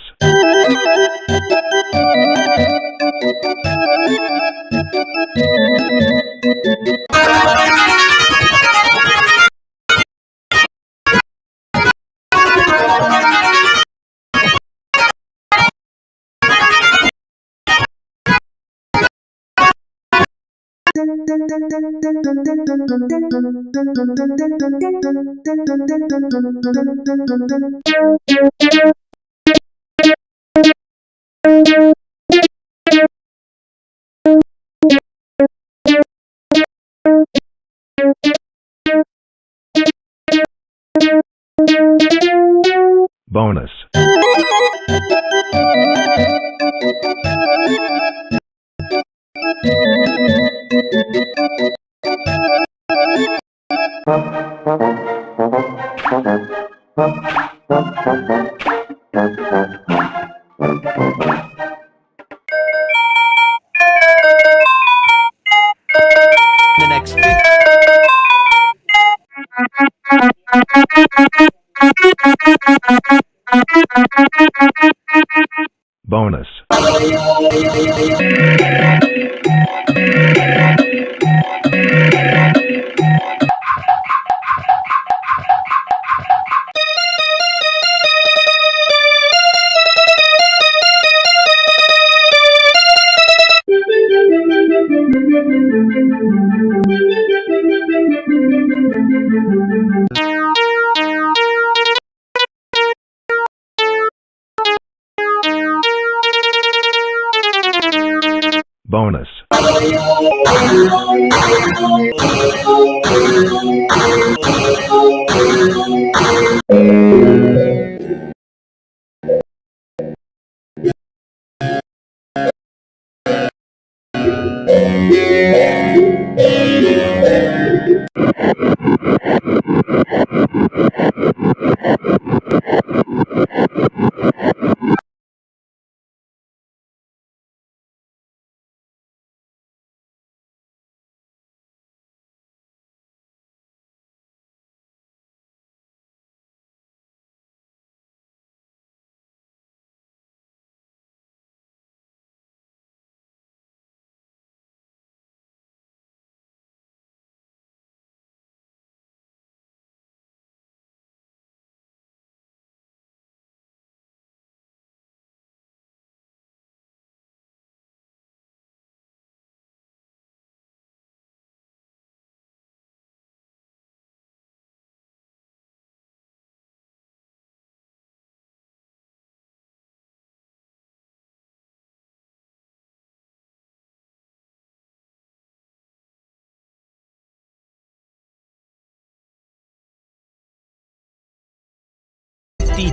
S6: Bonus.
S14: the next
S6: Bonus. Bonus.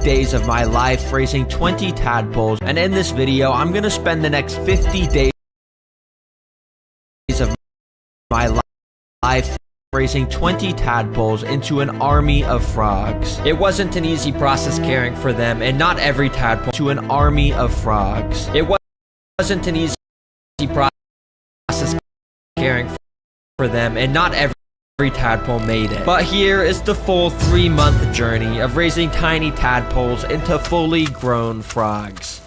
S14: Days of my life raising 20 tadpoles, and in this video I'm gonna spend the next 50 days my life raising 20 tadpoles into an army of frogs. It wasn't an easy process caring for them, and not every tadpole to an army of frogs. It wasn't an easy process caring for them, and not every tadpole made it. But here is the full 3-month journey of raising tiny tadpoles into fully grown frogs.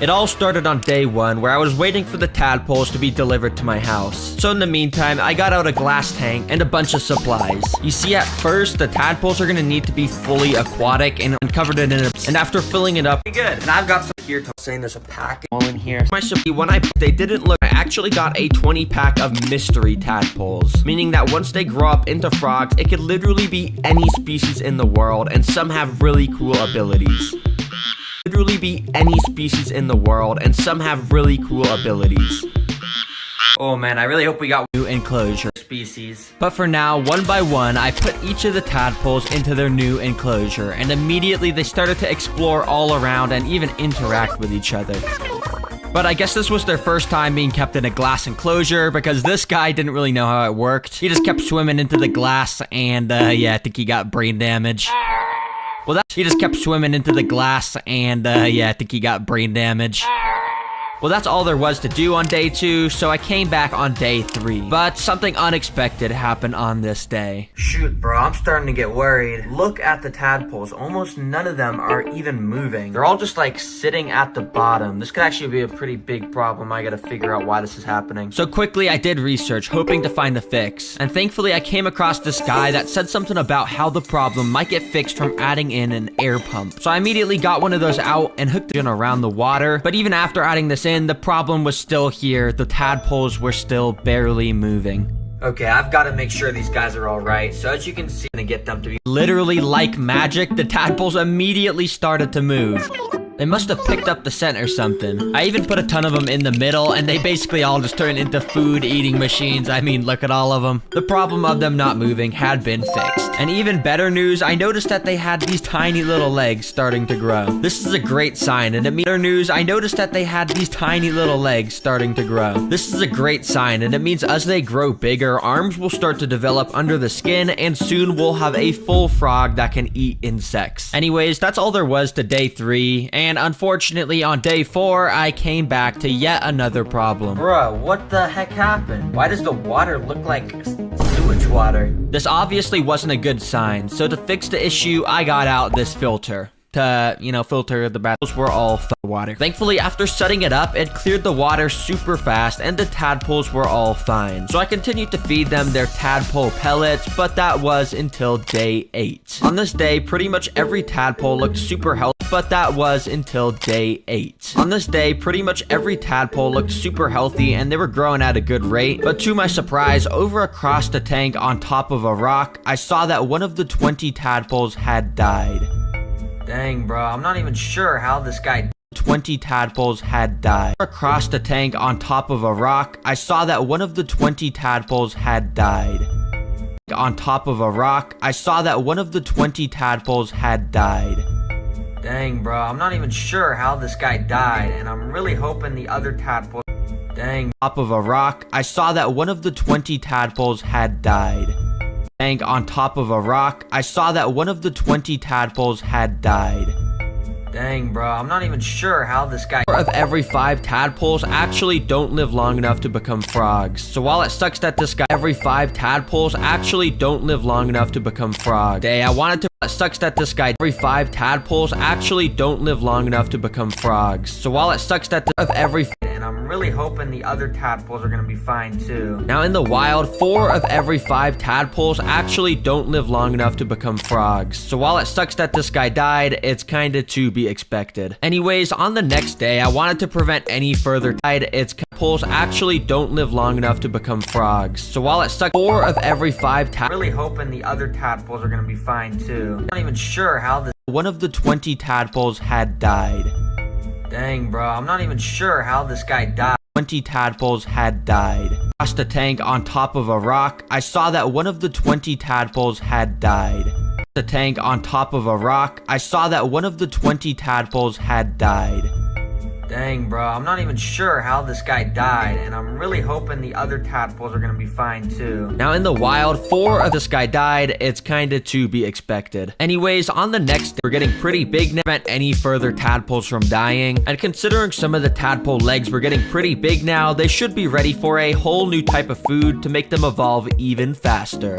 S14: It all started on day 1, where I was waiting for the tadpoles to be delivered to my house. So in the meantime, I got out a glass tank and a bunch of supplies. You see, at first, the tadpoles are gonna need to be fully aquatic and covered it in a... And after filling it up, good. And I've got some here saying there's a pack all in here. They didn't look, I actually got a 20-pack of mystery tadpoles. Meaning that once they grow up into frogs, it could literally be any species in the world, and some have really cool abilities. Literally be any species in the world, and some have really cool abilities. Oh man, I really hope we got new enclosure species. But for now, one by one, I put each of the tadpoles into their new enclosure, and immediately they started to explore all around and even interact with each other. But I guess this was their first time being kept in a glass enclosure, because this guy didn't really know how it worked. He just kept swimming into the glass, and yeah, I think he got brain damage. Well, he just kept swimming into the glass, and yeah, I think he got brain damage. Well, that's all there was to do on day 2, so I came back on day 3. But something unexpected happened on this day. Shoot, bro, I'm starting to get worried. Look at the tadpoles. Almost none of them are even moving. They're all just like sitting at the bottom. This could actually be a pretty big problem. I gotta figure out why this is happening. So quickly, I did research, hoping to find the fix. And thankfully, I came across this guy that said something about how the problem might get fixed from adding in an air pump. So I immediately got one of those out and hooked it around the water. But even after adding this in, the problem was still here. The tadpoles were still barely moving. Okay, I've got to make sure these guys are all right. So as you can see, I'm gonna get them to be literally like magic. The tadpoles immediately started to move. They must have picked up the scent or something. I even put a ton of them in the middle, and they basically all just turned into food-eating machines. I mean, look at all of them. The problem of them not moving had been fixed. And even better news, I noticed that they had these tiny little legs starting to grow. This is a great sign, and it means This is a great sign, and it means as they grow bigger, arms will start to develop under the skin, and soon we'll have a full frog that can eat insects. Anyways, that's all there was to day 3, and unfortunately on day 4, I came back to yet another problem. Bruh, what the heck happened? Why does the water look like sewage water? This obviously wasn't a good sign, so to fix the issue, I got out this filter. To, you know, filter the battles were all water. Thankfully, after setting it up, it cleared the water super fast and the tadpoles were all fine. So I continued to feed them their tadpole pellets, but that was until day 8. On this day, pretty much every tadpole looked super healthy, but that was until day 8. On this day, pretty much every tadpole looked super healthy and they were growing at a good rate, but to my surprise, over across the tank on top of a rock, I saw that one of the 20 tadpoles had died. Dang, bro, I'm not even sure how this guy 20 tadpoles had died. Across the tank on top of a rock, I saw that one of the 20 tadpoles had died. On top of a rock, I saw that one of the 20 tadpoles had died. Dang, bro, I'm not even sure how this guy died, and I'm really hoping the other tadpole... Dang, top of a rock, I saw that one of the 20 tadpoles had died. On top of a rock, I saw that one of the 20 tadpoles had died. Dang, bro, I'm not even sure how this guy... 4 of every 5 tadpoles actually don't live long enough to become frogs. So while it sucks that this guy... Every 5 tadpoles actually don't live long enough to become frogs. Hey, I wanted to... It sucks that this guy... Every 5 tadpoles actually don't live long enough to become frogs. So while it sucks that... Of every... And I'm really hoping the other tadpoles are gonna be fine too. Now in the wild, 4 of every 5 tadpoles actually don't live long enough to become frogs. So while it sucks that this guy died, it's kinda to be expected. Anyways, on the next day, I wanted to prevent any further tadpoles actually don't live long enough to become frogs. So while it sucks, 4 of every 5 tadpoles... Really hoping the other tadpoles are gonna be fine too. I'm not even sure how this... One of the 20 tadpoles had died. Dang, bro, I'm not even sure how this guy died. 20 tadpoles had died. Across the tank on top of a rock, I saw that one of the 20 tadpoles had died. The tank on top of a rock, I saw that one of the 20 tadpoles had died. Dang, bro, I'm not even sure how this guy died, and I'm really hoping the other tadpoles are gonna be fine too. Now, in the wild, 4 of this guy died. It's kinda to be expected. Anyways, on the next day, we're getting pretty big now to prevent any further tadpoles from dying, and considering some of the tadpole legs were getting pretty big now, they should be ready for a whole new type of food to make them evolve even faster.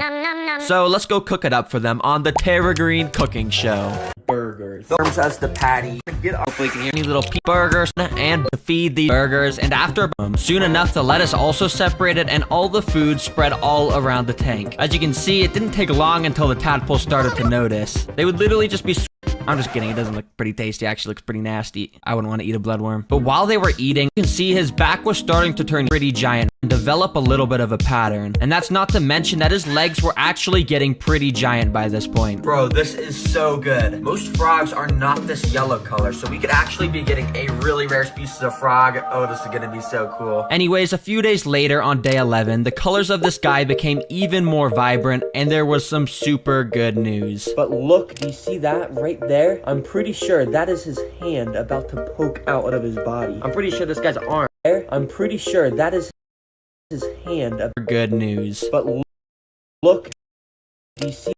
S14: So let's go cook it up for them on the Terra Green cooking show. Burgers. Arms as the patty. Get up. Hopefully you can hear any little burgers and feed the burgers. And after soon enough, the lettuce also separated and all the food spread all around the tank. As you can see, it didn't take long until the tadpoles started to notice. They would literally just be... I'm just kidding, it doesn't look pretty tasty, it actually looks pretty nasty. I wouldn't want to eat a bloodworm. But while they were eating, you can see his back was starting to turn pretty giant and develop a little bit of a pattern. And that's not to mention that his legs were actually getting pretty giant by this point. Bro, this is so good. Most frogs are not this yellow color, so we could actually be getting a really rare species of frog. Oh, this is gonna be so cool. Anyways, a few days later on day 11, the colors of this guy became even more vibrant and there was some super good news. But look, do you see that right there? I'm pretty sure that is his hand about to poke out of his body. I'm pretty sure this guy's arm there. I'm pretty sure that is his hand of good news. But look, do you see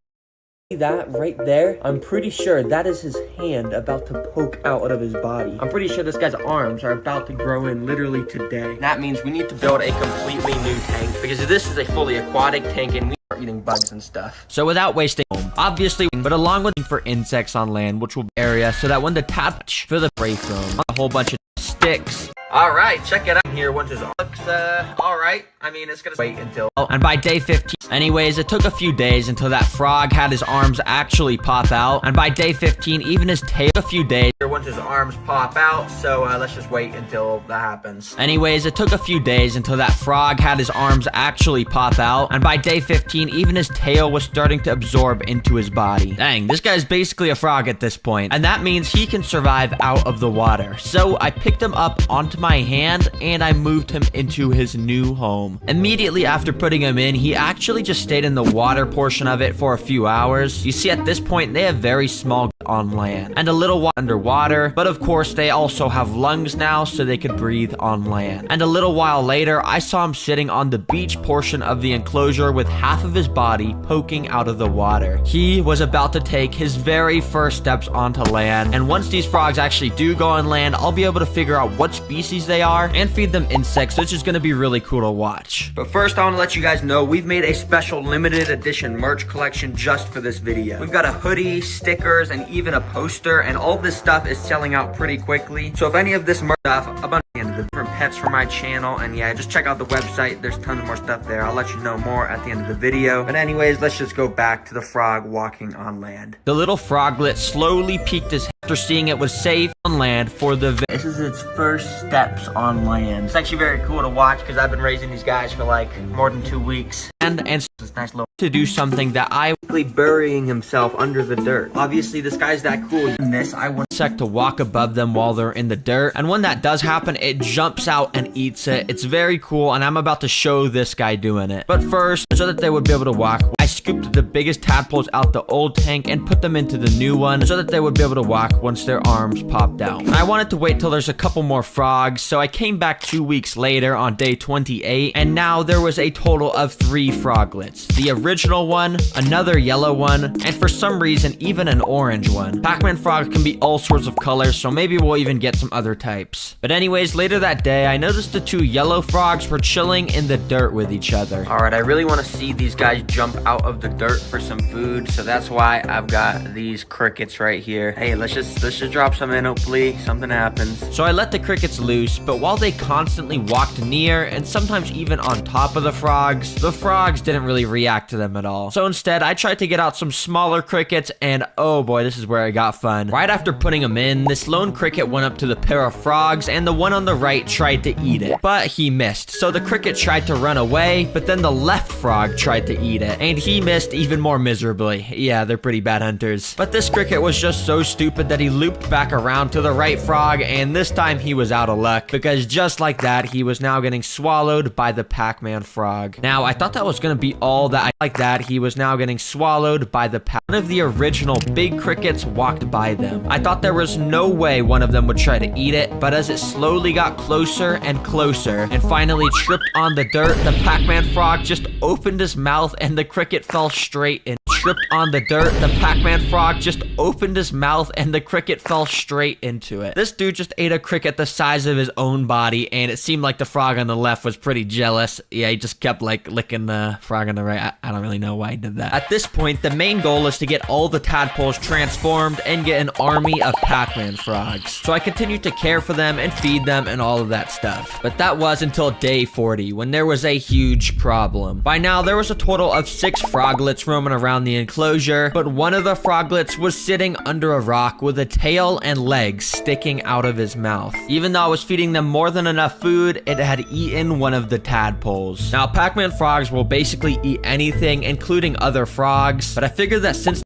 S14: that right there? I'm pretty sure that is his hand about to poke out of his body. I'm pretty sure this guy's arms are about to grow in literally today. That means we need to build a completely new tank because this is a fully aquatic tank and we are eating bugs and stuff. So without wasting obviously, but along with for insects on land, which will be area so that when the tadpoles for the prey from a whole bunch of sticks. All right, check it out here. Once it's all right. I mean, it's gonna wait until. Oh, and by day 15. Anyways, it took a few days until that frog had his arms actually pop out, and by day 15, even his tail. A few days. Once his arms pop out, so let's just wait until that happens. Anyways, it took a few days until that frog had his arms actually pop out, and by day 15, even his tail was starting to absorb into his body. Dang, this guy's basically a frog at this point, and that means he can survive out of the water. So I picked him up onto my hand and I moved him into his new home. Immediately after putting him in, he actually just stayed in the water portion of it for a few hours. You see, at this point, they have very small on land and a little underwater, but of course they also have lungs now so they could breathe on land. And a little while later, I saw him sitting on the beach portion of the enclosure with half of his body poking out of the water. He was about to take his very first steps onto land, and once these frogs actually do go on land, I'll be able to figure out what species they are and feed them insects, which is going to be really cool to watch. But first, I want to let you guys know we've made a special limited edition merch collection just for this video. We've got a hoodie, stickers, and even a poster, and all this stuff is selling out pretty quickly. So if any of this merch stuff, a bunch of the different pets for my channel, and yeah, just check out the website. There's tons of more stuff there. I'll let you know more at the end of the video. But anyways, let's just go back to the frog walking on land. The little froglet slowly peeked his head after seeing it was safe on land for the This is its first steps on land. It's actually very cool to watch because I've been raising these guys for like more than 2 weeks. And it's nice little to do something that I burying himself under the dirt. Obviously, this guy's that cool. In this, I want insect to walk above them while they're in the dirt. And when that does happen, it jumps out and eats it. It's very cool, and I'm about to show this guy doing it. But first, so that they would be able to walk, I scooped the biggest tadpoles out the old tank and put them into the new one so that they would be able to walk once their arms popped out. I wanted to wait till there's a couple more frogs, so I came back 2 weeks later on day 28, and now there was a total of 3 froglets. The original one, another yellow one, and for some reason, even an orange one. Pac-Man frogs can be all sorts of colors, so maybe we'll even get some other types. But anyways, later that day, I noticed the 2 yellow frogs were chilling in the dirt with each other. Alright, I really want to see these guys jump out of the dirt for some food, so that's why I've got these crickets right here. Hey, let's just drop some in, hopefully something happens. So I let the crickets loose, but while they constantly walked near and sometimes even on top of the frogs didn't really react to them at all. So instead, I tried to get out some smaller crickets, and oh boy, this is where it got fun. Right after putting them in, this lone cricket went up to the pair of frogs, and the one on the right tried to eat it, but he missed. So the cricket tried to run away, but then the left frog tried to eat it, and he missed even more miserably. Yeah, they're pretty bad hunters. But this cricket was just so stupid that he looped back around to the right frog, and this time he was out of luck, because just like that, he was now getting swallowed by the Pac-Man frog. Now, I thought that was was gonna be all that. Like that, he was now getting swallowed by the pack. One of the original big crickets walked by them. I thought there was no way one of them would try to eat it, but as it slowly got closer and closer and finally tripped on the dirt, the Pac-Man frog just opened his mouth and the cricket fell straight in. Tripped on the dirt, the Pac-Man frog just opened his mouth and the cricket fell straight into it. This dude just ate a cricket the size of his own body, and it seemed like the frog on the left was pretty jealous. Yeah, he just kept like licking the frog on the right. I don't really know why he did that. At this point, the main goal is to get all the tadpoles transformed and get an army of Pac-Man frogs. So I continued to care for them and feed them and all of that stuff. But that was until day 40, when there was a huge problem. By now, there was a total of 6 froglets roaming around the enclosure, but one of the froglets was sitting under a rock with a tail and legs sticking out of his mouth. Even though I was feeding them more than enough food, it had eaten one of the tadpoles. Now, Pac-Man frogs will basically eat anything, including other frogs, but I figured that since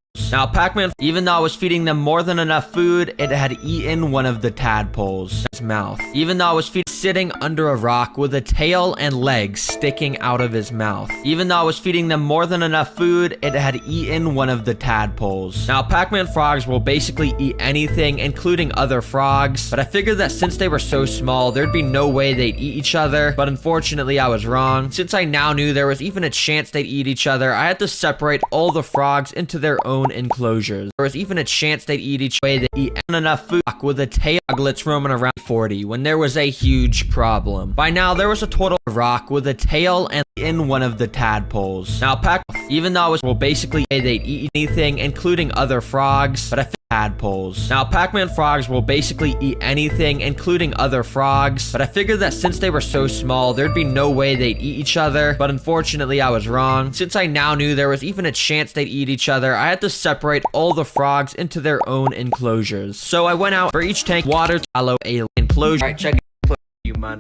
S14: even though I was feeding them more than enough food, it had eaten one of the tadpoles' mouth. Even though I was sitting under a rock with a tail and legs sticking out of his mouth. Even though I was feeding them more than enough food, it had eaten one of the tadpoles. Now, Pac-Man frogs will basically eat anything, including other frogs, but I figured that since they were so small, there'd be no way they'd eat each other, but unfortunately I was wrong. Since I now knew there was even a chance they'd eat each other, I had to separate all the frogs into their own enclosures. There was even a chance they'd eat each way they eat enough food with the tailglets roaming around 40 when there was a huge problem. By now, there was a total rock with a tail and in one of the tadpoles. Now, even though I was basically they'd eat anything, including other frogs, but I tadpoles. Now, Pac-Man frogs will basically eat anything, including other frogs, but I figured that since they were so small, there'd be no way they'd eat each other, but unfortunately I was wrong. Since I now knew there was even a chance they'd eat each other, I had to separate all the frogs into their own enclosures. So I went out for each tank, water, shallow, alien enclosure. Alright, check it.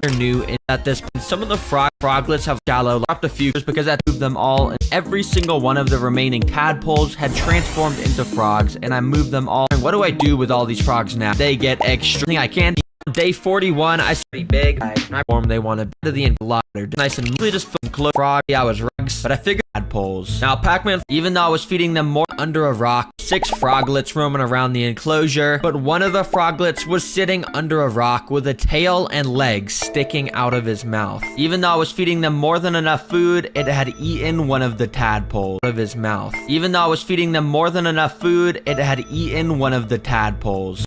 S14: They're new in at this point. Some of the froglets have shallow dropped a few just because I moved them all, and every single one of the remaining tadpoles had transformed into frogs, and I moved them all. And what do I do with all these frogs now? They get extra. I can't. Day 41, I pretty big. I form they want to to the end lot. They're nice and really just close frog. I was rugs, but I figured tadpoles. Now, Pac-Man, even though I was feeding them more under a rock, 6 froglets roaming around the enclosure, but one of the froglets was sitting under a rock with a tail and legs sticking out of his mouth. Even though I was feeding them more than enough food, it had eaten one of the tadpoles out of his mouth. Even though I was feeding them more than enough food, it had eaten one of the tadpoles.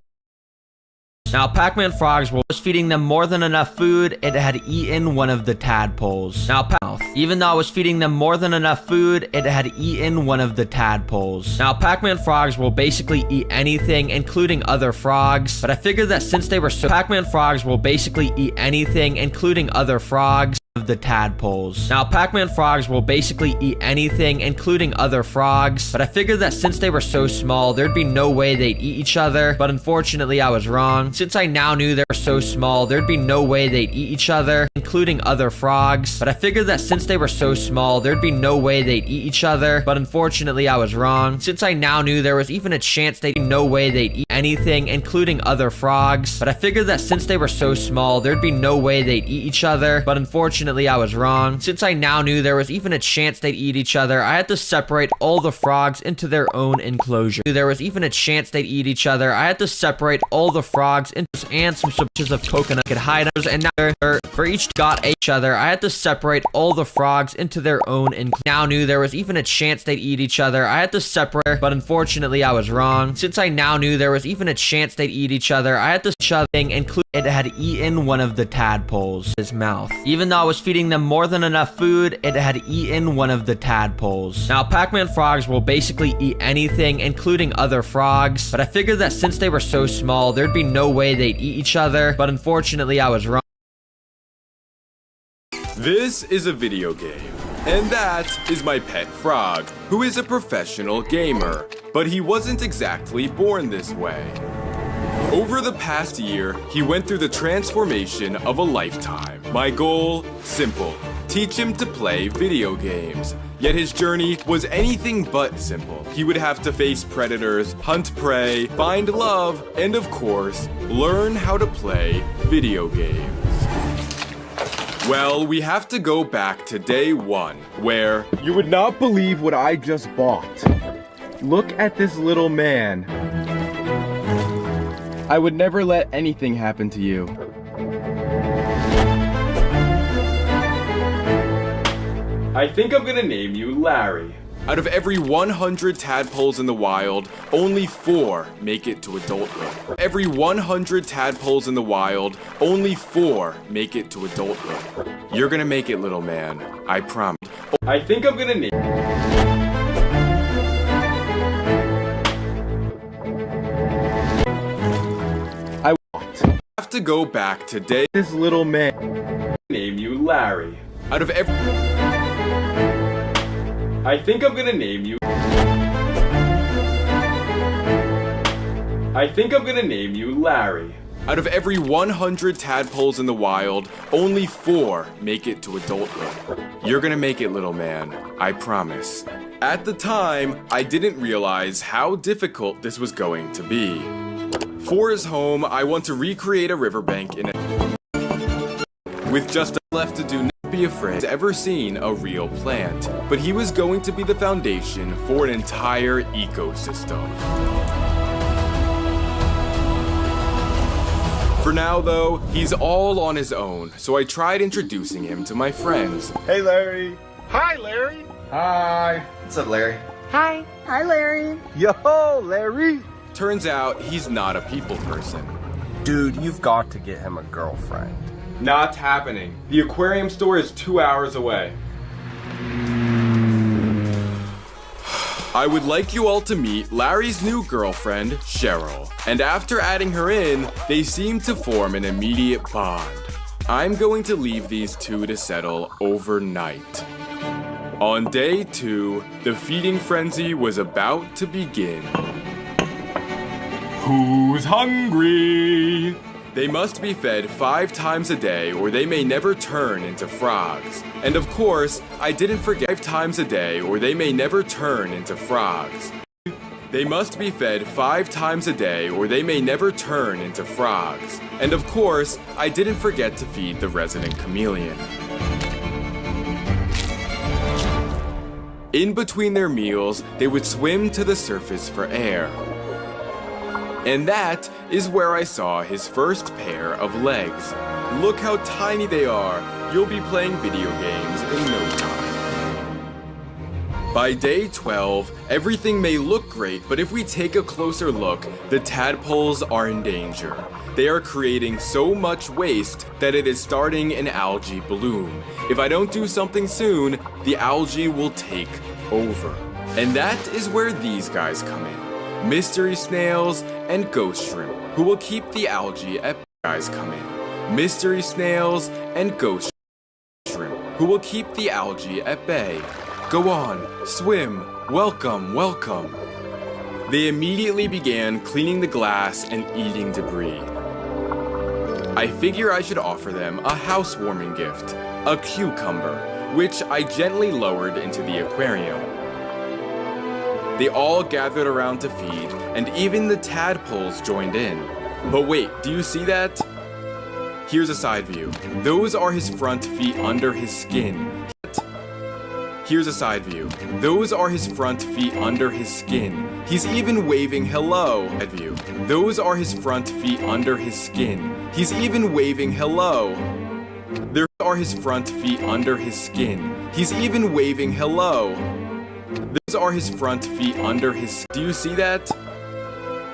S14: Now, Pac-Man frogs was feeding them more than enough food, it had eaten one of the tadpoles. Now, even though I was feeding them more than enough food, it had eaten one of the tadpoles. Now, Pac-Man frogs will basically eat anything, including other frogs, but I figured that since they were so Pac-Man frogs will basically eat anything, including other frogs, of the tadpoles. Now, Pac-Man frogs will basically eat anything, including other frogs, but I figured that since they were so small, there'd be no way they'd eat each other, but unfortunately I was wrong. Since I now knew they were so small, there'd be no way they'd eat each other, including other frogs, but I figured that since they were so small, there'd be no way they'd eat each other, but unfortunately I was wrong. Since I now knew there was even a chance they'd no way they'd eat anything, including other frogs, but I figured that since they were so small, there'd be no way they'd eat each other, but unfortunately I was wrong. Since I now knew there was even a chance they'd eat each other, I had to separate all the frogs into their own enclosure. There was even a chance they'd eat each other, I had to separate all the frogs into and some bunches of coconut could hide us, and now for each got each other, I had to separate all the frogs into their own enclosure. Now knew there was even a chance they'd eat each other, I had to separate, but unfortunately I was wrong. Since I now knew there was even a chance they'd eat each other, I had to include it had eaten one of the tadpoles his mouth. Even though I was feeding them more than enough food, it had eaten one of the tadpoles. Now, Pac-Man frogs will basically eat anything, including other frogs, but I figured that since they were so small, there'd be no way they'd eat each other, but unfortunately I was wrong.
S3: This is a video game, and that is my pet frog, who is a professional gamer, but he wasn't exactly born this way. Over the past year, he went through the transformation of a lifetime. My goal? Simple. Teach him to play video games. Yet his journey was anything but simple. He would have to face predators, hunt prey, find love, and of course, learn how to play video games. Well, we have to go back to day 1, where...
S1: You would not believe what I just bought. Look at this little man. I would never let anything happen to you.
S3: I think I'm gonna name you Larry. Out of every 100 tadpoles in the wild, only 4 make it to adulthood. Every 100 tadpoles in the wild, only 4 make it to adulthood. You're gonna make it, little man. I promise. I think I'm gonna name...
S1: I
S3: have to go back to day...
S1: This little man.
S3: Name you Larry. Out of every... I think I'm gonna name you... I think I'm gonna name you Larry. Out of every 100 tadpoles in the wild, only 4 make it to adulthood. You're gonna make it, little man. I promise. At the time, I didn't realize how difficult this was going to be. For his home, I want to recreate a riverbank in a... With just left to do. Not be afraid. He's ever seen a real plant, but he was going to be the foundation for an entire ecosystem. For now though, he's all on his own, so I tried introducing him to my friends.
S1: Hey Larry.
S9: Hi, Larry.
S1: Hi.
S9: What's up, Larry?
S18: Hi. Hi, Larry.
S1: Yo, Larry.
S3: Turns out he's not a people person.
S9: Dude, you've got to get him a girlfriend.
S3: Not happening. The aquarium store is 2 hours away. I would like you all to meet Larry's new girlfriend, Cheryl. And after adding her in, they seem to form an immediate bond. I'm going to leave these two to settle overnight. On day 2, the feeding frenzy was about to begin. Who's hungry? They must be fed 5 times a day or they may never turn into frogs. And of course, I didn't forget 5 times a day or they may never turn into frogs. They must be fed 5 times a day or they may never turn into frogs. And of course, I didn't forget to feed the resident chameleon. In between their meals, they would swim to the surface for air. And that is where I saw his first pair of legs. Look how tiny they are. You'll be playing video games in no time. By day 12, everything may look great, but if we take a closer look, the tadpoles are in danger. They are creating so much waste that it is starting an algae bloom. If I don't do something soon, the algae will take over. And that is where these guys come in. Mystery snails and ghost shrimp, who will keep the algae at guys come in. Mystery snails and ghost shrimp, who will keep the algae at bay. Go on, swim, welcome, welcome. They immediately began cleaning the glass and eating debris. I figure I should offer them a housewarming gift, a cucumber, which I gently lowered into the aquarium. They all gathered around to feed, and even the tadpoles joined in. But wait, do you see that? Here's a side view. Those are his front feet under his skin. Here's a side view. Those are his front feet under his skin. He's even waving hello. Side view. Those are his front feet under his skin. He's even waving hello. There are his front feet under his skin. He's even waving hello. Those are his front feet under his... Do you see that?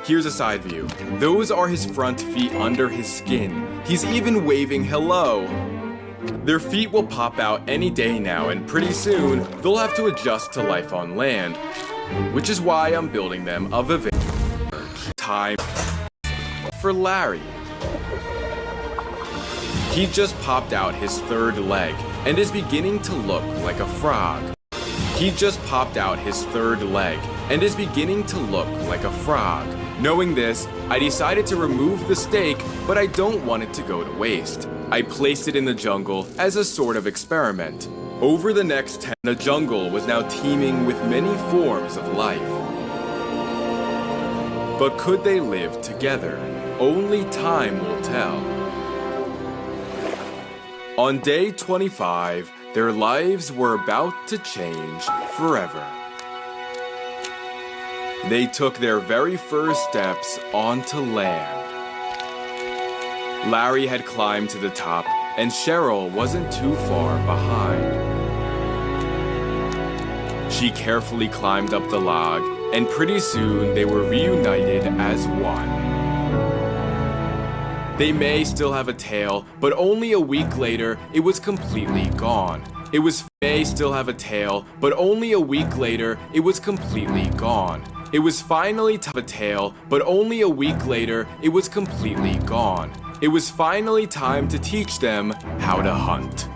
S3: Here's a side view. Those are his front feet under his skin. He's even waving hello. Their feet will pop out any day now, and pretty soon, they'll have to adjust to life on land. Which is why I'm building them a vivid time for Larry. He just popped out his 3rd leg, and is beginning to look like a frog. He just popped out his 3rd leg and is beginning to look like a frog. Knowing this, I decided to remove the steak, but I don't want it to go to waste. I placed it in the jungle as a sort of experiment. Over the next 10, the jungle was now teeming with many forms of life. But could they live together? Only time will tell. On day 25, their lives were about to change forever. They took their very first steps onto land. Larry had climbed to the top, and Cheryl wasn't too far behind. She carefully climbed up the log, and pretty soon they were reunited as one. They may still have a tail, but only a week later, it was completely gone. It was may still have a tail, but only a week later, it was completely gone. It was finally a tail, but only a week later, it was completely gone. It was finally time to teach them how to hunt.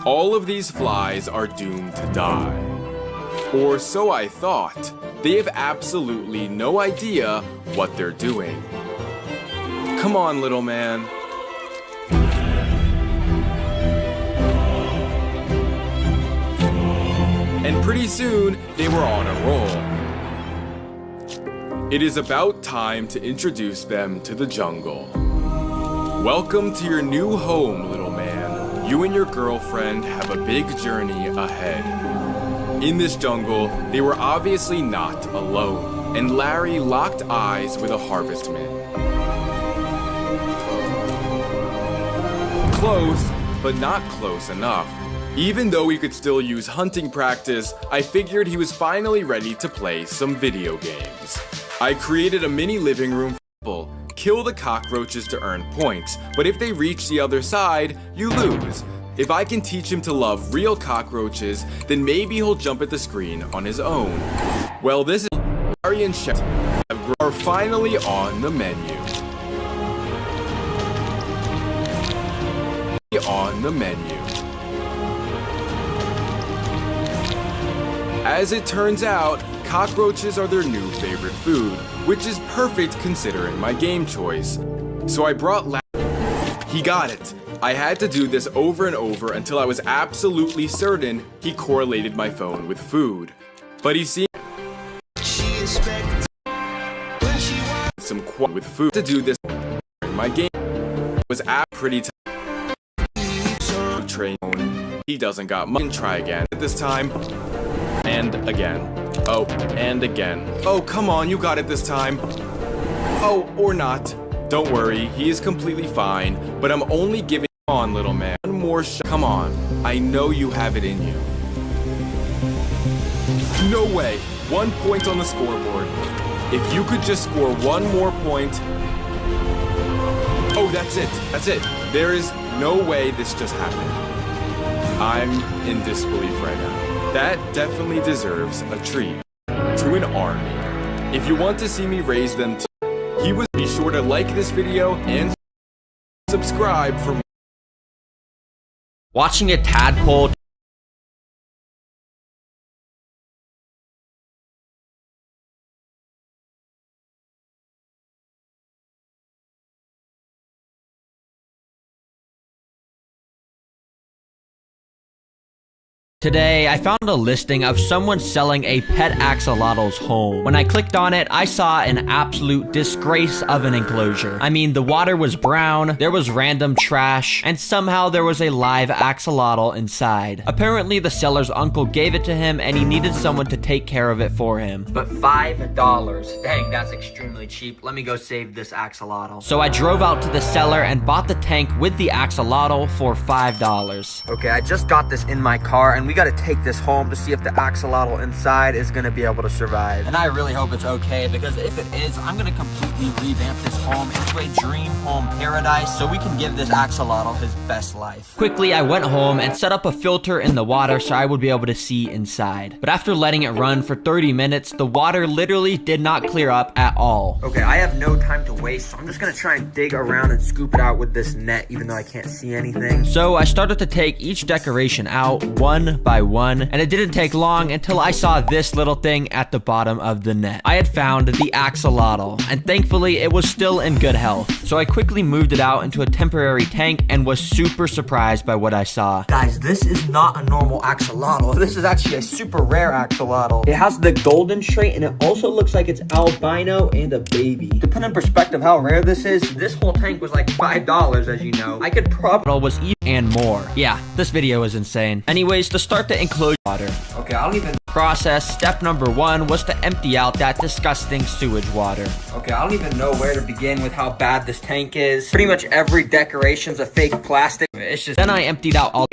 S3: All of these flies are doomed to die. Or so I thought. They have absolutely no idea what they're doing. Come on, little man. And pretty soon, they were on a roll. It is about time to introduce them to the jungle. Welcome to your new home, little man. You and your girlfriend have a big journey ahead. In this jungle, they were obviously not alone, and Larry locked eyes with a harvestman. Close, but not close enough. Even though he could still use hunting practice, I figured he was finally ready to play some video games. I created a mini living room for people. Kill the cockroaches to earn points, but if they reach the other side, you lose. If I can teach him to love real cockroaches, then maybe he'll jump at the screen on his own. Well, this is Larry and Cheryl are finally on the menu. On the menu. As it turns out, cockroaches are their new favorite food, which is perfect considering my game choice. So I brought Larry. He got it. I had to do this over and over until I was absolutely certain he correlated my phone with food. But he seemed some with food to do this. My game was pretty tight. Train. He doesn't got much. Try again at this time. And again. Oh, and again. Oh, come on, you got it this time. Oh, or not. Don't worry, he is completely fine, but I'm only giving on, little man. One more shot. Come on. I know you have it in you. No way. 1 point on the scoreboard. If you could just score one more point. Oh, that's it. That's it. There is no way this just happened. I'm in disbelief right now. That definitely deserves a treat. To an army. If you want to see me raise them too, be sure to like this video and subscribe for more.
S14: Watching a tadpole Today, I found a listing of someone selling a pet axolotl's home. When I clicked on it, I saw an absolute disgrace of an enclosure. I mean, the water was brown, there was random trash, and somehow there was a live axolotl inside. Apparently, the seller's uncle gave it to him and he needed someone to take care of it for him. But $5. Dang, that's extremely cheap. Let me go save this axolotl. So I drove out to the seller and bought the tank with the axolotl for $5. Okay, I just got this in my car and we gotta take this home to see if the axolotl inside is gonna be able to survive. And I really hope it's okay, because if it is, I'm gonna completely revamp this home into a dream home paradise so we can give this axolotl his best life. Quickly, I went home and set up a filter in the water so I would be able to see inside. But after letting it run for 30 minutes, the water literally did not clear up at all. Okay, I have no time to waste, so I'm just gonna try and dig around and scoop it out with this net, even though I can't see anything. So I started to take each decoration out one by one, and it didn't take long until I saw this little thing at the bottom of the net. I had found the axolotl, and thankfully it was still in good health. So I quickly moved it out into a temporary tank and was super surprised by what I saw. Guys, this is not a normal axolotl. This is actually a super rare axolotl. It has the golden trait, and it also looks like it's albino and a baby. To put in perspective how rare this is, this whole tank was like $5, as you know. I could probably was even and more. Yeah, this video is insane. Anyways, to start the enclosure water. Okay, I don't even process. Step number 1 was to empty out that disgusting sewage water. Okay, I don't even know where to begin with how bad this tank is. Pretty much every decoration's a fake plastic. It's just, then I emptied out all,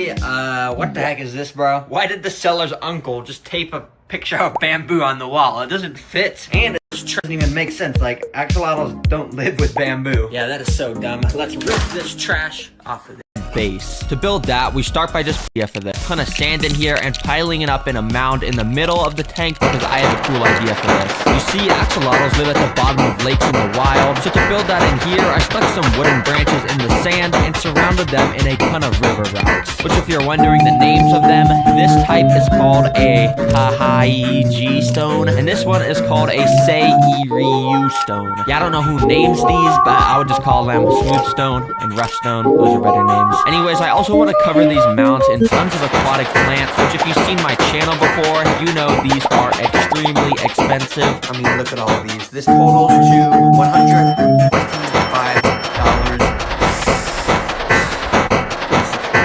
S14: what the heck is this, bro? Why did the seller's uncle just tape a picture of bamboo on the wall? It doesn't fit, and it doesn't even make sense. Like, axolotls don't live with bamboo. Yeah, that is so dumb. Let's rip this trash off of it. Base. To build that, we start by just for the ton of sand in here and piling it up in a mound in the middle of the tank because I have a cool idea for this. You see, axolotls live at the bottom of lakes in the wild, so to build that in here, I stuck some wooden branches in the sand and surrounded them in a ton of river rocks. Which, if you're wondering the names of them, this type is called a Hahaiji stone, and this one is called a Seiryu stone. Yeah, I don't know who names these, but I would just call them smooth stone and rough stone. Those are better names. Anyways, I also want to cover these mounds in tons of aquatic plants, which if you've seen my channel before, you know these are extremely expensive. I mean, look at all of these. This totals to $125.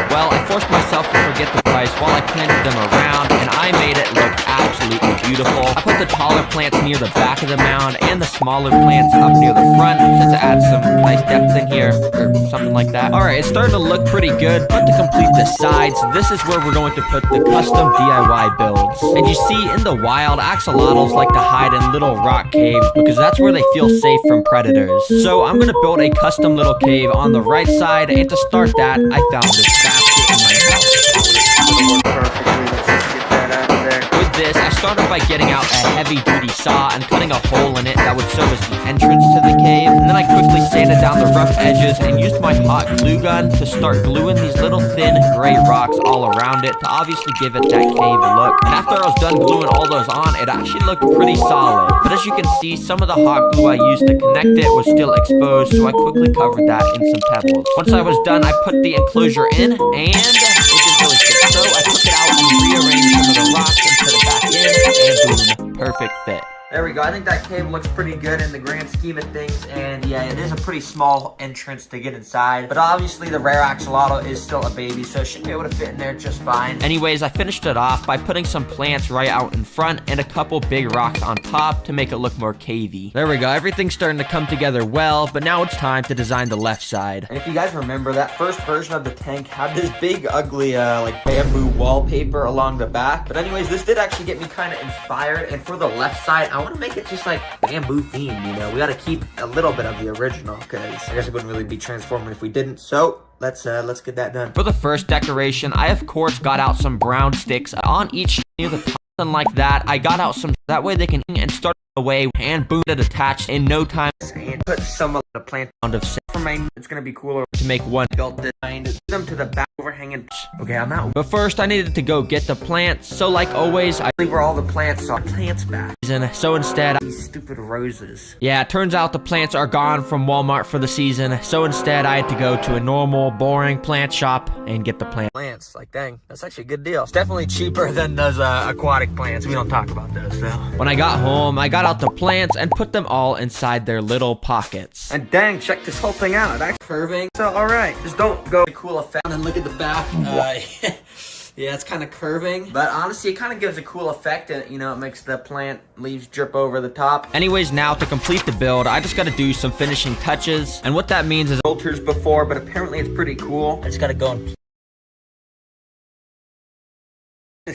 S14: Well, I forced myself to forget the price while I planted them around, and I made it look absolutely beautiful. I put the taller plants near the back of the mound and the smaller plants up near the front since it adds some nice depth in here, or something like that. Alright, it's starting to look pretty good, but to complete the sides, this is where we're going to put the custom DIY builds. And you see, in the wild, axolotls like to hide in little rock caves because that's where they feel safe from predators. So I'm going to build a custom little cave on the right side, and to start that, I found this basket in my house. With this, I started by getting out a heavy-duty saw and cutting a hole in it that would serve as the entrance to the cave, and then I quickly sanded down the rough edges and used my hot glue gun to start gluing these little thin gray rocks all around it to obviously give it that cave look. And after I was done gluing all those on, it actually looked pretty solid. But as you can see, some of the hot glue I used to connect it was still exposed, so I quickly covered that in some pebbles. Once I was done, I put the enclosure in, and it didn't really fit. So I took it out and rearranged some of the rocks and put it back in, and boom, perfect fit. There we go. I think that cave looks pretty good in the grand scheme of things, and yeah, it is a pretty small entrance to get inside, but obviously the rare axolotl is still a baby, so it should be able to fit in there just fine. Anyways, I finished it off by putting some plants right out in front and a couple big rocks on top to make it look more cavey. There we go. Everything's starting to come together well, but now it's time to design the left side. And if you guys remember, that first version of the tank had this big ugly like bamboo wallpaper along the back, but anyways, this did actually get me kind of inspired, and for the left side, I want to make it just like bamboo themed, you know. We got to keep a little bit of the original because I guess it wouldn't really be transforming if we didn't. So let's get that done. For the first decoration, I of course got out some brown sticks on each near the top, and like that, I got out some that way they can and start away, and boom, it attached in no time. And put some of the plant on of sand. For my, it's gonna be cooler to make one built design to them to the back overhanging. Okay, I'm out. But first, I needed to go get the plants. So like always, I leave where all the plants are. Plants back. And so instead, these stupid roses. Yeah, it turns out the plants are gone from Walmart for the season. So instead, I had to go to a normal, boring plant shop and get the plants. Like, dang, that's actually a good deal. It's definitely cheaper than those aquatic plants. We don't talk about those though. When I got home, I got out the plants and put them all inside their little pockets. And dang, check this whole thing out. That's curving. So alright, just don't go cool effect. And look at the back. Yeah, it's kind of curving, but honestly, it kind of gives a cool effect, and you know, it makes the plant leaves drip over the top. Anyways, now to complete the build, I just got to do some finishing touches, and what that means is filters before, but apparently it's pretty cool. I just got to go and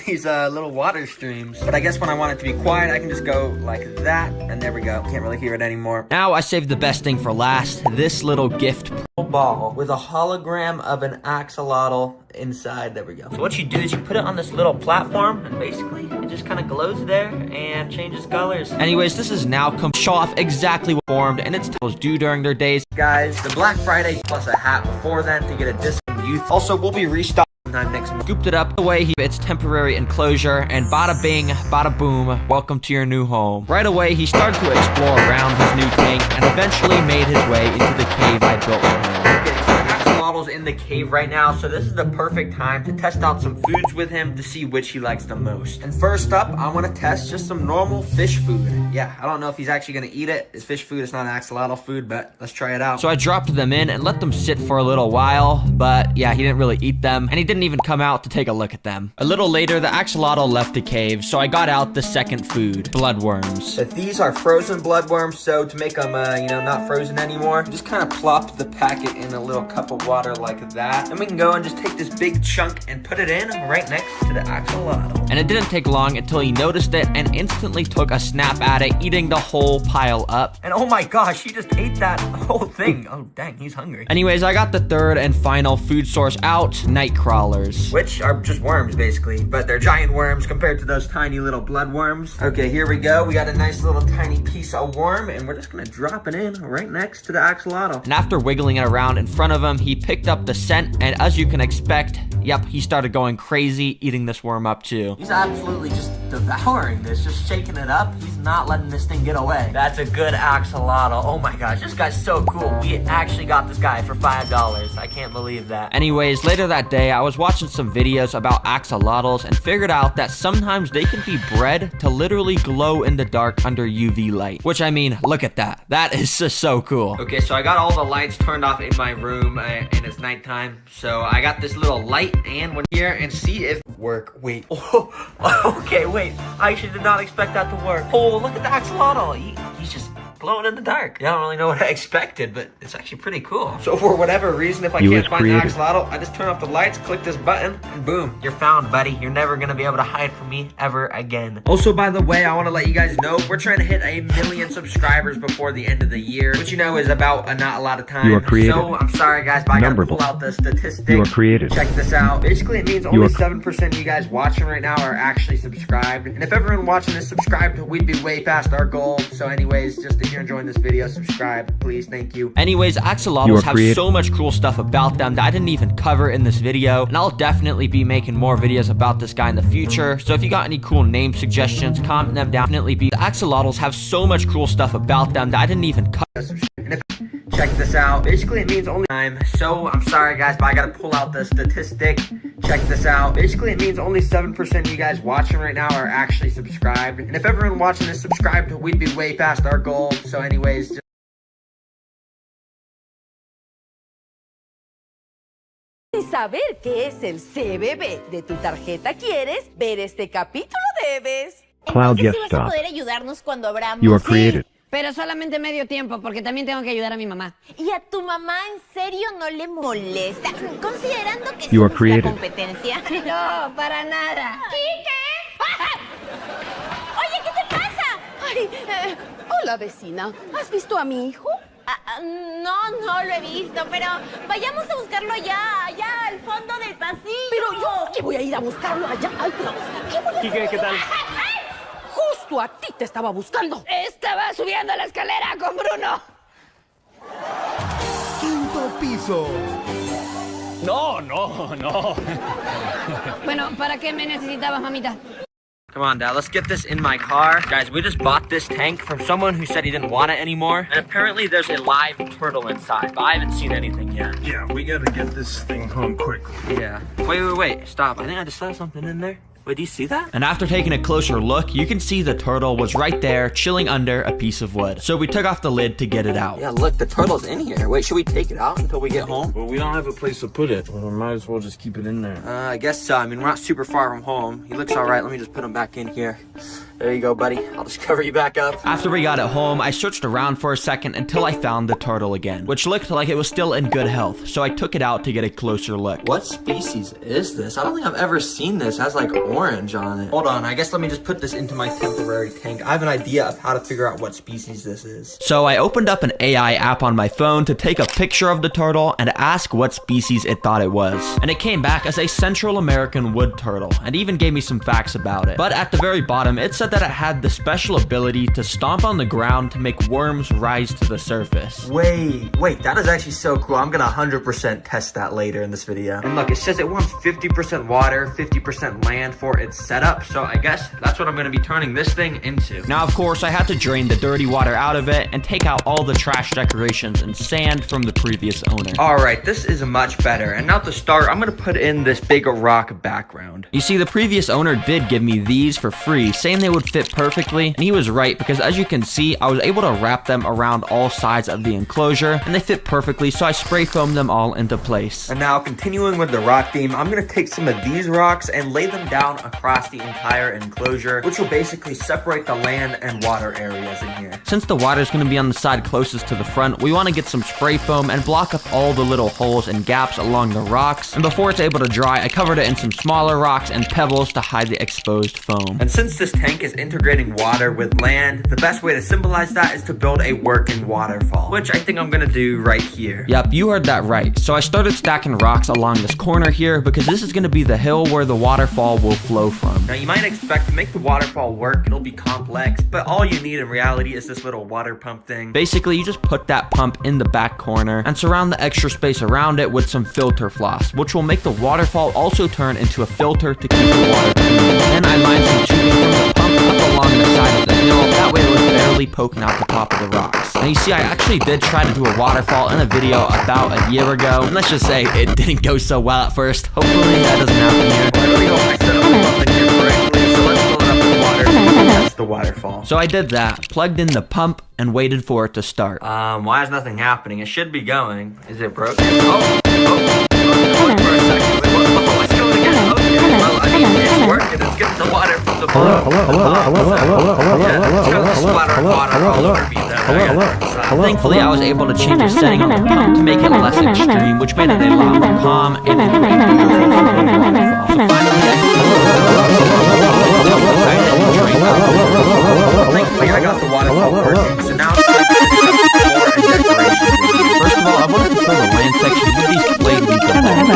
S14: these little water streams. But I guess when I want it to be quiet, I can just go like that, and there we go. Can't really hear it anymore. Now I saved the best thing for last, this little gift ball with a hologram of an axolotl inside. There we go. So what you do is you put it on this little platform, and basically it just kind of glows there and changes colors. Anyways, this is now come show off exactly what formed, and it's due during their days. Guys, the Black Friday plus a hat before then to get a discount youth. Also, we'll be restocking next month. Scooped it up the way its temporary enclosure, and bada bing, bada boom, welcome to your new home. Right away, he started to explore around his new tank and eventually made his way into the cave I built for him. Okay, so
S4: axolotls in the cave right now, so this is the perfect time to test out some foods with him to see which he likes the most. And first up, I want to test just some normal fish food. Yeah, I don't know if he's actually going to eat it. It's fish food, it's not axolotl food, but let's try it out. So I dropped them in and let them sit for a little while, but yeah, he didn't really eat them, and he didn't even come out to take a look at them. A little later, the axolotl left the cave, so I got out the second food, bloodworms. But these are frozen bloodworms, so to make them, you know, not frozen anymore, just kind of plop the packet in a little cup of water like that. And we can go and just take this big chunk and put it in right next to the axolotl. And it didn't take long until he noticed it and instantly took a snap at it, eating the whole pile up. And oh my gosh, he just ate that whole thing. Oh dang, he's hungry. Anyways, I got the third and final food source out, night crawlers, which are just worms basically, but they're giant worms compared to those tiny little blood worms. Okay, here we go. We got a nice little tiny piece of worm, and we're just gonna drop it in right next to the axolotl. And after wiggling it around in front of him, he picked up the scent, and as you can expect, yep, he started going crazy, eating this worm up too. He's absolutely just devouring this, just shaking it up. He's not letting this thing get away. That's a good axolotl. Oh my gosh, this guy's so cool. We actually got this guy for $5. I can't believe that. Anyways, later that day, I was watching some videos about axolotls and figured out that sometimes they can be bred to literally glow in the dark under UV light. Which, I mean, look at that. That is just so cool. Okay, so I got all the lights turned off in my room, and it's nighttime. So I got this little light and one here, and see if it work. Wait. Oh, okay, wait. I actually did not expect that to work. Oh, look at the axolotl. He's just glowing in the dark. Yeah, I don't really know what I expected, but it's actually pretty cool. So for whatever reason, if I can't find the axolotl, I just turn off the lights, click this button, and boom, you're found, buddy. You're never gonna be able to hide from me ever again. Also, by the way, I want to let you guys know we're trying to hit 1 million subscribers before the end of the year, which you know is about not a lot of time.
S6: You are created.
S4: So I'm sorry, guys, but I gotta pull out the statistic.
S6: You are created.
S4: Check this out. Basically, it means only 7% of you guys watching right now are actually subscribed. And if everyone watching is subscribed, we'd be way past our goal. So anyways, just if you're enjoying this video, subscribe, please. Thank you. Anyways, axolotls have so much cool stuff about them that I didn't even cover in this video, and I'll definitely be making more videos about this guy in the future. So if you got any cool name suggestions, comment them down. Definitely be. The axolotls have so much cool stuff about them that I didn't even cover. Check this out. Basically, it means only time. So I'm sorry, guys, but I gotta pull out the statistic. Check this out. Basically, it means only 7% of you guys watching right now are actually subscribed. And if everyone watching is subscribed, we'd be way past our goal. So anyways, just
S2: Y saber qué es el CBB de tu tarjeta quieres, ver este capítulo debes.
S6: Cloud, yes,
S11: Vas a
S6: stop.
S11: poder ayudarnos cuando abramos.
S6: You are created.
S11: Pero solamente medio tiempo, porque también tengo que ayudar a mi mamá. ¿Y a tu mamá en serio no le molesta? Considerando que
S6: You are
S11: somos la
S6: created.
S11: competencia. No, para nada. ¿Qué? Oye, ¿qué te pasa?
S2: Ay, hola vecina, ¿has visto a mi hijo?
S11: No lo he visto, pero vayamos a buscarlo allá al fondo del pasillo.
S2: Pero yo, ¿qué voy a ir a buscarlo allá? Ay, no. ¿Qué voy a hacer?
S10: ¿Qué tal?
S2: Justo a ti te estaba buscando.
S11: Estaba subiendo la escalera con Bruno.
S13: ¡Quinto piso!
S10: No.
S11: Bueno, ¿para qué me necesitabas, mamita?
S4: come on, Dad, let's get this in my car. Guys, we just bought this tank from someone who said he didn't want it anymore. And apparently there's a live turtle inside, but I haven't seen anything yet.
S9: Yeah, we gotta get this thing home quickly.
S4: Yeah. Wait, stop. I think I just saw something in there. Wait, do you see that? And after taking a closer look, you can see the turtle was right there, chilling under a piece of wood. So we took off the lid to get it out. Yeah, look, the turtle's in here. Wait, should we take it out until we get home?
S9: Well, we don't have a place to put it. Well, we might as well just keep it in there.
S4: I guess so. I mean, we're not super far from home. He looks all right. Let me just put him back in here. There you go, buddy. I'll just cover you back up. After we got it home, I searched around for a second until I found the turtle again, which looked like it was still in good health. So I took it out to get a closer look. What species is this? I don't think I've ever seen this. It has like orange on it. Hold on, I guess let me just put this into my temporary tank. I have an idea of how to figure out what species this is. So I opened up an AI app on my phone to take a picture of the turtle and ask what species it thought it was. And it came back as a Central American wood turtle, and even gave me some facts about it. But at the very bottom, it said
S14: that it had the special ability to stomp on the ground to make worms rise to the surface.
S4: Wait, that is actually so cool. I'm gonna 100% test that later in this video. And look, it says it wants 50% water, 50% land for its setup, so I guess that's what I'm gonna be turning this thing into.
S14: Now, of course, I had to drain the dirty water out of it and take out all the trash decorations and sand from the previous owner.
S4: Alright, this is much better. And now to start, I'm gonna put in this big rock background.
S14: You see, the previous owner did give me these for free, saying they would fit perfectly, and he was right, because as you can see, I was able to wrap them around all sides of the enclosure, and they fit perfectly, so I spray foamed them all into place.
S4: And now, continuing with the rock theme, I'm gonna take some of these rocks and lay them down across the entire enclosure, which will basically separate the land and water areas in here.
S14: Since the water is going to be on the side closest to the front, we want to get some spray foam and block up all the little holes and gaps along the rocks. And before it's able to dry, I covered it in some smaller rocks and pebbles to hide the exposed foam.
S4: And since this tank is integrating water with land, the best way to symbolize that is to build a working waterfall, which I think I'm gonna do right here.
S14: Yep, you heard that right. So I started stacking rocks along this corner here because this is going to be the hill where the waterfall will flow from.
S4: Now you might expect to make the waterfall work, it'll be complex, but all you need in reality is this little water pump thing.
S14: Basically, you just put that pump in the back corner and surround the extra space around it with some filter floss, which will make the waterfall also turn into a filter to keep the water clean. Then I lined some tubing from the pump up along the side of the hill, that way it was barely poking out the top of the rocks. Now you see, I actually did try to do a waterfall in a video about a year ago, and let's just say it didn't go so well at first. Hopefully that doesn't happen here.
S4: I really hope I set up the pump in here correctly, so let's fill it up with water and test the waterfall.
S14: So I did that, plugged in the pump, and waited for it to start.
S4: Why is nothing happening? It should be going. Is it broken? Wait for a second. What's going again? Okay, well, I mean, it's working. It's getting the water from the bottom. Yeah, it's gonna splatter water all over me then.
S14: Thankfully, I was able to change the setting on the pump to make it less extreme, which made it a lot more calm and
S4: Thankfully, I got the waterfall working, so now it's time to finish up the floor and decoration.
S14: First of all, I wanted to fill the land section with these clay leaker balls.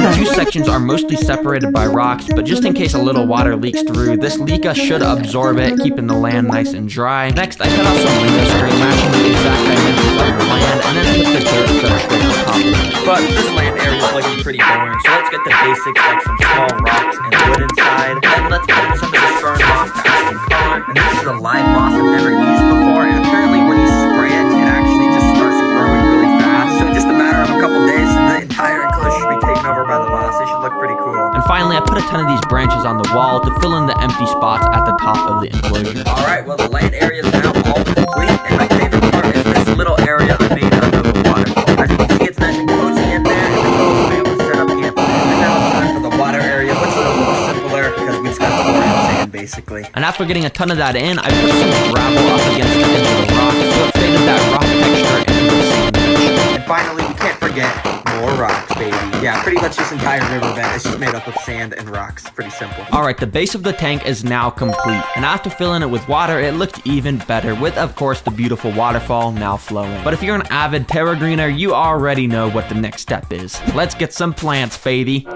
S14: The two sections are mostly separated by rocks, but just in case a little water leaks through, this leaka should absorb it, keeping the land nice and dry. Next, I cut out some window screen, matching the exact dimensions of the land, and then put the dirt substrate on top of it.
S4: But this land area is looking pretty boring, so let's get the basics like some small rocks and wood inside. Then let's put in some of this fern moss to add some color. And this is a live moss I've never used before, and apparently when you spray it, it actually just starts growing really fast. So in just a matter of a couple days, the entire enclosure should be taken over by the moss. It should look pretty cool.
S14: And finally, I put a ton of these branches on the wall to fill in the empty spots at the top of the enclosure.
S4: Alright, well the land area is now all complete, and my favorite part is this little area I made under the waterfall. As you can see, it's nice and cozy in there, and it's also able to set up campfire. And now it's time for the water area, which is a little simpler because we just got the water and sand basically.
S14: And after getting a ton of that in, I put some gravel up against the edge of the rock, so it faded that rock texture into the sand edge.
S4: And finally, we can't forget more rocks, baby. Yeah, pretty much this entire riverbed is just made up of sand and rocks. Pretty simple.
S14: Alright, the base of the tank is now complete, and after filling it with water, it looked even better, with of course the beautiful waterfall now flowing. But if you're an avid terra greener, you already know what the next step is. Let's get some plants, baby.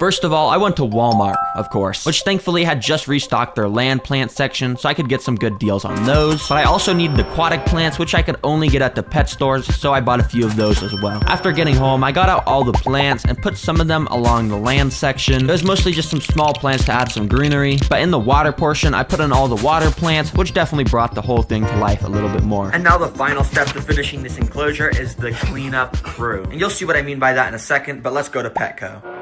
S14: First of all, I went to Walmart, of course, which thankfully had just restocked their land plant section, so I could get some good deals on those. But I also needed aquatic plants, which I could only get at the pet stores, so I bought a few of those as well. After getting home, I got out all the plants and put some of them along the land section. It was mostly just some small plants to add some greenery, but in the water portion, I put in all the water plants, which definitely brought the whole thing to life a little bit more.
S4: And now the final step to finishing this enclosure is the cleanup crew. And you'll see what I mean by that in a second, but let's go to Petco.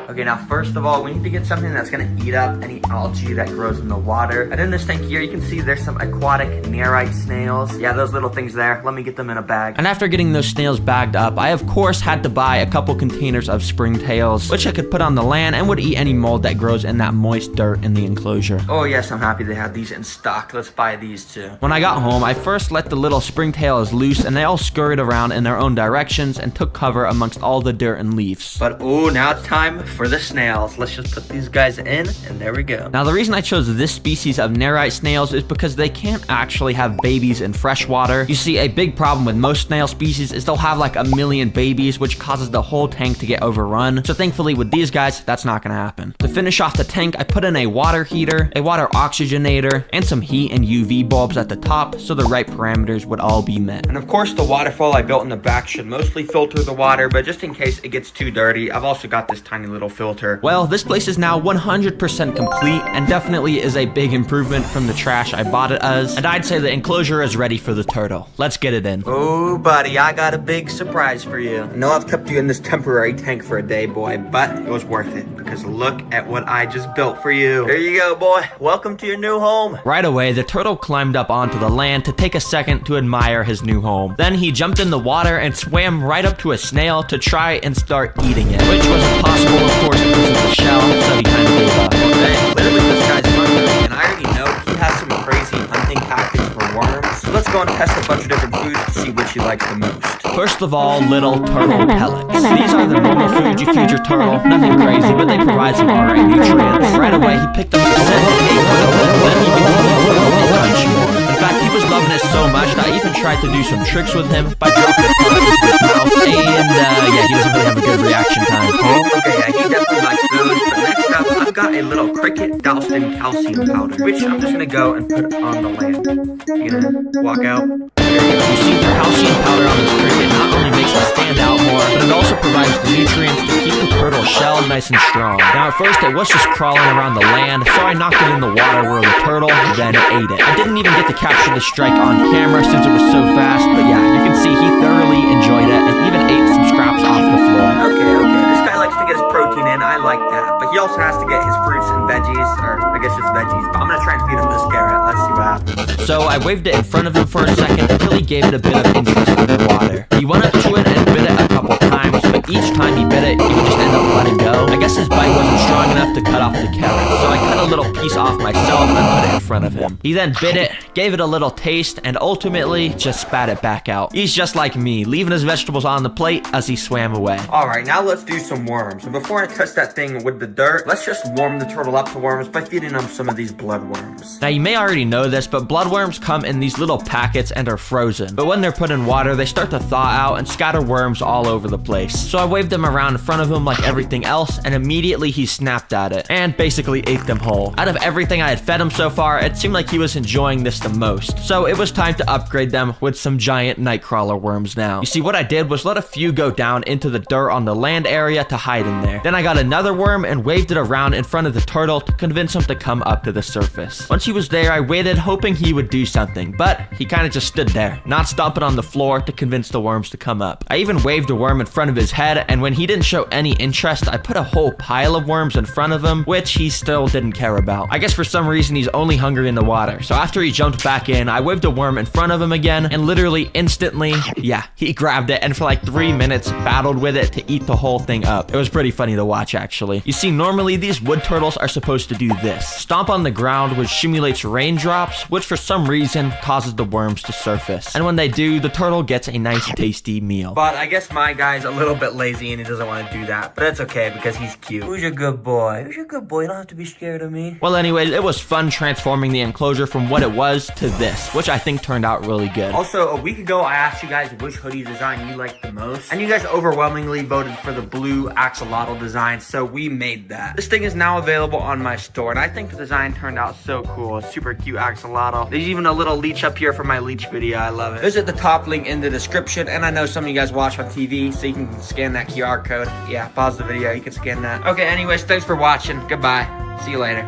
S4: Okay, now first of all, we need to get something that's gonna eat up any algae that grows in the water. And in this tank here, you can see there's some aquatic nerite snails. Yeah, those little things there. Let me get them in a bag.
S14: And after getting those snails bagged up, I of course had to buy a couple containers of springtails, which I could put on the land and would eat any mold that grows in that moist dirt in the enclosure.
S4: Oh yes, I'm happy they have these in stock. Let's buy these too.
S14: When I got home, I first let the little springtails loose, and they all scurried around in their own directions and took cover amongst all the dirt and leaves.
S4: But oh, now it's time for the snails. Let's just put these guys in, and there we go.
S14: Now, the reason I chose this species of nerite snails is because they can't actually have babies in fresh water. You see, a big problem with most snail species is they'll have like a million babies, which causes the whole tank to get overrun. So thankfully with these guys, that's not gonna happen. To finish off the tank, I put in a water heater, a water oxygenator, and some heat and UV bulbs at the top so the right parameters would all be met. And of course, the waterfall I built in the back should mostly filter the water, but just in case it gets too dirty, I've also got this tiny little filter. Well, this place is now 100% complete and definitely is a big improvement from the trash I bought it as. And I'd say the enclosure is ready for the turtle. Let's get it in.
S4: Oh, buddy, I got a big surprise for you. I know I've kept you in this temporary tank for a day, boy, but it was worth it because look at what I just built for you. There you go, boy. Welcome to your new home.
S14: Right away, the turtle climbed up onto the land to take a second to admire his new home. Then he jumped in the water and swam right up to a snail to try and start eating it, which was impossible, of course, because of the shell, so he kind of gave up.
S4: Okay, clearly this guy's hungry, and I already know he has some crazy hunting tactics for worms. So let's go and test a bunch of different foods to see which he likes the most.
S14: First of all, little turtle pellets. These are the normal food you feed your turtle. Nothing crazy, but they provide some RA nutrients. Right away, he picked up a set and ate one of them. Then he began to eat a bunch more. In fact, he was loving it so much that I even tried to do some tricks with him by dropping a pellet into his mouth. And yeah, he doesn't really have a good reaction time.
S4: Okay, yeah, he definitely likes those. But next up, I've got a little cricket doused in calcium powder, which I'm just gonna go and put on the land. You gonna walk out?
S14: You see, the calcium powder on this cricket not only makes it stand out more, but it also provides the nutrients to keep the turtle shell nice and strong. Now, at first, it was just crawling around the land, so I knocked it in the water where the turtle then ate it. I didn't even get to capture the strike on camera since it was so fast, but yeah, you can see he thoroughly enjoyed it and even ate some scraps off the floor.
S4: Okay, this guy likes to get his protein in, I like that. But he also has to get his fruits and veggies, or I guess just veggies. But I'm gonna try and feed him this carrot, let's see what happens.
S14: So I waved it in front of him for a second until he gave it a bit of interest in the water. He went up to it and bit it a couple times, but each time he bit it, he would just end up letting go. I guess his bite wasn't strong enough to cut off the carrot, so I cut a little piece off myself and put it in front of him. He then bit it, gave it a little taste, and ultimately just spat it back out. He's just like me, leaving his vegetables on the plate as he swam away.
S4: Alright, now let's do some worms. And before I touch that thing with the dirt, let's just warm the turtle up to worms by feeding him some of these bloodworms.
S14: Now you may already know this, but bloodworms come in these little packets and are frozen. But when they're put in water, they start to thaw out and scatter worms all over the place. So I waved them around in front of him like everything else, and immediately he snapped at it and basically ate them whole. Out of everything I had fed him so far, it seemed like he was enjoying this the most. So it was time to upgrade them with some giant nightcrawler worms now. You see, what I did was let a few go down into the dirt on the land area to hide in there. Then I got another worm and waved it around in front of the turtle to convince him to come up to the surface. Once he was there, I waited hoping he would do something, but he kind of just stood there, not stomping on the floor to convince the worms to come up. I even waved a worm in front of his head, and when he didn't show any interest, I put a whole pile of worms in front of him, which he still didn't care about. I guess for some reason he's only hungry in the water, so after he jumped back in, I waved a worm in front of him again, and literally instantly, yeah, he grabbed it and for like 3 minutes battled with it to eat the whole thing up. It was pretty funny to watch, actually. You see, normally these wood turtles are supposed to do this: stomp on the ground, which simulates raindrops, which for some reason causes the worms to surface. And when they do, the turtle gets a nice tasty meal.
S4: But I guess my guy's a little bit lazy and he doesn't want to do that, but that's okay because he's cute. Who's your good boy? Who's your good boy? You don't have to be scared of me.
S14: Well, anyways, it was fun transforming the enclosure from what it was to this, which I think turned out really good.
S4: Also, a week ago, I asked you guys which hoodie design you liked the most, and you guys overwhelmingly voted for the blue axolotl design, so we made that. This thing is now available on my store, and I think the design turned out so cool. It's super cute axolotl. There's even a little leech up here for my leech video. I love it. Visit the top link in the description, and I know some of you guys watch on TV, so you can scan that QR code. Yeah, pause the video, you can scan that. Okay, anyways, thanks for watching. Goodbye. See you later.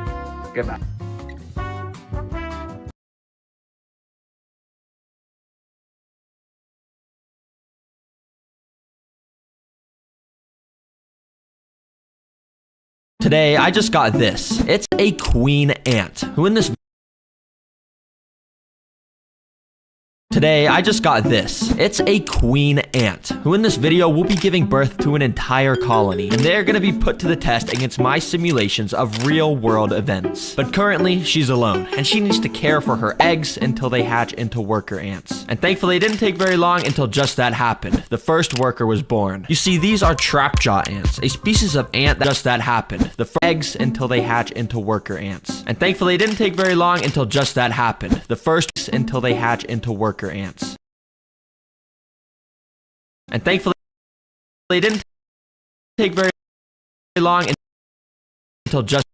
S4: Goodbye.
S14: Today, I just got this. It's a queen ant, who in this Today, I just got this. It's a queen ant, who in this video will be giving birth to an entire colony, and they're gonna be put to the test against my simulations of real-world events. But currently, she's alone, and she needs to care for her eggs until they hatch into worker ants. And thankfully, it didn't take very long until just that happened. The first worker was born. You see, these are trapjaw ants, a species of ant that happened. The eggs until they hatch into worker ants. And thankfully, it didn't take very long until just that happened. The first until they hatch into worker ants. And thankfully, it didn't take very long until just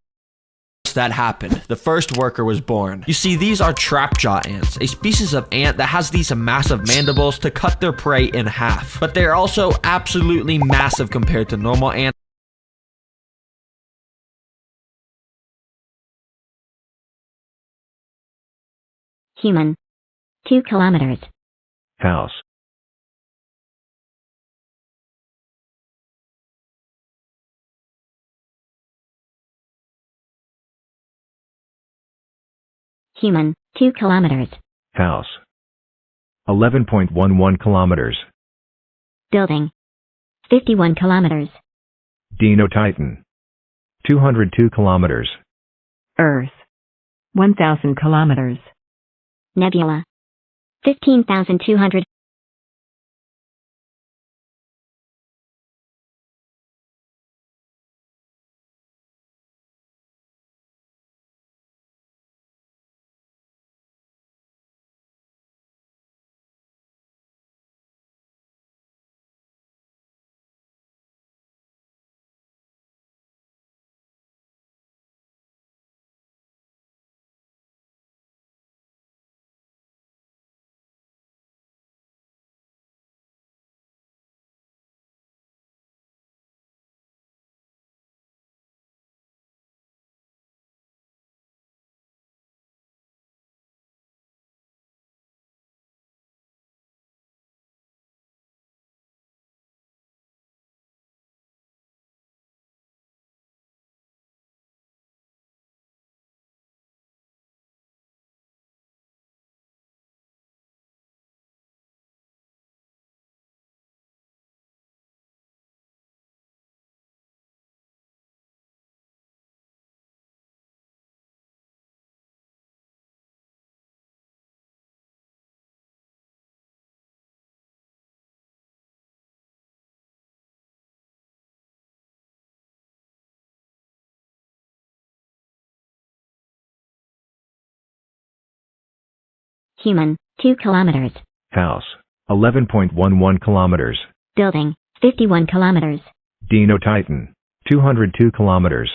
S14: that happened. The first worker was born. You see, these are trapjaw ants, a species of ant that has these massive mandibles to cut their prey in half. But they're also absolutely massive compared to normal ants.
S5: Human. 2 kilometers.
S6: House.
S5: Human. 2 kilometers.
S6: House. 11.11 kilometers.
S5: Building. 51 kilometers.
S6: Dino Titan. 202 kilometers.
S19: Earth. 1,000 kilometers.
S5: Nebula. 15,200. Human. 2 kilometers.
S6: House. 11.11 kilometers.
S5: Building. 51 kilometers.
S6: Dino Titan. 202 kilometers.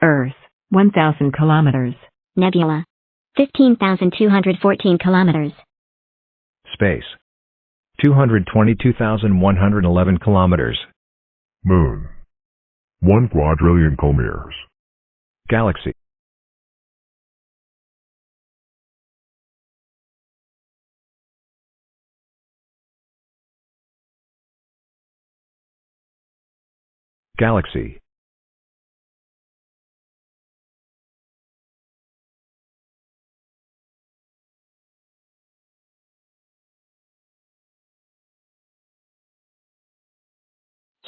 S19: Earth. 1,000 kilometers.
S5: Nebula. 15,214 kilometers.
S6: Space. 222,111 kilometers.
S13: Moon. 1 quadrillion kilometers.
S6: Galaxy. Galaxy.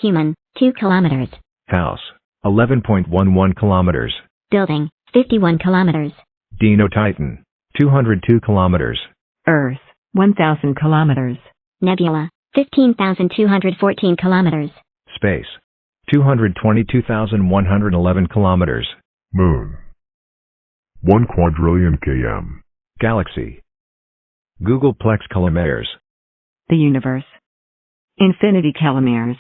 S5: Human. 2 kilometers.
S6: House. 11.11 kilometers.
S5: Building. 51 kilometers.
S6: Dino Titan. 202 kilometers.
S19: Earth. 1,000 kilometers.
S5: Nebula. 15,214 kilometers.
S6: Space. 222,111 kilometers.
S13: Moon. 1 quadrillion km.
S6: Galaxy. Googleplex kilometers.
S19: The universe. Infinity kilometers.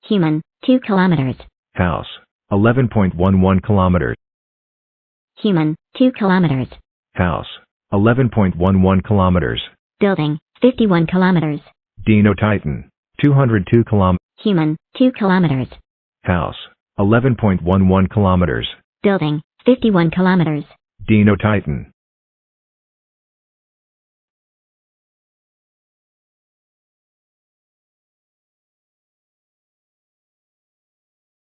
S5: Human. 2 kilometers.
S6: House. 11.11 kilometers.
S5: Human. 2 kilometers.
S6: House. 11.11 kilometers.
S5: Building. 51 kilometers.
S6: Dino Titan. 202 kilometers.
S5: Human. 2 kilometers.
S6: House. 11.11 kilometers.
S5: Building. 51 kilometers.
S6: Dino Titan.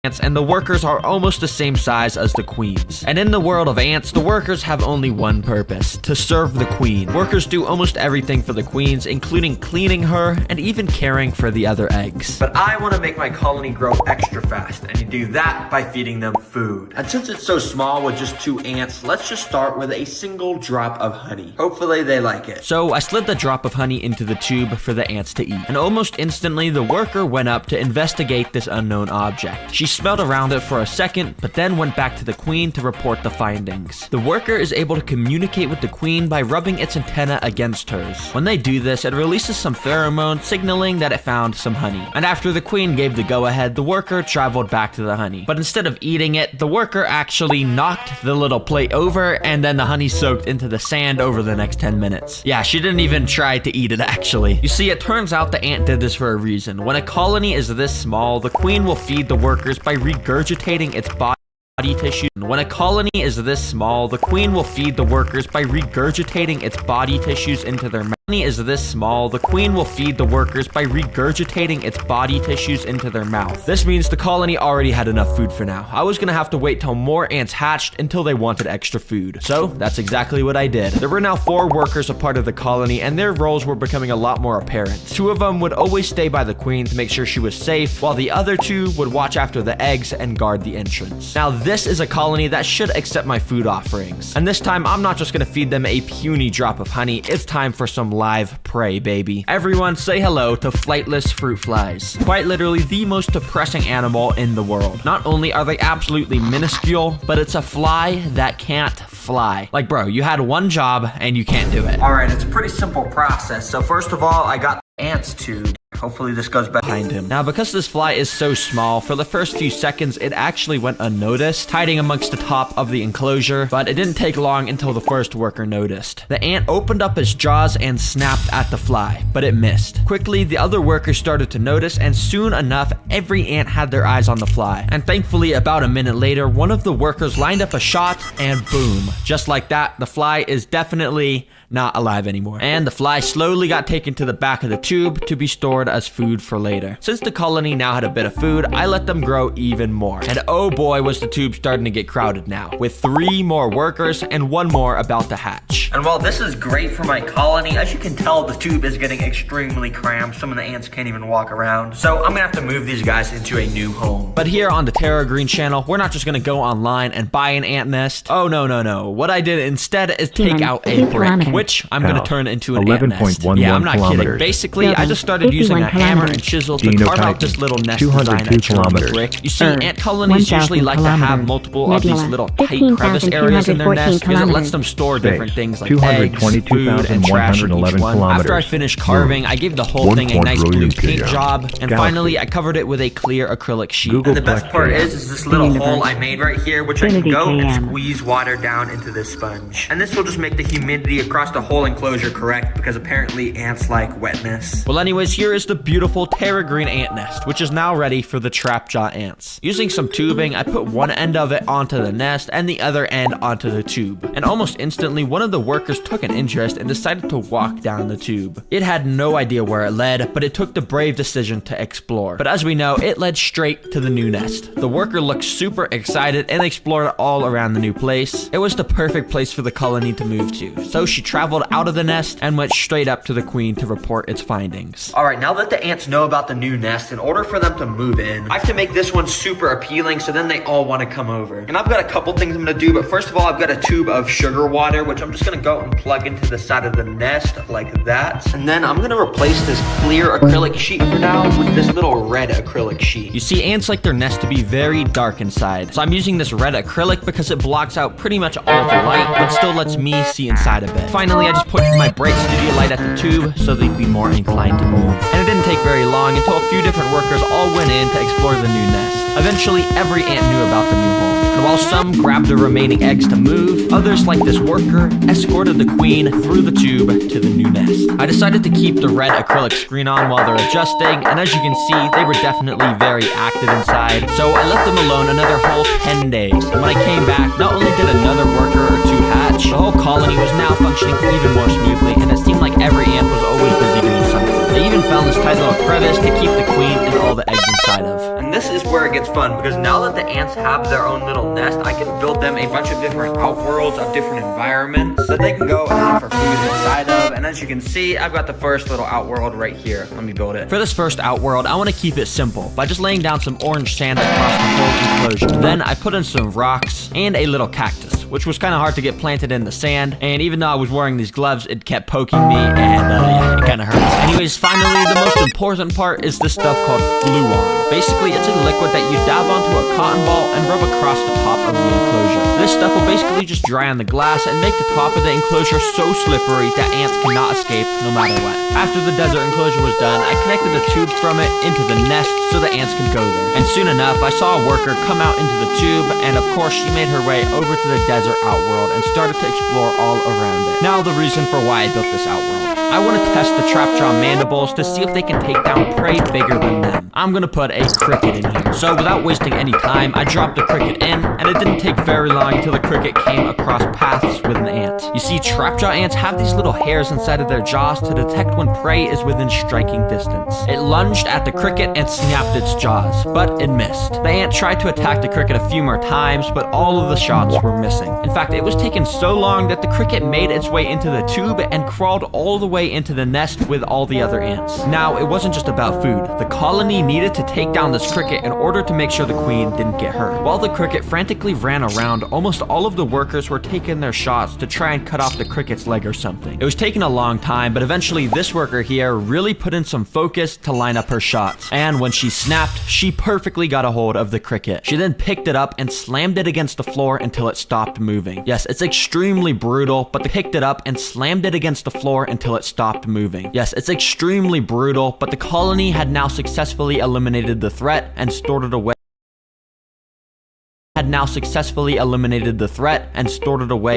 S14: ants, and the workers are almost the same size as the queens. And in the world of ants, the workers have only one purpose: to serve the queen. Workers do almost everything for the queens, including cleaning her and even caring for the other eggs. But I want to make my colony grow extra fast, and you do that by feeding them food. And since it's so small with just 2 ants, let's just start with a single drop of honey. Hopefully they like it. So I slid the drop of honey into the tube for the ants to eat, and almost instantly the worker went up to investigate this unknown object. She smelled around it for a second, but then went back to the queen to report the findings. The worker is able to communicate with the queen by rubbing its antenna against hers. When they do this, it releases some pheromone signaling that it found some honey. And after the queen gave the go-ahead, the worker traveled back to the honey. But instead of eating it, the worker actually knocked the little plate over, and then the honey soaked into the sand over the next 10 minutes. Yeah, she didn't even try to eat it actually. You see, it turns out the ant did this for a reason. When a colony is this small, the queen will feed the workers by regurgitating its body tissue. When a colony is this small, the queen will feed the workers by regurgitating its body tissues into their mouth. Is this small, the queen will feed the workers by regurgitating its body tissues into their mouth. This means the colony already had enough food for now. I was gonna have to wait till more ants hatched until they wanted extra food. So that's exactly what I did. There were now 4 workers a part of the colony, and their roles were becoming a lot more apparent. 2 of them would always stay by the queen to make sure she was safe, while the other 2 would watch after the eggs and guard the entrance. Now this is a colony that should accept my food offerings. And this time I'm not just gonna feed them a puny drop of honey, it's time for some live prey, baby. Everyone say hello to flightless fruit flies. Quite literally the most depressing animal in the world. Not only are they absolutely minuscule, but it's a fly that can't fly. Like, bro, you had one job and you can't do it. Alright, it's a pretty simple process. So first of all, I got ants tube. Hopefully this goes behind him. Now, because this fly is so small, for the first few seconds, it actually went unnoticed, hiding amongst the top of the enclosure, but it didn't take long until the first worker noticed. The ant opened up its jaws and snapped at the fly, but it missed. Quickly, the other workers started to notice, and soon enough, every ant had their eyes on the fly. And thankfully, about a minute later, one of the workers lined up a shot, and boom. Just like that, the fly is definitely not alive anymore. And the fly slowly got taken to the back of the tube to be stored as food for later. Since the colony now had a bit of food, I let them grow even more. And oh boy, was the tube starting to get crowded now, with 3 more workers and 1 more about to hatch. And while this is great for my colony, as you can tell, the tube is getting extremely cramped. Some of the ants can't even walk around. So I'm gonna have to move these guys into a new home. But here on the Terra Green channel, we're not just gonna go online and buy an ant nest. Oh no, no, no. What I did instead is take out a brick, which I'm gonna turn into an ant nest. Yeah, I'm not kidding. Basically, I just started using a hammer and chisel to carve out this little nest design etched on the brick. You see, ant colonies usually like to have multiple of these little tight crevice areas in their nest because it lets them store different things like eggs, food, and trash in each one. After I finished carving, I gave the whole thing a nice blue paint job, and finally I covered it with a clear acrylic sheet. And the best part is this little hole I made right here, which I can go and squeeze water down into this sponge. And this will just make the humidity across the whole enclosure correct, because apparently ants like wetness. Well, anyways, here is the beautiful Terra Green ant nest, which is now ready for the trapjaw ants. Using some tubing, I put one end of it onto the nest and the other end onto the tube. And almost instantly, one of the workers took an interest and decided to walk down the tube. It had no idea where it led, but it took the brave decision to explore. But as we know, it led straight to the new nest. The worker looked super excited and explored all around the new place. It was the perfect place for the colony to move to, so she traveled out of the nest and went straight up to the queen to report its findings. Alright, now that the ants know about the new nest, in order for them to move in, I have to make this one super appealing so then they all want to come over. And I've got a couple things I'm going to do, but first of all, I've got a tube of sugar water, which I'm just going to go and plug into the side of the nest like that. And then I'm going to replace this clear acrylic sheet for now with this little red acrylic sheet. You see, ants like their nest to be very dark inside, so I'm using this red acrylic because it blocks out pretty much all the light, but still lets me see inside a bit. Finally, I just put my bright studio light at the tube so they'd be more inclined to move. And it didn't take very long until a few different workers all went in to explore the new nest. Eventually, every ant knew about the new home. And while some grabbed the remaining eggs to move, others, like this worker, escorted the queen through the tube to the new nest. I decided to keep the red acrylic screen on while they're adjusting, and as you can see, they were definitely very active inside, so I left them alone another whole 10 days. And when I came back, not only did another worker or 2 hatch, the whole colony was now functioning even more smoothly, and it seemed like every ant was always busy doing something. They even found this tight little crevice to keep the queen and all the eggs inside of. And this is where it gets fun, because now that the ants have their own little nest, I can build them a bunch of different outworlds of different environments that they can go and look for food inside of. And as you can see, I've got the first little outworld right here. Let me build it. For this first outworld, I want to keep it simple by just laying down some orange sand across the whole enclosure. Then I put in some rocks and a little cactus, which was kind of hard to get planted in the sand. And even though I was wearing these gloves, it kept poking me, and yeah, it kind of hurts. Anyways, finally, the most important part is this stuff called fluon. Basically, it's a liquid that you dab onto a cotton ball and rub across the top of the enclosure. This stuff will basically just dry on the glass and make the top of the enclosure so slippery that ants cannot escape no matter what. After the desert enclosure was done, I connected a tube from it into the nest so the ants could go there. And soon enough, I saw a worker come out into the tube, and of course she made her way over to the desert outworld and started to explore all around it. Now the reason for why I built this outworld. I want to test the trapjaw mandibles to see if they can take down prey bigger than them. I'm gonna put a cricket in here. So without wasting any time, I dropped the cricket in, and it didn't take very long until the cricket came across paths with an ant. You see, trapjaw ants have these little hairs inside of their jaws to detect when prey is within striking distance. It lunged at the cricket and snapped its jaws, but it missed. The ant tried to attack the cricket a few more times, but all of the shots were missing. In fact, it was taking so long that the cricket made its way into the tube and crawled all the way into the nest with all the other ants. Now, it wasn't just about food. The colony needed to take down this cricket in order to make sure the queen didn't get hurt. While the cricket frantically ran around, almost all of the workers were taking their shots to try and cut off the cricket's leg or something. It was taking a long time, but eventually this worker here really put in some focus to line up her shots. And when she snapped, she perfectly got a hold of the cricket. She then picked it up and slammed it against the floor until it stopped moving. Yes, it's extremely brutal, but they picked it up and slammed it against the floor until it stopped moving. Yes, it's extremely brutal, but the colony had now successfully eliminated the threat and stored it away.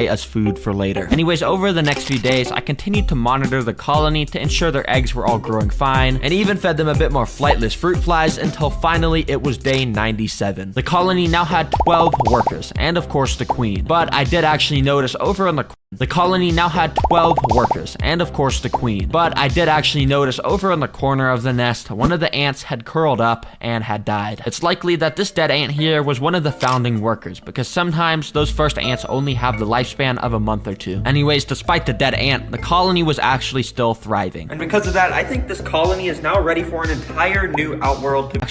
S14: As food for later. Anyways, over the next few days, I continued to monitor the colony to ensure their eggs were all growing fine, and even fed them a bit more flightless fruit flies until finally it was day 97. The colony now had 12 workers, and of course the queen. But I did actually notice over on the colony now had 12 workers, and of course the queen. But I did actually notice over in the corner of the nest, one of the ants had curled up and had died. It's likely that this dead ant here was one of the founding workers, because sometimes those first ants only have the lifespan of a month or two. Anyways, despite the dead ant, the colony was actually still thriving. And because of that, I think this colony is now ready for an entire new outworld to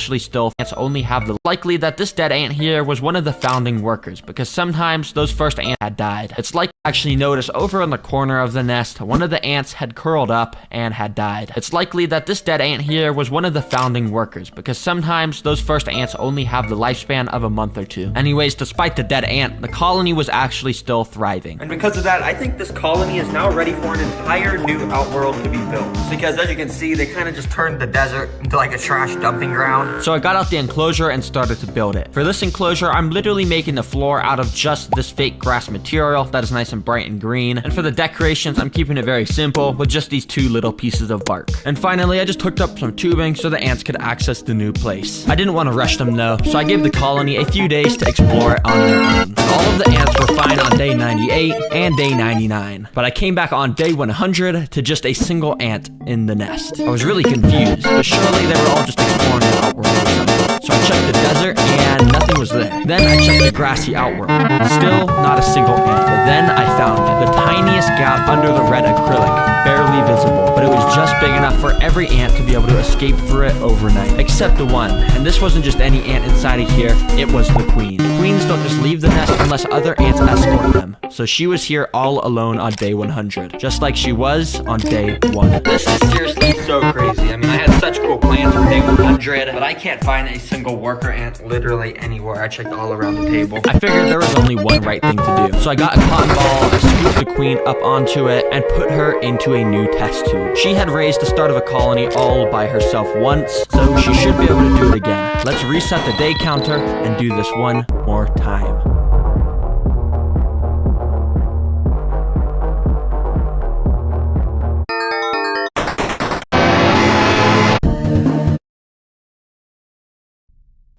S14: ants only have the likely that this dead ant here was one of the founding workers, because sometimes those first ants had died. It's like actually notice over in the corner of the nest, one of the ants had curled up and had died. It's likely that this dead ant here was one of the founding workers, because sometimes those first ants only have the lifespan of a month or two. Anyways, despite the dead ant, the colony was actually still thriving. And because of that, I think this colony is now ready for an entire new outworld to be built. Because as you can see, they kind of just turned the desert into like a trash dumping ground. So I got out the enclosure and started to build it. For this enclosure, I'm literally making the floor out of just this fake grass material that is nice and bright and green. And for the decorations, I'm keeping it very simple with just these two little pieces of bark. And finally, I just hooked up some tubing so the ants could access the new place. I didn't want to rush them though, so I gave the colony a few days to explore it on their own. All of the ants were fine on day 98 and day 99, but I came back on day 100 to just a single ant in the nest. I was really confused, but surely they were all just exploring the outworld or something. So I checked the desert and nothing was there. Then I checked the grassy outworld. Still not a single ant. But then I found the tiniest gap under the red acrylic, barely visible, but it was just big enough for every ant to be able to escape through it overnight. Except the one, and this wasn't just any ant inside of here, it was the queen. Queens don't just leave the nest unless other ants escort them. So she was here all alone on day 100, just like she was on day 1. This is seriously so crazy. I mean, I had such cool plans for day 100, but I can't find a single worker ant literally anywhere. I checked all around the table. I figured there was only one right thing to do. So I got a cotton ball, I scooped the queen up onto it, and put her into a new test tube. She had raised the start of a colony all by herself once, so she should be able to do it again. Let's reset the day counter and do this one more time.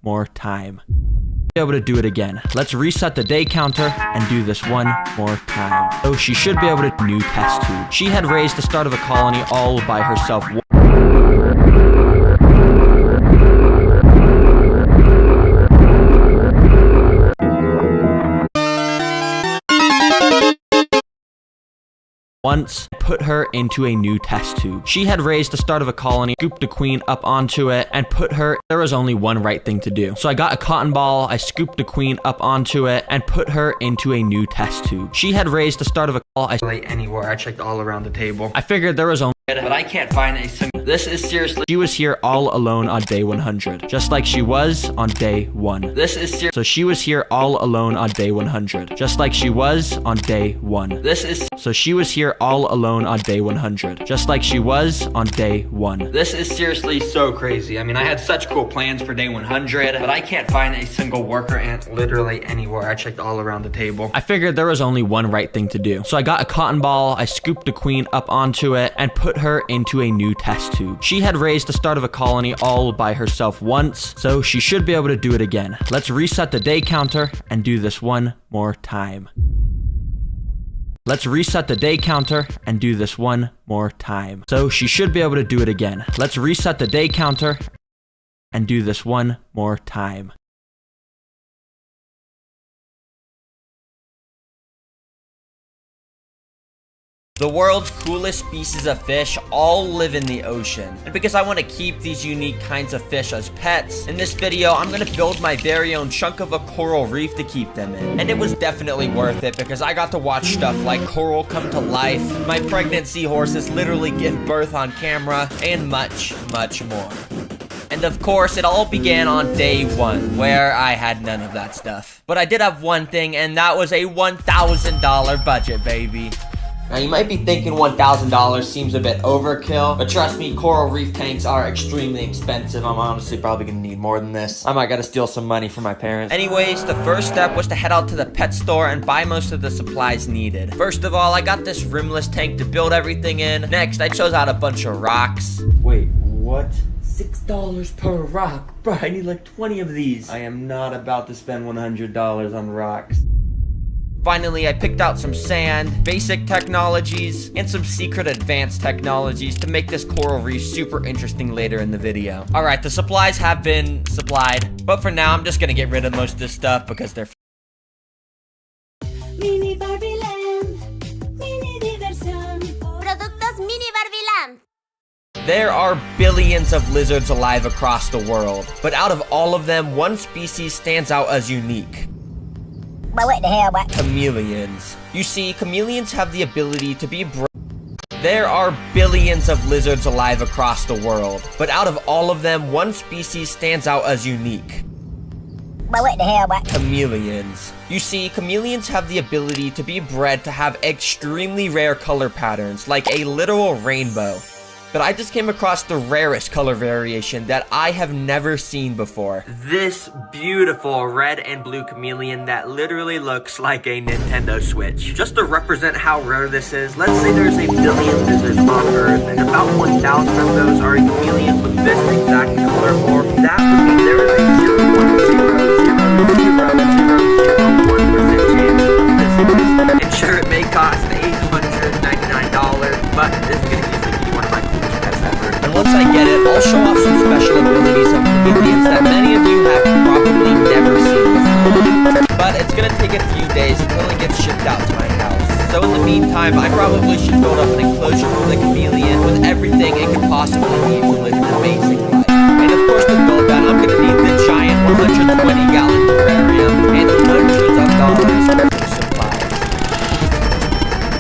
S14: More time. Be able to do it again. Let's reset the day counter and do this one more time. So she should be able to new test tube. She had raised the start of a colony all by herself. once, put her into a new test tube. She had raised the start of a colony, scooped the queen up onto it, and put her. There was only one right thing to do. So I got a cotton ball, I scooped the queen up onto it, and put her into a new test tube. She had raised the start of a call.
S4: Anywhere. I checked all around the table.
S14: I figured there was only.
S4: But I can't find a single. This is seriously.
S14: She was here all alone on day 100, just like she was on day 1.
S4: This is serious.
S14: So she was here all alone on day 100, just like she was on day 1.
S4: This is.
S14: So she was here all alone on day 100, just like she was on day 1.
S4: This is seriously so crazy. I mean, I had such cool plans for day 100, but I can't find a single worker ant literally anywhere. I checked all around the table.
S14: I figured there was only one right thing to do. So I got a cotton ball, I scooped the queen up onto it, and put her into a new test tube. She had raised the start of a colony all by herself once, so she should be able to do it again. Let's reset the day counter and do this one more time. Let's reset the day counter and do this one more time. So she should be able to do it again. Let's reset the day counter and do this one more time. The world's coolest species of fish all live in the ocean. And because I want to keep these unique kinds of fish as pets, in this video I'm going to build my very own chunk of a coral reef to keep them in. And it was definitely worth it because I got to watch stuff like coral come to life, my pregnant seahorses literally give birth on camera, and much, much more. And of course, it all began on day 1, where I had none of that stuff. But I did have one thing, and that was a $1,000 budget, baby. Now you might be thinking $1,000 seems a bit overkill, but trust me, coral reef tanks are extremely expensive. I'm honestly probably gonna need more than this. I might gotta steal some money from my parents. Anyways, the first step was to head out to the pet store and buy most of the supplies needed. First of all, I got this rimless tank to build everything in. Next, I chose out a bunch of rocks.
S4: Wait, what? $6 per rock? Bro, I need like 20 of these. I am not about to spend $100 on rocks.
S14: Finally, I picked out some sand, basic technologies, and some secret advanced technologies to make this coral reef super interesting later in the video. Alright, the supplies have been supplied, but for now, I'm just gonna get rid of most of this stuff because they're
S21: Mini Barbie Land, mini diversión. Productos Mini Barbie Land.
S14: There are billions of lizards alive across the world, but out of all of them, one species stands out as unique.
S21: What the hell, what?
S14: Chameleons. You see, chameleons have the ability to be There are billions of lizards alive across the world, but out of all of them, one species stands out as unique.
S21: What the hell, what?
S14: Chameleons. You see, chameleons have the ability to be bred to have extremely rare color patterns, like a literal rainbow. But I just came across the rarest color variation that I have never seen before.
S4: This beautiful red and blue chameleon that literally looks like a Nintendo Switch. Just to represent how rare this is, let's say there's a billion lizards on Earth, and about 1,000 of those are a chameleon with this exact color, or that would mean there is a 0.0000001% chance of this exists. And sure, it may cost $899, but this is going to easily be one of my coolest pets ever.
S14: And once I get it, I'll show off some special abilities of chameleons that many of you have probably never seen before. But it's gonna take a few days until it gets shipped out to my house. So in the meantime, I probably should build up an enclosure for the chameleon with everything it could possibly need to live an amazing life. And of course, to build that, I'm gonna need the giant 120-gallon terrarium and hundreds of dollars worth of supplies.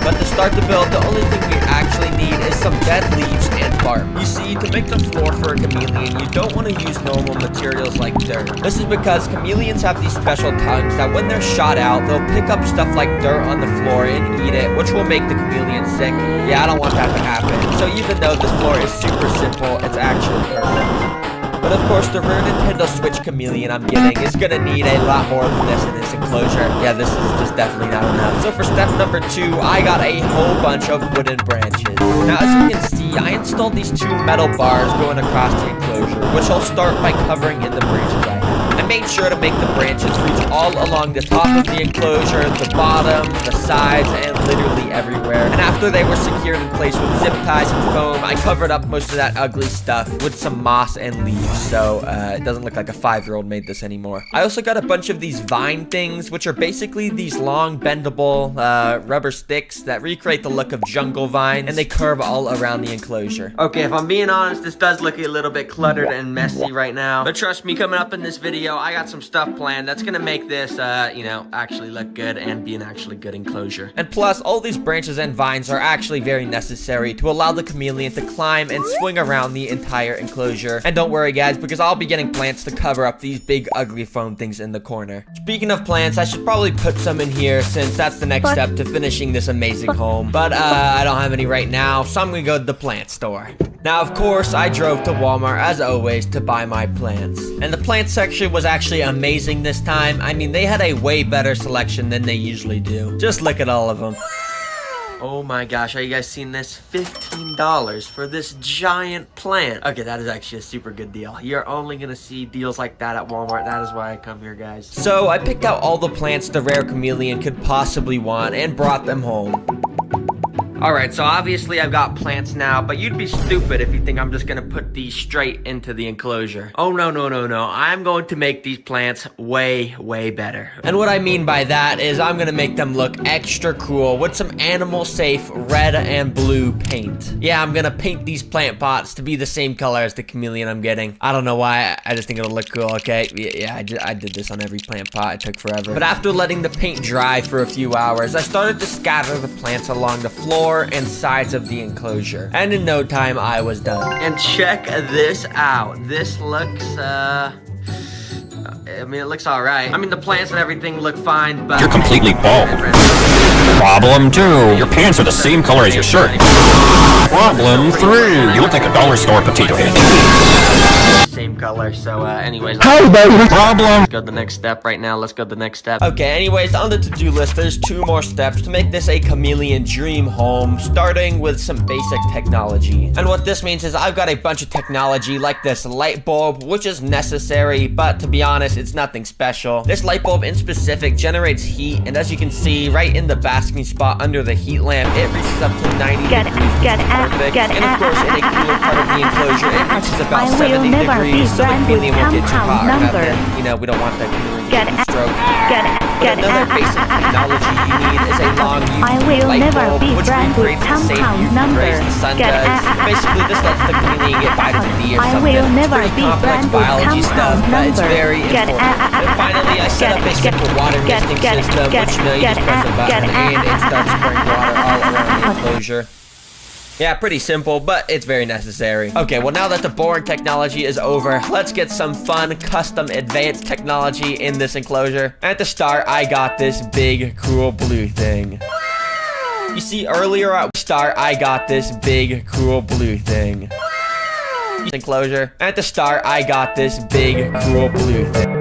S14: But to start the build, the only thing we actually need is some dead leaves and bark. You see, to make the floor for a chameleon, you don't want to use normal materials like dirt. This is because chameleons have these special tongues that when they're shot out, they'll pick up stuff like dirt on the floor and eat it, which will make the chameleon sick. Yeah, I don't want that to happen. So even though this floor is super simple, it's actually perfect. But of course, the rare Nintendo Switch chameleon I'm getting is gonna need a lot more than this in this enclosure. Yeah, this is just definitely not enough. So for step number 2, I got a whole bunch of wooden branches. Now, as you can see, I installed these 2 metal bars going across the enclosure, which I'll start by covering in the branches I have. I made sure to make the branches reach all along the top of the enclosure, the bottom, the sides, and literally everywhere. And after they were secured in place with zip ties and foam, I covered up most of that ugly stuff with some moss and leaves, so it doesn't look like a 5-year-old made this anymore. I also got a bunch of these vine things, which are basically these long bendable rubber sticks that recreate the look of jungle vines, and they curve all around the enclosure. Okay, if I'm being honest, this does look a little bit cluttered and messy right now, but trust me, coming up in this video, I got some stuff planned that's gonna make this, you know, actually look good and be an actually good enclosure. And plus, all these branches and vines are actually very necessary to allow the chameleon to climb and swing around the entire enclosure. And don't worry guys, because I'll be getting plants to cover up these big ugly foam things in the corner. Speaking of plants, I should probably put some in here since that's the next step to finishing this amazing home. But I don't have any right now, so I'm gonna go to the plant store. Now, of course, I drove to Walmart, as always, to buy my plants. And the plant section was actually amazing this time. I mean, they had a way better selection than they usually do. Just look at all of them. Oh my gosh, are you guys seeing this? $15 for this giant plant. Okay, that is actually a super good deal. You're only gonna see deals like that at Walmart. That is why I come here, guys. So I picked out all the plants the rare chameleon could possibly want and brought them home. Alright, so obviously I've got plants now, but you'd be stupid if you think I'm just gonna put these straight into the enclosure. Oh no, no, no, no. I'm going to make these plants way, way better. And what I mean by that is I'm gonna make them look extra cool with some animal-safe red and blue paint. Yeah, I'm gonna paint these plant pots to be the same color as the chameleon I'm getting. I don't know why, I just think it'll look cool, okay? Yeah, I did this on every plant pot. It took forever. But after letting the paint dry for a few hours, I started to scatter the plants along the floor and sides of the enclosure. And in no time, I was done. And check this out. This looks, I mean, it looks alright. I mean, the plants and everything look fine, but...
S15: You're completely bald. Problem 2. Your pants are the same color as your shirt. Problem 3. You look like a dollar store potato head.
S14: Same color, so anyways,
S15: Problem.
S14: Let's go to the next step right now. Let's go to the next step. Okay, anyways, on the to-do list, there's 2 more steps to make this a chameleon dream home, starting with some basic technology. And what this means is I've got a bunch of technology like this light bulb, which is necessary, but to be honest, it's nothing special. This light bulb in specific generates heat, and as you can see, right in the basking spot under the heat lamp, it reaches up to 90 degrees, which is perfect. And of course, in a cooler part of the enclosure, it reaches about 70 degrees. So the chameleon won't get too hot or nothing. You know, we don't want that chameleon to get stroke. But another basic technology you need is a long UV light bulb, which recreates the same UV rays the sun does. Basically, this lets the chameleon get vitamin D or something. It's pretty complex biology stuff, but it's very important. And finally, I set up a simple water misting system, which you know, you just press a button and it starts spraying water all around the enclosure. Yeah, pretty simple, but it's very necessary. Okay, well now that the boring technology is over, let's get some fun, custom, advanced technology in this enclosure. At the start, I got this big, cool blue thing. You see, earlier at the start, I got this big, cool blue thing. Enclosure. At the start, I got this big, cool blue thing.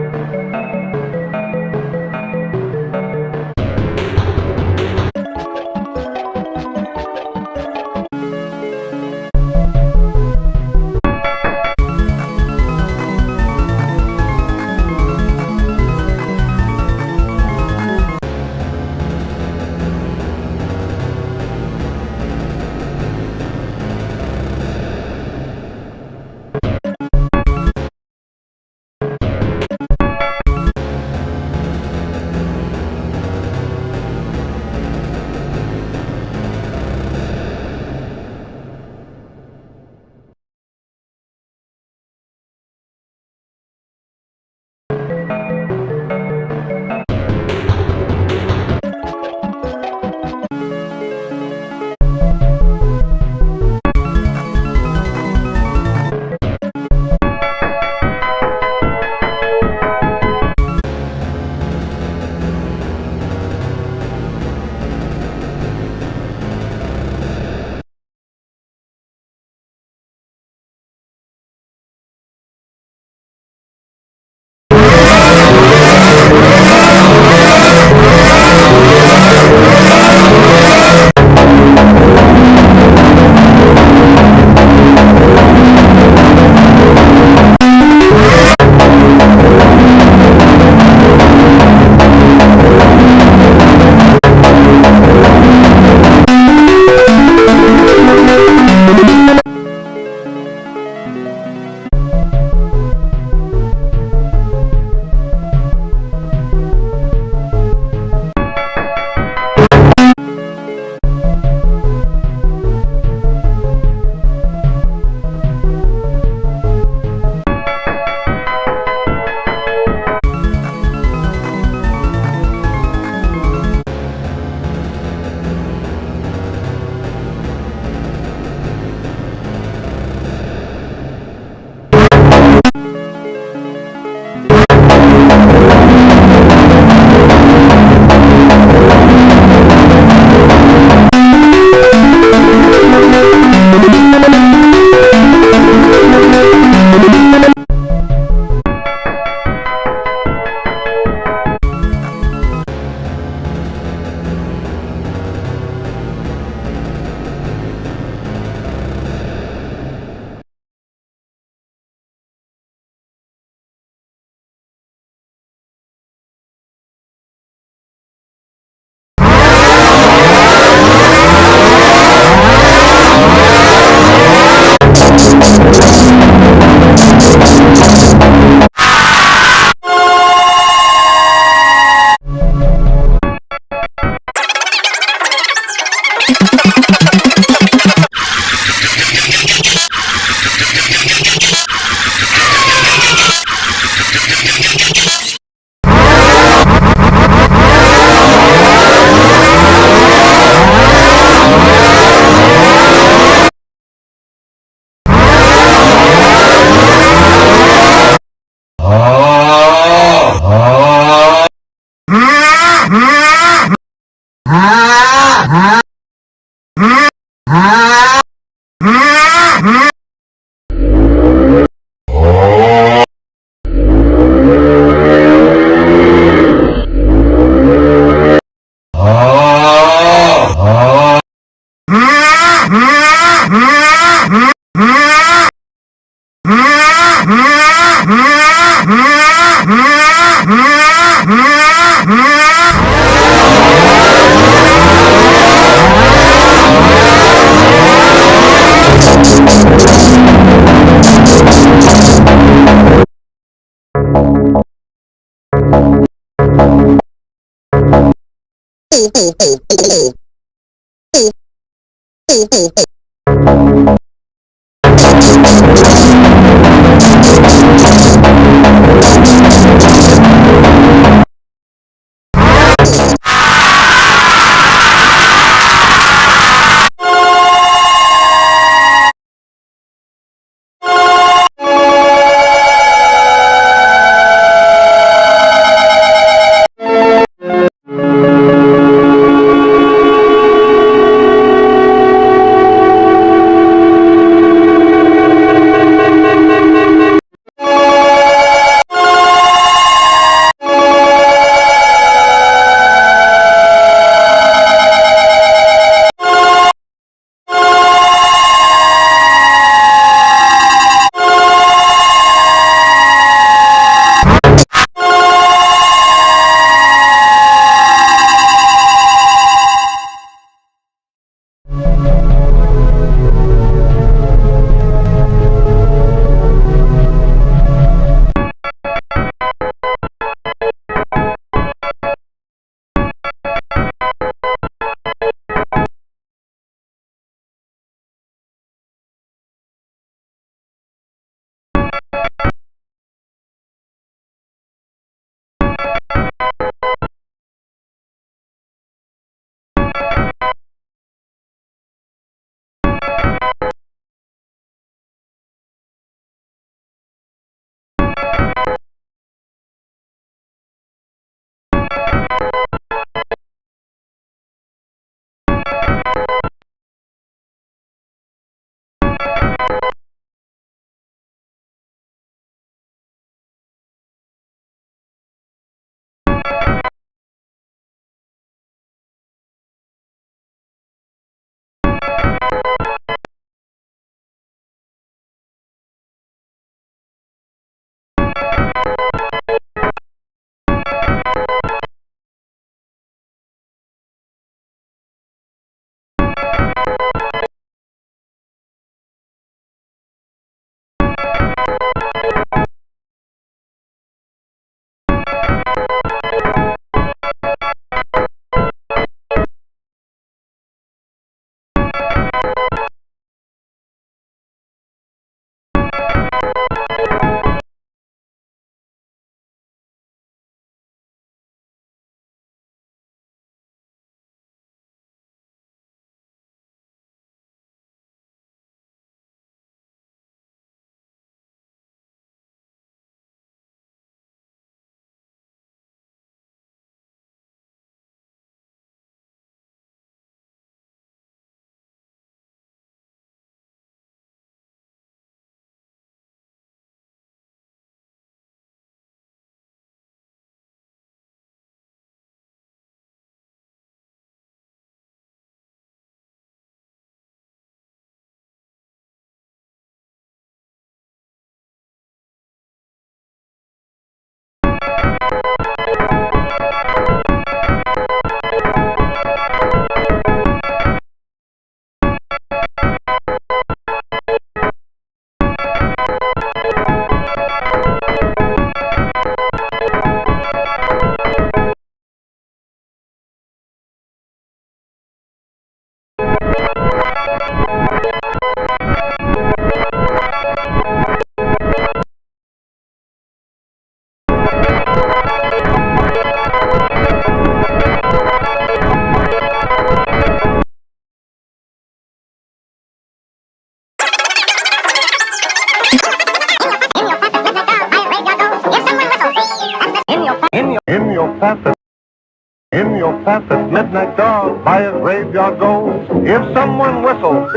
S8: In your path at midnight dog, by a graveyard goes. If someone whistles,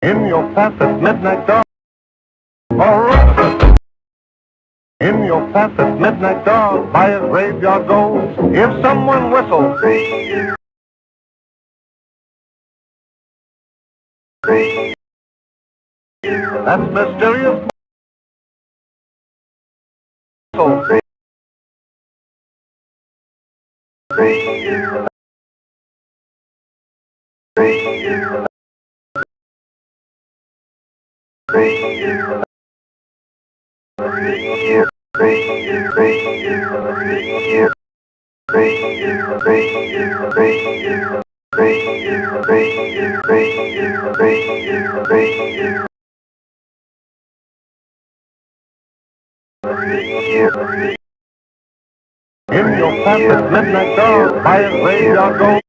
S8: in your path at midnight dog, in your path at midnight dog, by a graveyard goes. If someone whistles, that's mysterious. In your fastest midnight dog, by his graveyard go.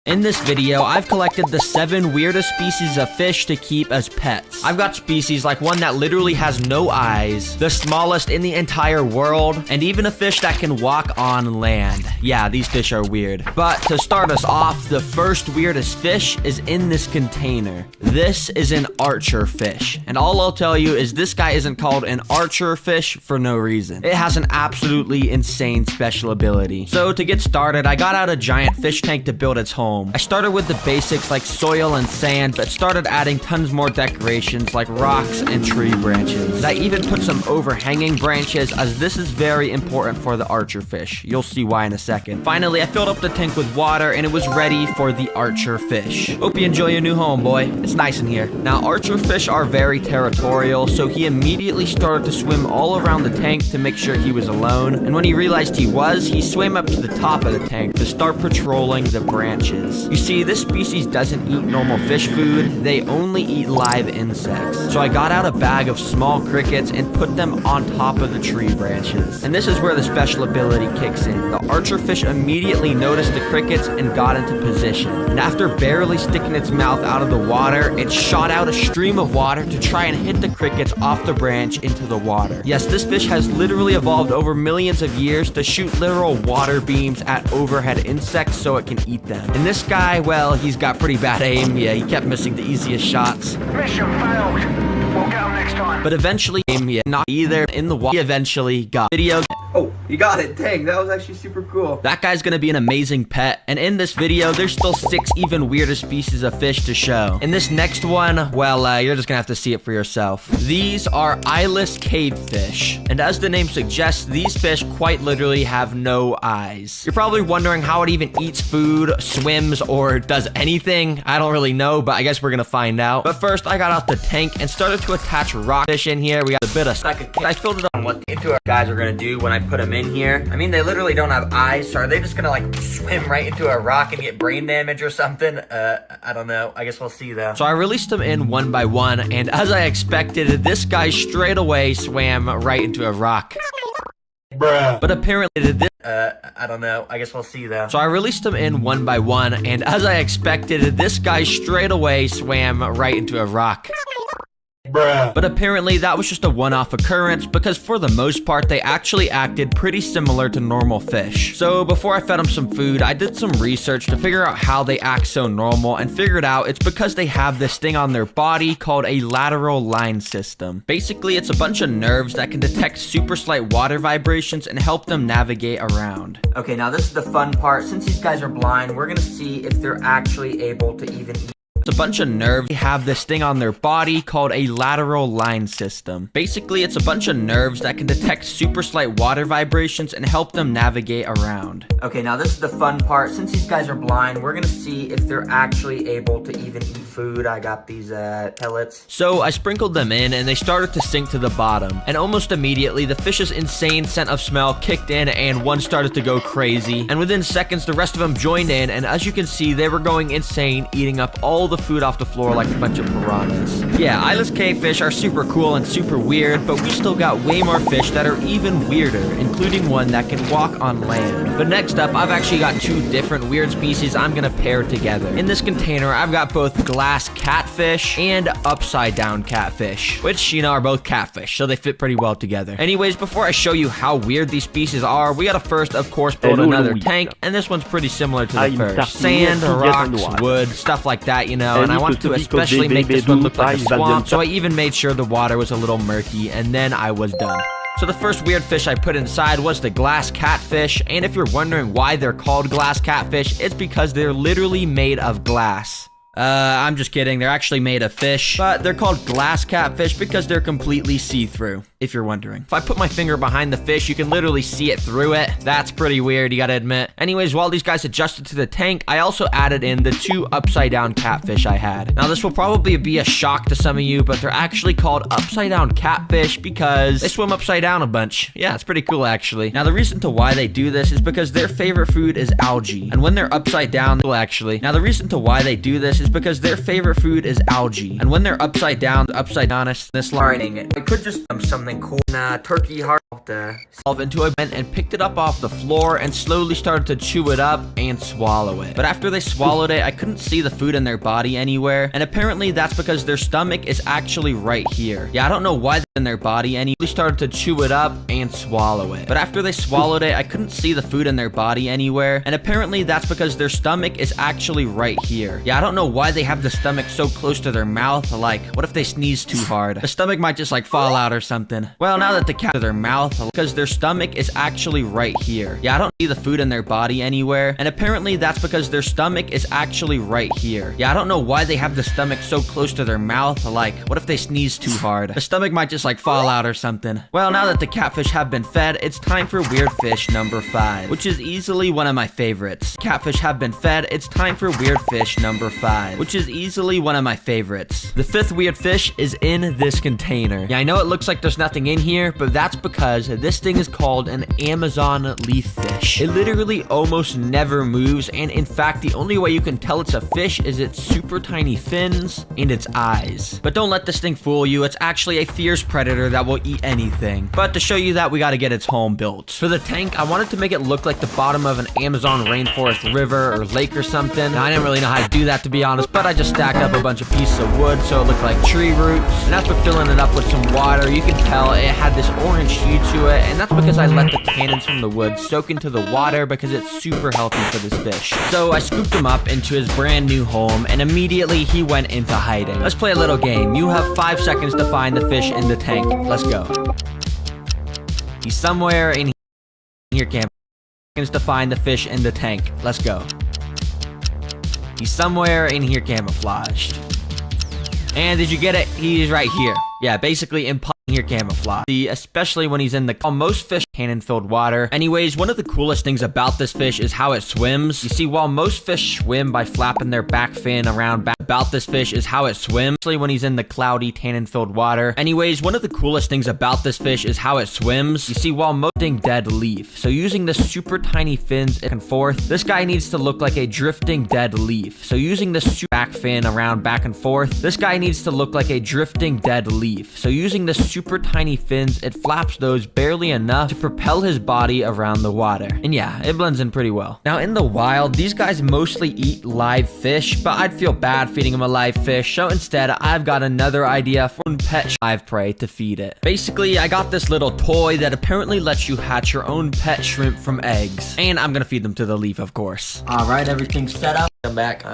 S14: In this video, I've collected the 7 weirdest species of fish to keep as pets. I've got species like one that literally has no eyes, the smallest in the entire world, and even a fish that can walk on land. Yeah, these fish are weird. But to start us off, the first weirdest fish is in this container. This is an archer fish, and all I'll tell you is this guy isn't called an archer fish for no reason. It has an absolutely insane special ability. So to get started, I got out a giant fish tank to build its home. I started with the basics like soil and sand, but started adding tons more decorations like rocks and tree branches. I even put some overhanging branches, as this is very important for the archer fish. You'll see why in a second. Finally, I filled up the tank with water and it was ready for the archer fish. Hope you enjoy your new home, boy. It's nice in here. Now, archer fish are very territorial, so he immediately started to swim all around the tank to make sure he was alone. And when he realized he was, he swam up to the top of the tank to start patrolling the branches. You see, this species doesn't eat normal fish food, they only eat live insects. So I got out a bag of small crickets and put them on top of the tree branches. And this is where the special ability kicks in. The archer fish immediately noticed the crickets and got into position. And after barely sticking its mouth out of the water, it shot out a stream of water to try and hit the crickets off the branch into the water. Yes, this fish has literally evolved over millions of years to shoot literal water beams at overhead insects so it can eat them. And
S4: this guy, well, he's got pretty bad aim. Yeah, he kept missing the easiest shots.
S8: Mission failed. We'll get him next time.
S4: But eventually, not either in the water. He eventually got video. Oh, you got it. Dang, that was actually super cool. That guy's gonna be an amazing pet. And in this video, there's still 6 even weirder species of fish to show. In this next one, well, you're just gonna have to see it for yourself. These are eyeless cavefish. And as the name suggests, these fish quite literally have no eyes. You're probably wondering how it even eats food, swims, or does anything. I don't really know, but I guess we're gonna find out. But first, I got out the tank and started to attach rockfish in here. We got a bit of I filled it up on what the two guys are gonna do when I put them in here. I mean, they literally don't have eyes, so are they just gonna like swim right into a rock and get brain damage or something? I don't know. I guess we'll see though. So I released them in one by one, and as I expected, this guy straight away swam right into a rock. Bruh. But apparently I don't know. I guess we'll see though. So I released them in one by one, and as I expected, this guy straight away swam right into a rock. Bruh. But apparently that was just a one-off occurrence because for the most part they actually acted pretty similar to normal fish. So before I fed them some food, I did some research to figure out how they act so normal and figured out it's because they have this thing on their body called a lateral line system. Basically, it's a bunch of nerves that can detect super slight water vibrations and help them navigate around. Okay, now this is the fun part. Since these guys are blind, we're gonna see if they're actually able to even eat. A bunch of nerves have this thing on their body called a lateral line system. Basically, it's a bunch of nerves that can detect super slight water vibrations and help them navigate around. Okay, now this is the fun part. Since these guys are blind, we're gonna see if they're actually able to even eat food. I got these pellets. So I sprinkled them in and they started to sink to the bottom. And almost immediately, the fish's insane scent of smell kicked in and one started to go crazy. And within seconds, the rest of them joined in, and as you can see, they were going insane, eating up all the food off the floor like a bunch of piranhas. Yeah, eyeless cavefish are super cool and super weird, but we still got way more fish that are even weirder, including one that can walk on land. But next up, I've actually got 2 different weird species I'm gonna pair together. In this container, I've got both glass catfish and upside down catfish, which, you know, are both catfish, so they fit pretty well together. Anyways, before I show you how weird these species are, we gotta first, of course, build another tank, and this one's pretty similar to the first. Sand, rocks, wood, stuff like that, you know. And I wanted to especially make this one look like a swamp, so I even made sure the water was a little murky, and then I was done. So the first weird fish I put inside was the glass catfish, and if you're wondering why they're called glass catfish, it's because they're literally made of glass. I'm just kidding. They're actually made of fish, but they're called glass catfish because they're completely see-through, if you're wondering. If I put my finger behind the fish, you can literally see it through it. That's pretty weird, you gotta admit. Anyways, while these guys adjusted to the tank, I also added in the 2 upside-down catfish I had. Now, this will probably be a shock to some of you, but they're actually called upside-down catfish because they swim upside down a bunch. Yeah, it's pretty cool, actually. Now, the reason to why they do this is because their favorite food is algae. And when they're upside down, because their favorite food is algae. And when they're upside down, the upside downest learning, I could just something cool. Turkey heart solve into a vent and picked it up off the floor and slowly started to chew it up and swallow it. But after they swallowed it, I couldn't see the food in their body anywhere. And apparently that's because their stomach is actually right here. Yeah, I don't know why they're in their body, and he started to chew it up and swallow it. But after they swallowed it, I couldn't see the food in their body anywhere. And apparently that's because their stomach is actually right here. Yeah, I don't know why they have the stomach so close to their mouth. Like, what if they sneeze too hard? The stomach might just like fall out or something. Well, now that the cat to their mouth, because their stomach is actually right here. Yeah, I don't see the food in their body anywhere. And apparently that's because their stomach is actually right here. Yeah, I don't know why they have the stomach so close to their mouth. Like, what if they sneeze too hard? The stomach might just like fall out or something. Well, now that the catfish have been fed, it's time for weird fish number 5, which is easily one of my favorites. Catfish have been fed, it's time for weird fish number 5, which is easily one of my favorites. The 5th weird fish is in this container. Yeah, I know it looks like there's nothing in here, but that's because this thing is called an Amazon leaf fish. It literally almost never moves, and in fact, the only way you can tell it's a fish is its super tiny fins and its eyes. But don't let this thing fool you, it's actually a fierce predator
S14: predator that will eat anything. But to show you that, we gotta get its home built. For the tank, I wanted to make it look like the bottom of an Amazon rainforest river or lake or something. Now, I didn't really know how to do that, to be honest, but I just stacked up a bunch of pieces of wood so it looked like tree roots. And after filling it up with some water, you can tell it had this orange hue to it, and that's because I let the tannins from the wood soak into the water because it's super healthy for this fish. So I scooped him up into his brand new home, and immediately he went into hiding. Let's play a little game. You have 5 seconds to find the fish in the tank. Let's go. He's somewhere in here, Cam. Seconds to find the fish in the tank. Let's go. He's somewhere in here camouflaged. And did you get it? He's right here. Yeah, basically in here camouflage. See, especially when he's in the most fish cannon-filled water. Anyways, one of the coolest things about this fish is how it swims. You see, while most fish swim by flapping their back fin around about this fish is how it swims, especially when he's in the cloudy tannin-filled water. Anyways, one of the coolest things about this fish is how it swims. You see, while most dead leaf. So using the super tiny fins back and forth, this guy needs to look like a drifting dead leaf. So using the super back fin around back and forth, this guy needs to look like a drifting dead leaf. So using the super tiny fins, it flaps those barely enough to propel his body around the water. And yeah, it blends in pretty well. Now in the wild, these guys mostly eat live fish, but I'd feel bad feeding him a live fish, so instead I've got another idea for a pet live prey to feed it. Basically, I got this little toy that apparently lets you hatch your own pet shrimp from eggs, and I'm gonna feed them to the leaf, of course. Alright, everything's set up. Come back.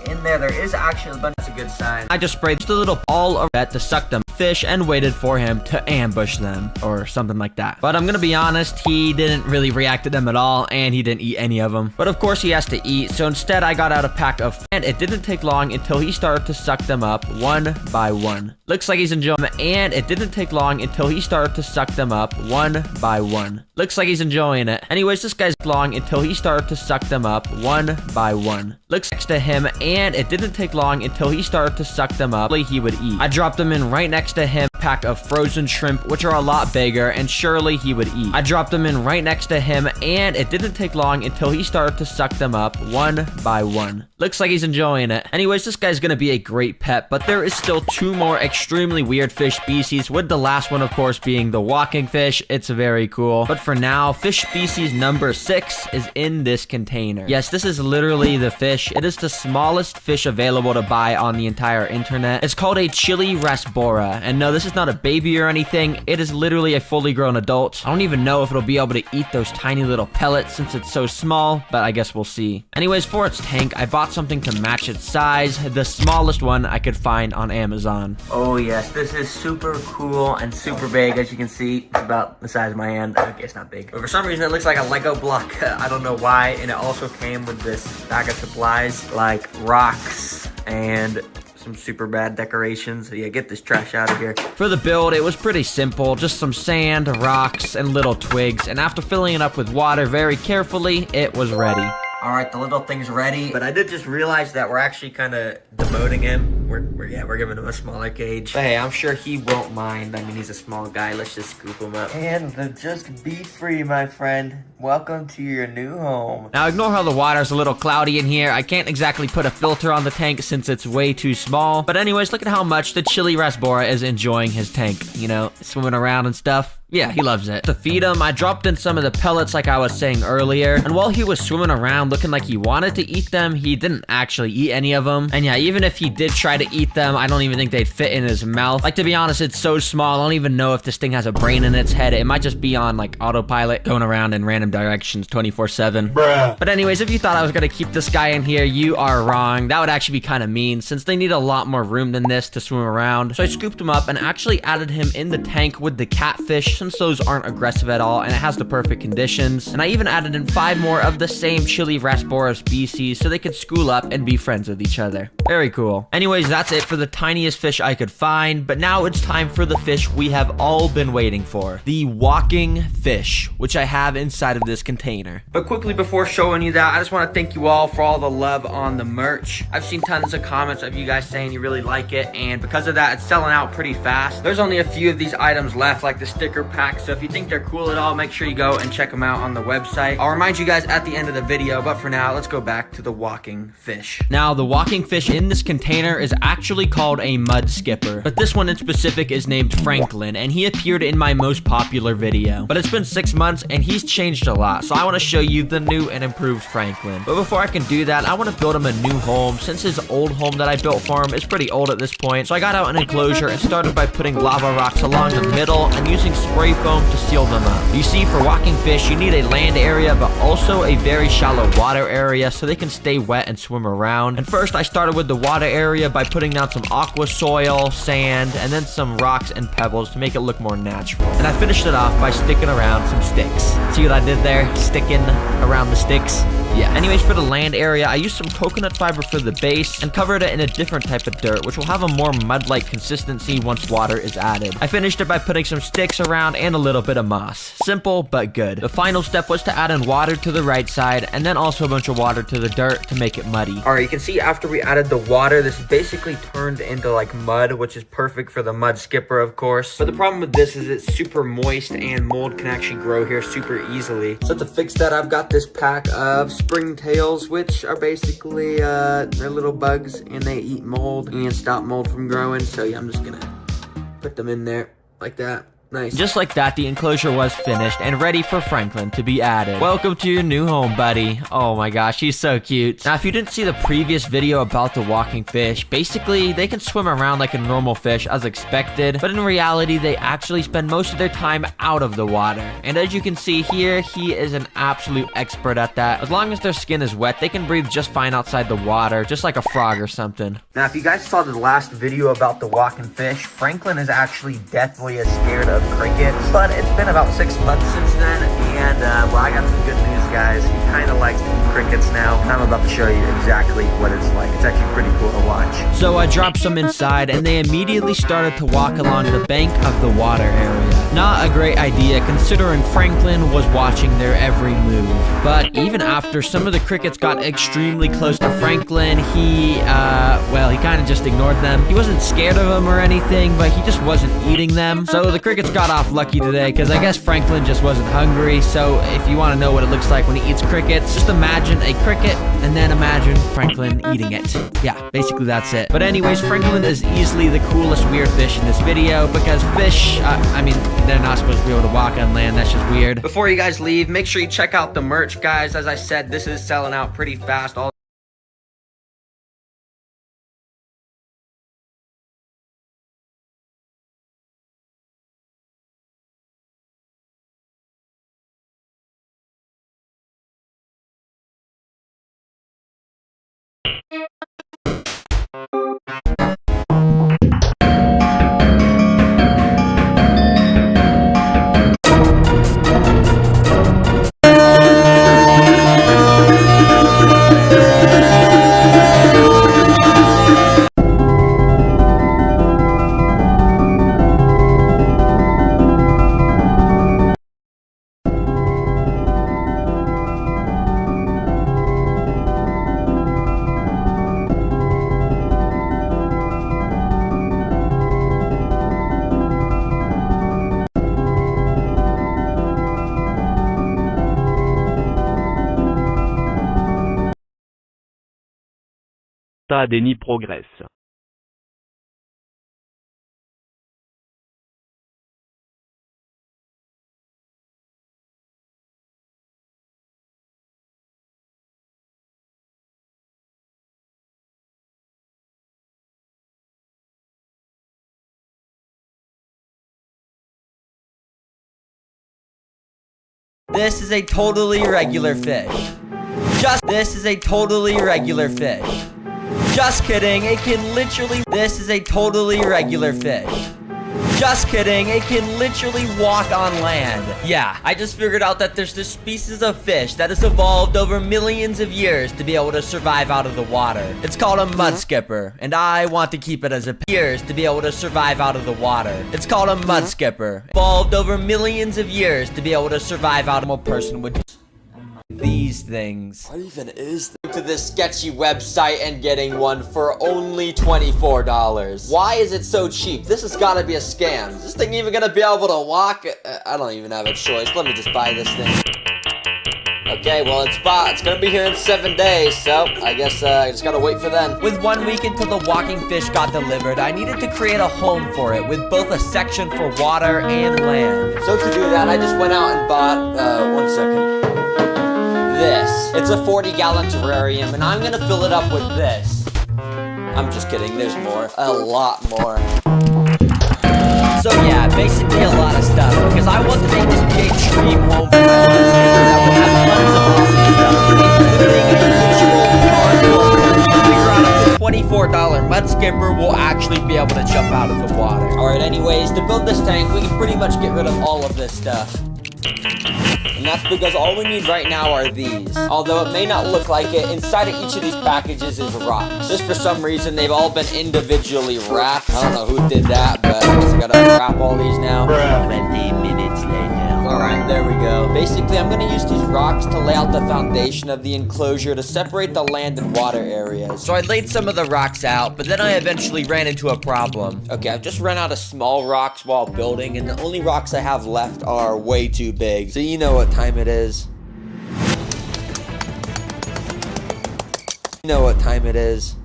S14: In there is actually a bunch of good signs. I just sprayed just a little ball of that to suck them fish and waited for him to ambush them or something like that. But I'm gonna be honest, he didn't really react to them at all, and he didn't eat any of them. But of course he has to eat, so instead I got out a pack of, and it didn't take long until he started to suck them up one by one. Looks like he's enjoying it, and it didn't take long until he started to suck them up one by one. Looks like he's enjoying it. Anyways, this guy's long until he started to suck them up one by one. Looks next to him, and it didn't take long until he started to suck them up. He would eat. I dropped them in right next to him, pack of frozen shrimp, which are a lot bigger, and surely he would eat. I dropped them in right next to him, and it didn't take long until he started to suck them up one by one. Looks like he's enjoying it. Anyways, this guy's gonna be a great pet, but there is still 2 more extremely weird fish species, with the last one, of course, being the walking fish. It's very cool. But for now, fish species number 6 is in this container. Yes, this is literally the fish. It is the smallest fish available to buy on the entire internet. It's called a chili rasbora, and no, this is not a baby or anything. It is literally a fully grown adult. I don't even know if it'll be able to eat those tiny little pellets since it's so small, but I guess we'll see. Anyways, for its tank, I bought something to match its size, the smallest one I could find on Amazon. Oh yes, this is super cool and super big. As you can see, it's about the size of my hand. Okay, it's not big, but for some reason it looks like a Lego block. I don't know why, and it also came with this bag of supplies like rocks and some super bad decorations. So yeah, get this trash out of here. For the build, it was pretty simple. Just some sand, rocks, and little twigs. And after filling it up with water very carefully, it was ready. Alright, the little thing's ready, but I did just realize that we're actually kind of demoting him. We're giving him a smaller cage. But hey, I'm sure he won't mind. I mean, he's a small guy. Let's just scoop him up. And just be free, my friend. Welcome to your new home. Now, ignore how the water's a little cloudy in here. I can't exactly put a filter on the tank since it's way too small. But anyways, look at how much the chili rasbora is enjoying his tank. You know, swimming around and stuff. Yeah, he loves it. To feed him, I dropped in some of the pellets like I was saying earlier, and while he was swimming around looking like he wanted to eat them, he didn't actually eat any of them. And yeah, even if he did try to eat them, I don't even think they'd fit in his mouth. Like, to be honest, it's so small, I don't even know if this thing has a brain in its head. It might just be on, like, autopilot, going around in random directions 24/7. Bruh. But anyways, if you thought I was gonna keep this guy in here, you are wrong. That would actually be kind of mean, since they need a lot more room than this to swim around. So I scooped him up and actually added him in the tank with the catfish, since those aren't aggressive at all and it has the perfect conditions. And I even added in 5 more of the same chili rasbora species so they could school up and be friends with each other. Very cool. Anyways, that's it for the tiniest fish I could find, but now it's time for the fish we have all been waiting for. The walking fish, which I have inside of this container. But quickly before showing you that, I just want to thank you all for all the love on the merch. I've seen tons of comments of you guys saying you really like it, and because of that, it's selling out pretty fast. There's only a few of these items left, like the sticker
S4: packs, so if you think they're cool at all, make sure you go and check them out on the website. I'll remind you guys at the end of the video, but for now, let's go back to the walking fish. Now, the walking fish in this container is actually called a mudskipper, but this one in specific is named Franklin, and he appeared in my most popular video. But it's been 6 months, and he's changed a lot, so I want to show you the new and improved Franklin. But before I can do that, I want to build him a new home, since his old home that I built for him is pretty old at this point. So I got out an enclosure and started by putting lava rocks along the middle and using spray foam to seal them up. You see, for walking fish, you need a land area, but also a very shallow water area so they can stay wet and swim around. And first, I started with the water area by putting down some aqua soil, sand, and then some rocks and pebbles to make it look more natural. And I finished it off by sticking around some sticks. See what I did there? Sticking around the sticks? Yeah. Anyways, for the land area, I used some coconut fiber for the base and covered it in a different type of dirt, which will have a more mud-like consistency once water is added. I finished it by putting some sticks around and a little bit of moss. Simple, but good. The final step was to add in water to the right side and then also a bunch of water to the dirt to make it muddy. Alright, you can see after we added the water, this basically turned into like mud, which is perfect for the mudskipper, of course. But the problem with this is it's super moist and mold can actually grow here super easily. So to fix that, I've got this pack of springtails, which are basically they're little bugs and they eat mold and stop mold from growing. So yeah, I'm just gonna put them in there like that. Nice. Just like that, the enclosure was finished and ready for Franklin to be added. Welcome to your new home, buddy. Oh my gosh, he's so cute. Now, if you didn't see the previous video about the walking fish, basically, they can swim around like a normal fish as expected, but in reality, they actually spend most of their time out of the water. And as you can see here, he is an absolute expert at that. As long as their skin is wet, they can breathe just fine outside the water, just like a frog or something. Now, if you guys saw the last video about the walking fish, Franklin is actually deathly as scared of crickets, but it's been about 6 months since then, and well, I got some good news, guys. He kind of likes to eat crickets now, and I'm about to show you exactly what it's like. It's actually pretty cool to watch. So I dropped some inside, and they immediately started to walk along the bank of the water area. Not a great idea, considering Franklin was watching their every move. But even after some of the crickets got extremely close to Franklin, he kind of just ignored them. He wasn't scared of them or anything, but he just wasn't eating them. So the crickets got off lucky today, because I guess Franklin just wasn't hungry. So if you want to know what it looks like when he eats crickets, just imagine a cricket and then imagine Franklin eating it. Yeah, basically that's it. But anyways, Franklin is easily the coolest weird fish in this video, because fish, they're not supposed to be able to walk on land. That's just weird. Before you guys leave, make sure you check out the merch, guys. As I said, this is selling out pretty fast.
S16: Déni progresse.
S14: This is a totally regular fish. This is a totally regular fish. Just kidding, it can literally... This is a totally regular fish. Just kidding, it can literally walk on land. Yeah, I just figured out that there's this species of fish that has evolved over millions of years to be able to survive out of the water. It's called a mudskipper, and I want to keep it as a years to be able to survive out of the water. It's called a mudskipper. Evolved over millions of years to be able to survive out of a person would... these things. What even is this? To this sketchy website and getting one for only $24. Why is it so cheap? This has got to be a scam. Is this thing even gonna be able to walk? I don't even have a choice. Let me just buy this thing. Okay, well, it's gonna be here in 7 days, so I guess I just gotta wait for then. With 1 week until the walking fish got delivered, I needed to create a home for it with both a section for water and land. So to do that, I just went out and bought, one second. This. It's a 40-gallon terrarium, and I'm gonna fill it up with this. I'm just kidding, there's more. A lot more. So yeah, basically a lot of stuff, because I want to make this big dream home for my mudskipper that will have tons of awesome stuff, including a $24 mudskipper will actually be able to jump out of the water. Alright, anyways, to build this tank, we can pretty much get rid of all of this stuff. And that's because all we need right now are these. Although it may not look like it, inside of each of these packages is rocks. Just for some reason, they've all been individually wrapped. I don't know who did that, but I guess I gotta unwrap all these now. 20 minutes later. Alright, there we go. Basically, I'm gonna use these rocks to lay out the foundation of the enclosure to separate the land and water areas. So I laid some of the rocks out, but then I eventually ran into a problem. Okay, I've just run out of small rocks while building, and the only rocks I have left are way too big. So you know what time it is. You know what time it is.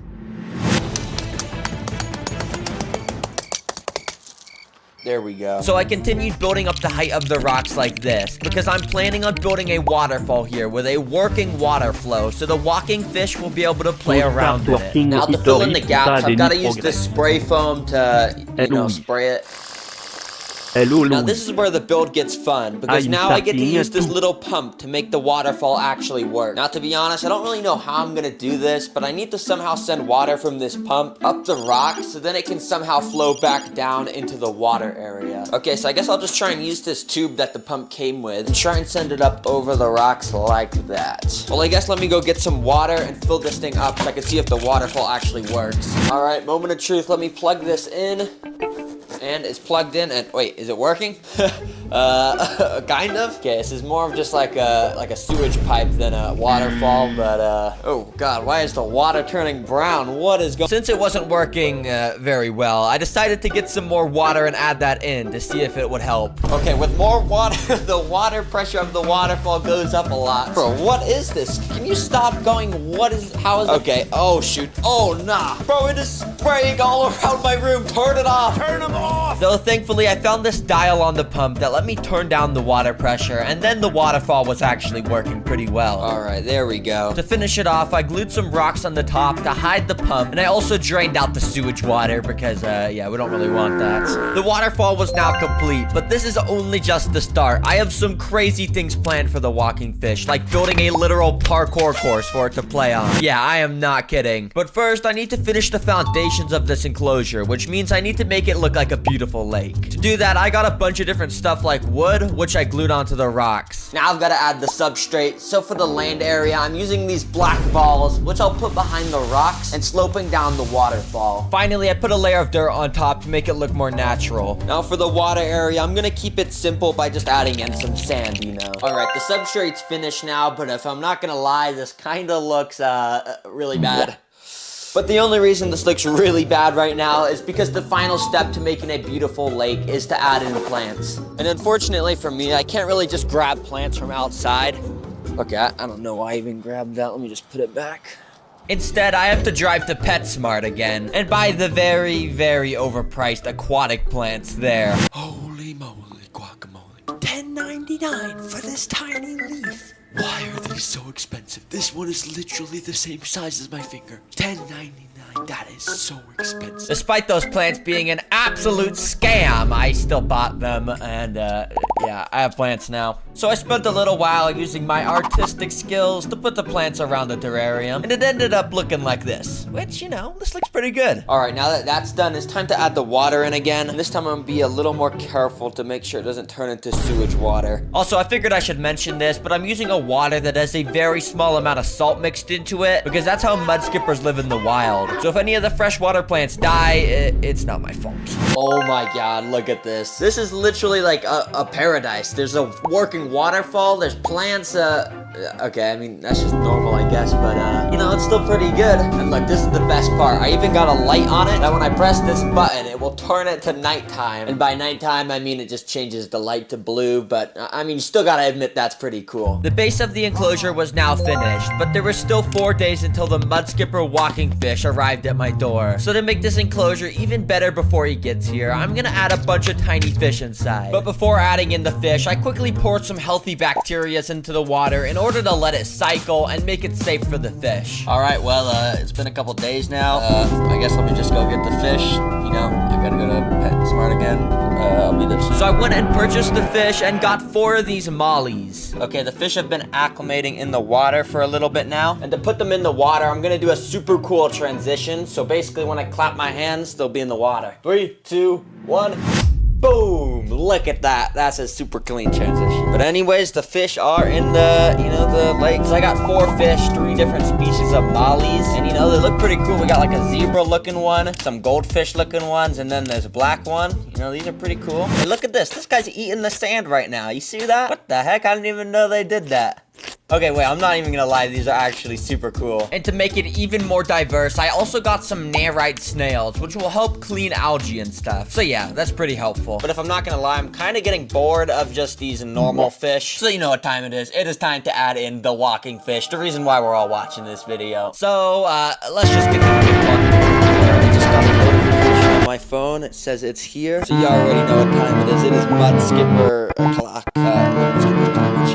S14: There we go. So I continued building up the height of the rocks like this, because I'm planning on building a waterfall here with a working water flow, so the walking fish will be able to play around in it. Now to fill in the gaps, I've got to use this spray foam to, you know, spray it. Now this is where the build gets fun, because now I get to use this little pump to make the waterfall actually work. Now to be honest, I don't really know how I'm gonna do this, but I need to somehow send water from this pump up the rock, so then it can somehow flow back down into the water area. Okay, so I guess I'll just try and use this tube that the pump came with, and try and send it up over the rocks like that. Well, I guess let me go get some water and fill this thing up so I can see if the waterfall actually works. Alright, moment of truth, let me plug this in. And it's plugged in, and wait, is it working? Kind of. Okay, this is more of just like a sewage pipe than a waterfall, but oh god, why is the water turning brown? What is going? Since it wasn't working very well, I decided to get some more water and add that in to see if it would help. Okay, with more water, the water pressure of the waterfall goes up a lot. Bro, what is this? Can you stop going? How is it? Okay, oh shoot, oh nah. Bro, it is spraying all around my room. Turn it off. Turn them off. Though thankfully I found this dial on the pump that let me turn down the water pressure, and then the waterfall was actually working pretty well. Alright, there we go. To finish it off, I glued some rocks on the top to hide the pump, and I also drained out the sewage water because, yeah, we don't really want that. The waterfall was now complete, but this is only just the start. I have some crazy things planned for the walking fish, like building a literal parkour course for it to play on. Yeah, I am not kidding. But first, I need to finish the foundations of this enclosure, which means I need to make it look like a beautiful lake. To do that, I got a bunch of different stuff like wood, which I glued onto the rocks. Now I've got to add the substrate, so for the land area, I'm using these black balls, which I'll put behind the rocks and sloping down the waterfall. Finally, I put a layer of dirt on top to make it look more natural. Now for the water area, I'm gonna keep it simple by just adding in some sand, you know. Alright, the substrate's finished now, but if I'm not gonna lie, this kinda looks, really bad. But the only reason this looks really bad right now is because the final step to making a beautiful lake is to add in plants. And unfortunately for me, I can't really just grab plants from outside. Okay, I don't know why I even grabbed that. Let me just put it back. Instead, I have to drive to PetSmart again and buy the very, very overpriced aquatic plants there.
S12: Holy moly guacamole. $10.99 for this tiny leaf. Why are they so expensive? This one is literally the same size as my finger. $10.99. That is so expensive.
S14: Despite those plants being an absolute scam, I still bought them, and yeah, I have plants now. So I spent a little while using my artistic skills to put the plants around the terrarium, and it ended up looking like this, which, you know, this looks pretty good. All right, now that that's done, it's time to add the water in again, and this time I'm gonna be a little more careful to make sure it doesn't turn into sewage water. Also, I figured I should mention this, but I'm using a water that has a very small amount of salt mixed into it, because that's how mudskippers live in the wild. So if any of the freshwater plants die, it's not my fault. Oh my god, look at this. This is literally like a paradise. There's a working waterfall, there's plants,
S4: Okay, I mean, that's just normal, I guess, but, you know, it's still pretty good. And look, this is the best part. I even got a light on it, that when I press this button, it will turn it to nighttime. And by nighttime, I mean it just changes the light to blue, but, I mean, you still gotta admit that's pretty cool.
S14: The base of the enclosure was now finished, but there were still 4 days until the mudskipper walking fish arrived at my door. So to make this enclosure even better before he gets here, I'm gonna add a bunch of tiny fish inside. But before adding in the fish, I quickly poured some healthy bacteria into the water in order to let it cycle and make it safe for the fish.
S4: Alright, well, it's been a couple days now. I guess let me just go get the fish. You know, I gotta go to PetSmart again. I'll be there soon.
S14: So I went and purchased the fish and got 4 of these mollies.
S4: Okay, the fish have been acclimating in the water for a little bit now. And to put them in the water, I'm gonna do a super cool transition. So basically, when I clap my hands, they'll be in the water. 3, 2, 1. Boom! Look at that. That's a super clean transition. But anyways, the fish are in the, you know, the lakes. I got 4 fish, 3 different species of mollies. And, you know, they look pretty cool. We got like a zebra-looking one, some goldfish-looking ones, and then there's a black one. You know, these are pretty cool. Hey, look at this. This guy's eating the sand right now. You see that? What the heck? I didn't even know they did that. Okay, wait, I'm not even gonna lie, these are actually super cool.
S14: And to make it even more diverse, I also got some Narite snails, which will help clean algae and stuff. So yeah, that's pretty helpful.
S4: But if I'm not gonna lie, I'm kind of getting bored of just these normal fish. So you know what time it is. It is time to add in the walking fish, the reason why we're all watching this video.
S14: So, let's just get to the big one.
S4: I just got a notification on my phone. It says it's here. So you already know what time it is. It is mudskipper o'clock.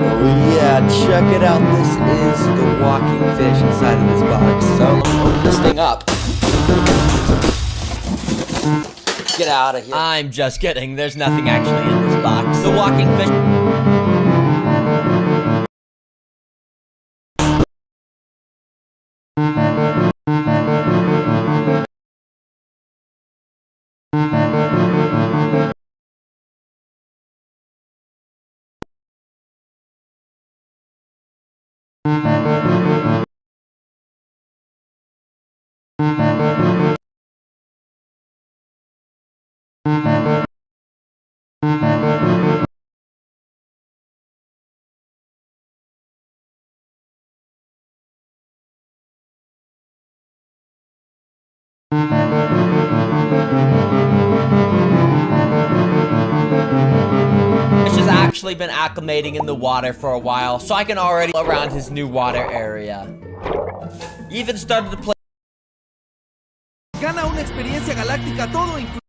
S4: Oh yeah, check it out. This is the walking fish inside of this box. So let me open this thing up. Get out of here.
S14: I'm just kidding. There's nothing actually in this box. The walking fish... actually been acclimating in the water for a while, so I can already around his new water area. Even started to play.
S10: Gana una experiencia galáctica todo incluido.